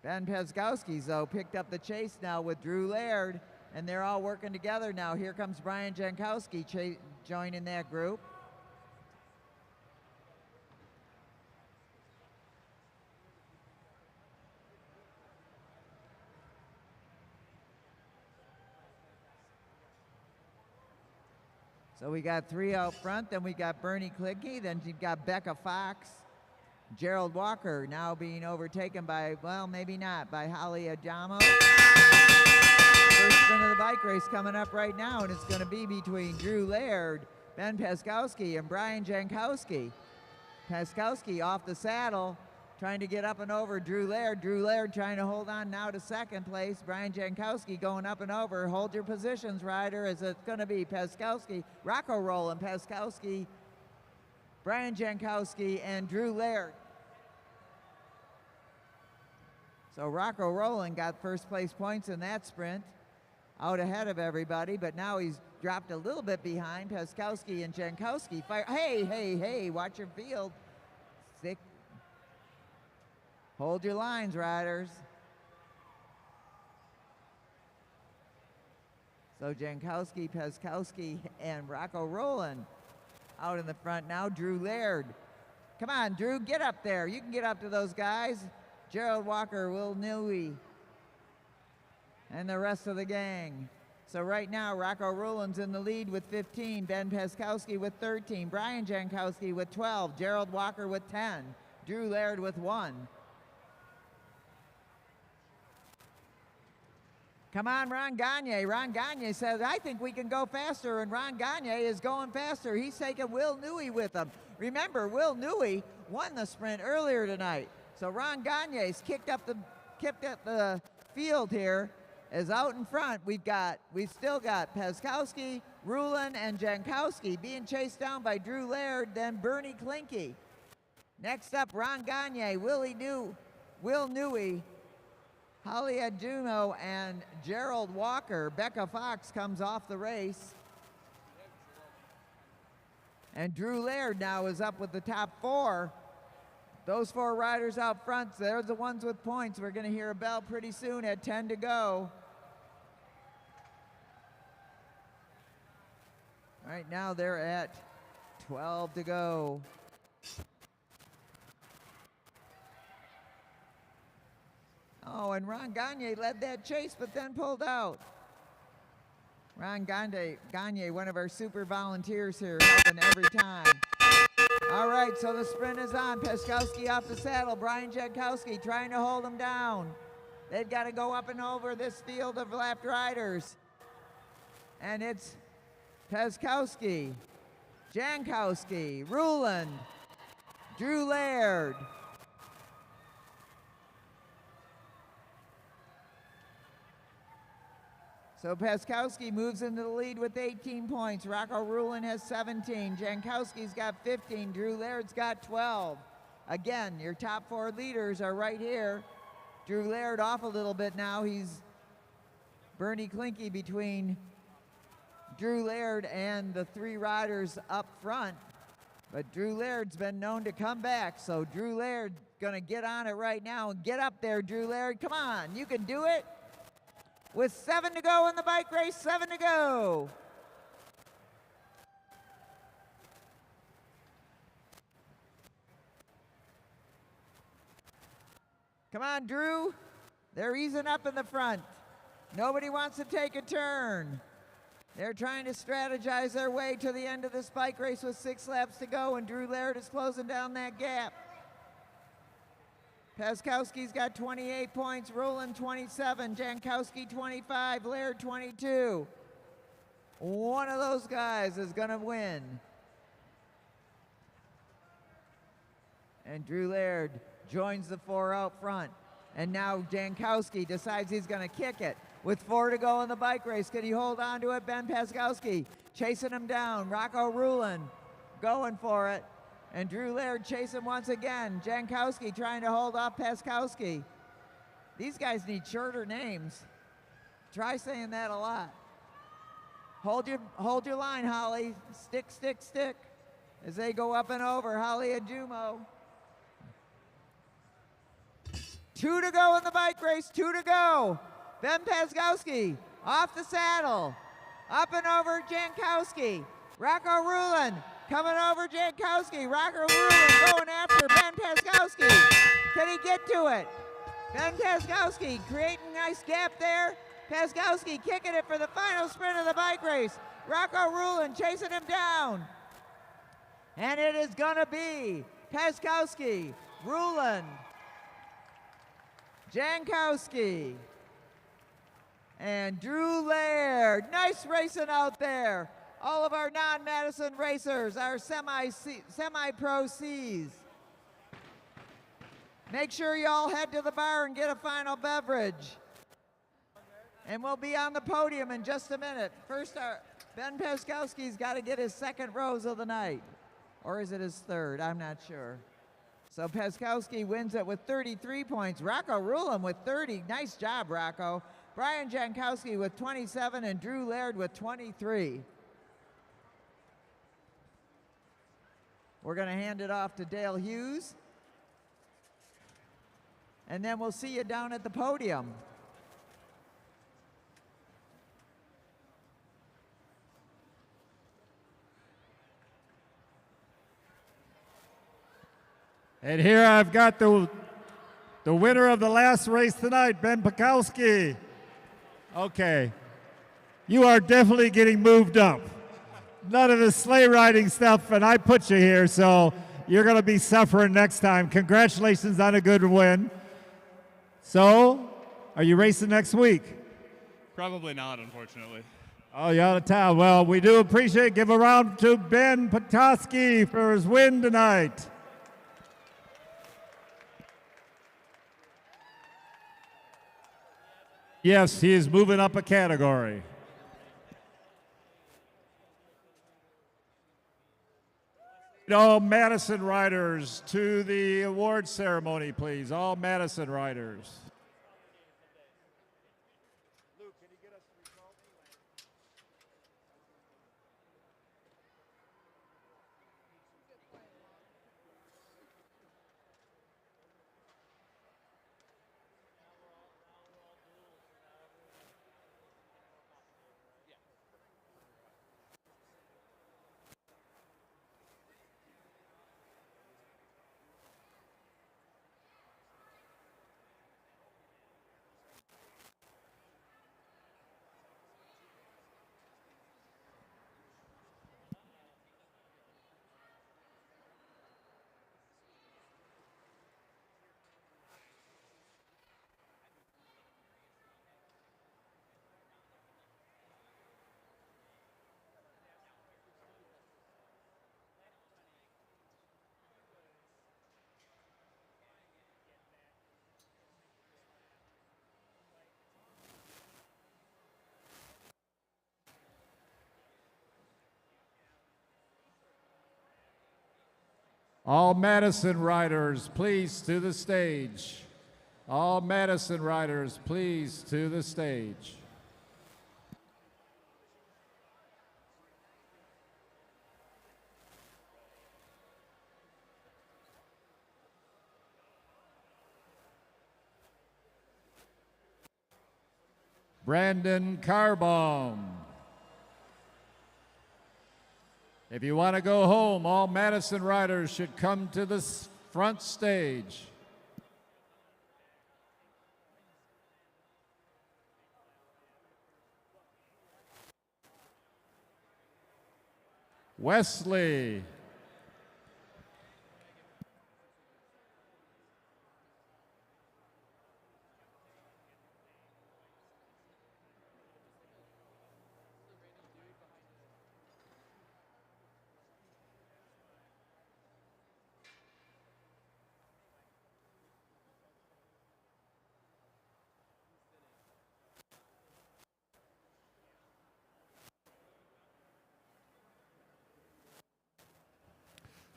Ben Peskowski's, though, picked up the chase now with Drew Laird, and they're all working together now. Here comes Brian Jankowski joining that group. So we got 3 out front, then we got Bernie Klinke, then you've got Becca Fox, Gerald Walker now being overtaken by, well, maybe not, by Holly Adamo. First sprint of the bike race coming up right now, and it's going to be between Drew Laird, Ben Peskowski, and Brian Jankowski. Peskowski off the saddle, trying to get up and over Drew Laird. Drew Laird trying to hold on now to second place. Brian Jankowski going up and over. Hold your positions, rider, as it's going to be Peskowski, Rocco Rowland, Peskowski, Brian Jankowski, and Drew Laird. So Rocco Rowland got first place points in that sprint, out ahead of everybody, but now he's dropped a little bit behind. Peskowski and Jankowski fire. Hey, watch your field. Stick. Hold your lines, riders. So Jankowski, Peskowski, and Rocco Rowland out in the front now. Drew Laird. Come on, Drew, get up there. You can get up to those guys. Gerald Walker, Will Newey, and the rest of the gang. So right now, Rocco Rowland's in the lead with 15, Ben Peskowski with 13, Brian Jankowski with 12, Gerald Walker with 10, Drew Laird with 1. Come on, Ron Gagne. Ron Gagne says, I think we can go faster, and Ron Gagne is going faster. He's taking Will Newey with him. Remember, Will Newey won the sprint earlier tonight. So Ron Gagne's kicked up the field here, is out in front. We've still got Peskowski, Rowland, and Jankowski being chased down by Drew Laird, then Bernie Klinke. Next up, Ron Gagne, Will Newey, Holly Aduno, and Gerald Walker. Becca Fox comes off the race. And Drew Laird now is up with the top 4. Those 4 riders out front, they're the ones with points. We're going to hear a bell pretty soon at 10 to go. Right now they're at 12 to go. Oh, and Ron Gagne led that chase, but then pulled out. Ron Gagne, one of our super volunteers here, helping every time. All right, so the sprint is on. Peskowski off the saddle. Brian Jankowski trying to hold him down. They've got to go up and over this field of lapped riders. And it's Peskowski, Jankowski, Rowland, Drew Laird. So Peskowski moves into the lead with 18 points. Rocco Rowland has 17. Jankowski's got 15. Drew Laird's got 12. Again, your top 4 leaders are right here. Drew Laird off a little bit now. He's Bernie Klinke between Drew Laird and the 3 riders up front. But Drew Laird's been known to come back. So Drew Laird gonna get on it right now. And get up there, Drew Laird. Come on, you can do it. With 7 to go in the bike race, 7 to go. Come on, Drew. They're easing up in the front. Nobody wants to take a turn. They're trying to strategize their way to the end of this bike race with 6 laps to go, and Drew Laird is closing down that gap. Peskowski's got 28 points, Rowland 27, Jankowski 25, Laird 22. One of those guys is gonna win. And Drew Laird joins the 4 out front. And now Jankowski decides he's gonna kick it. With 4 to go in the bike race, can he hold on to it? Ben Peskowski chasing him down. Rocco Rowland going for it. And Drew Laird chasing once again. Jankowski trying to hold off Peskowski. These guys need shorter names. Try saying that a lot. Hold your line, Holly. Stick, stick, stick. As they go up and over, Holly Adumo. 2 to go in the bike race, 2 to go. Ben Peskowski off the saddle. Up and over Jankowski. Rocco Rowland coming over Jankowski. Rocco Rowland going after Ben Peskowski. Can he get to it? Ben Peskowski creating a nice gap there. Peskowski kicking it for the final sprint of the bike race. Rocco Rowland chasing him down. And it is gonna be Peskowski, Rowland, Jankowski, and Drew Laird. Nice racing out there. All of our non-Madison racers, our semi-pro Cs. Make sure you all head to the bar and get a final beverage. And we'll be on the podium in just a minute. First, Ben Peskowski's got to get his second rose of the night. Or is it his third? I'm not sure. So Peskowski wins it with 33 points. Rocco Rulam with 30. Nice job, Rocco. Brian Jankowski with 27 and Drew Laird with 23. We're going to hand it off to Dale Hughes. And then we'll see you down at the podium. And here I've got the winner of the last race tonight, Ben Pekowski. Okay, you are definitely getting moved up. None of the sleigh riding stuff, and I put you here, so you're going to be suffering next time. Congratulations on a good win. So, are you racing next week? Probably not, unfortunately. Oh, you're out of town. Well, we do appreciate it. Give a round to Ben Pekowski for his win tonight. Yes, he is moving up a category. All Madison riders to the award ceremony, please. All Madison riders. All Madison riders, please to the stage. All Madison riders, please to the stage. Brandon Carbaum. If you want to go home, all Madison riders should come to the front stage. Wesley.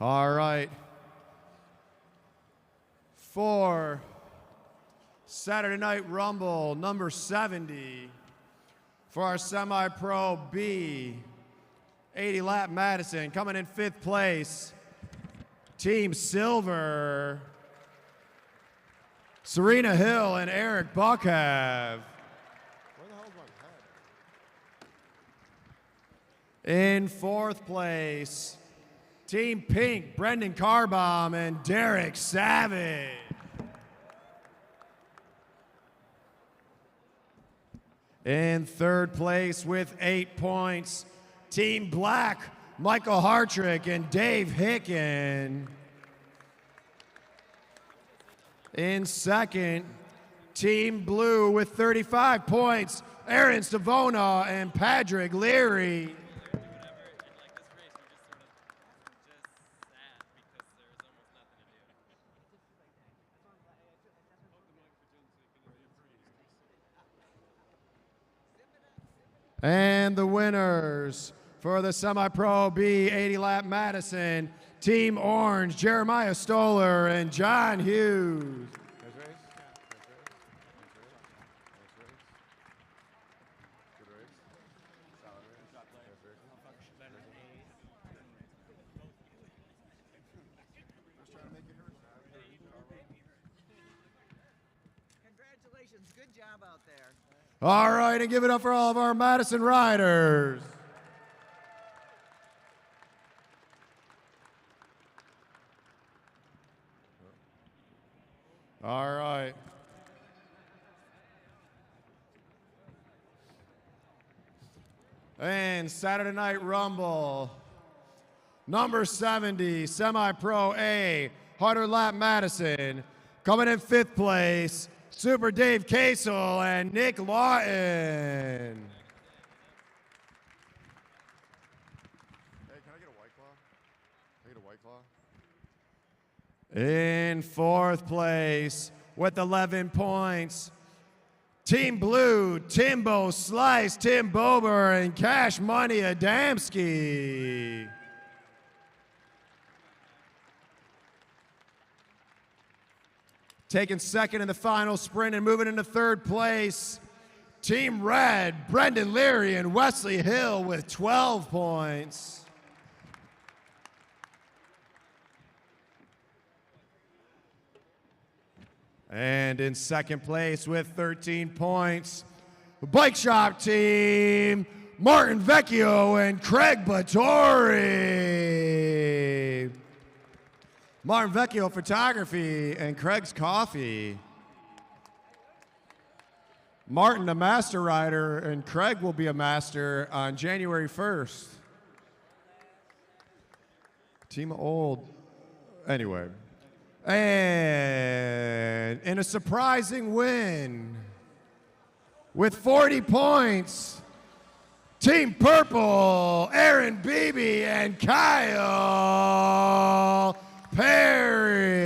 All right. For Saturday Night Rumble number 70, for our semi-pro B, 80 lap Madison, coming in 5th place, Team Silver, Serena Hill and Eric Buckhav. In 4th place, Team Pink, Brendan Carbaum and Derek Savage. In 3rd place with 8 points, Team Black, Michael Hartrick and Dave Hicken. In 2nd, Team Blue with 35 points, Aaron Savona and Patrick Leary. And the winners for the Semi-Pro B 80-lap Madison, Team Orange, Jeremiah Stoller and John Hughes. Congratulations, good job out there. All right, and give it up for all of our Madison riders. All right. And Saturday Night Rumble, number 70, Semi-Pro A, 100-lap Madison. Coming in 5th place, Super Dave Kasel and Nick Lawton. Hey, can I get a White Claw? Can I get a White Claw? In 4th place, with 11 points, Team Blue, Timbo Slice, Tim Bober, and Cash Money Adamski. Taking second in the final sprint and moving into 3rd place, Team Red, Brendan Leary and Wesley Hill with 12 points. And in 2nd place with 13 points, Bike Shop Team, Martin Vecchio and Craig Battori. Martin Vecchio Photography and Craig's Coffee. Martin, a master rider, and Craig will be a master on January 1st. Team Old. Anyway. And in a surprising win, with 40 points, Team Purple, Aaron Beebe and Kyle Perry.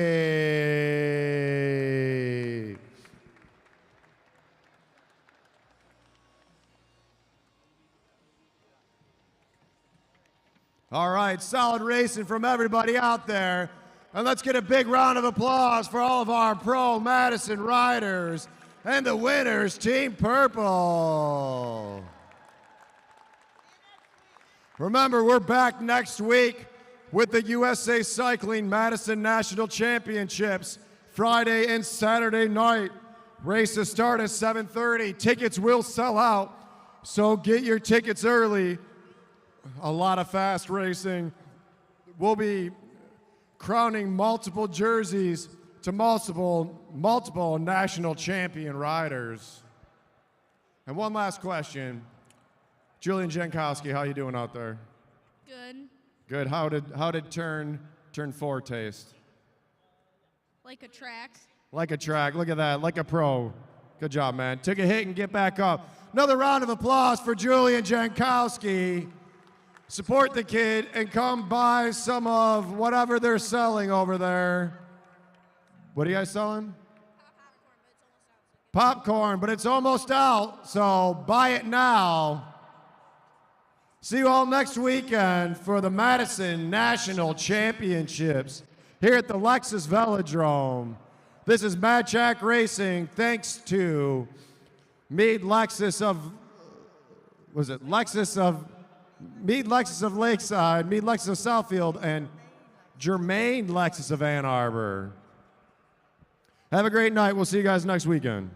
All right, solid racing from everybody out there. And let's get a big round of applause for all of our Pro Madison riders and the winners, Team Purple. Remember, we're back next week with the USA Cycling Madison National Championships, Friday and Saturday night. Races start at 7:30. Tickets will sell out, so get your tickets early. A lot of fast racing. We'll be crowning multiple jerseys to multiple national champion riders. And one last question. Julian Jankowski, how you doing out there? Good. Good. How did turn 4 taste? Like a track. Like a track. Look at that. Like a pro. Good job, man. Took a hit and get back up. Another round of applause for Julian Jankowski. Support the kid and come buy some of whatever they're selling over there. What are you guys selling? Popcorn, but it's almost out, so buy it now. See you all next weekend for the Madison National Championships here at the Lexus Velodrome. This is Mad Jack Racing, thanks to Mead Lexus of Lakeside, Mead Lexus of Southfield, and Germain Lexus of Ann Arbor. Have a great night. We'll see you guys next weekend.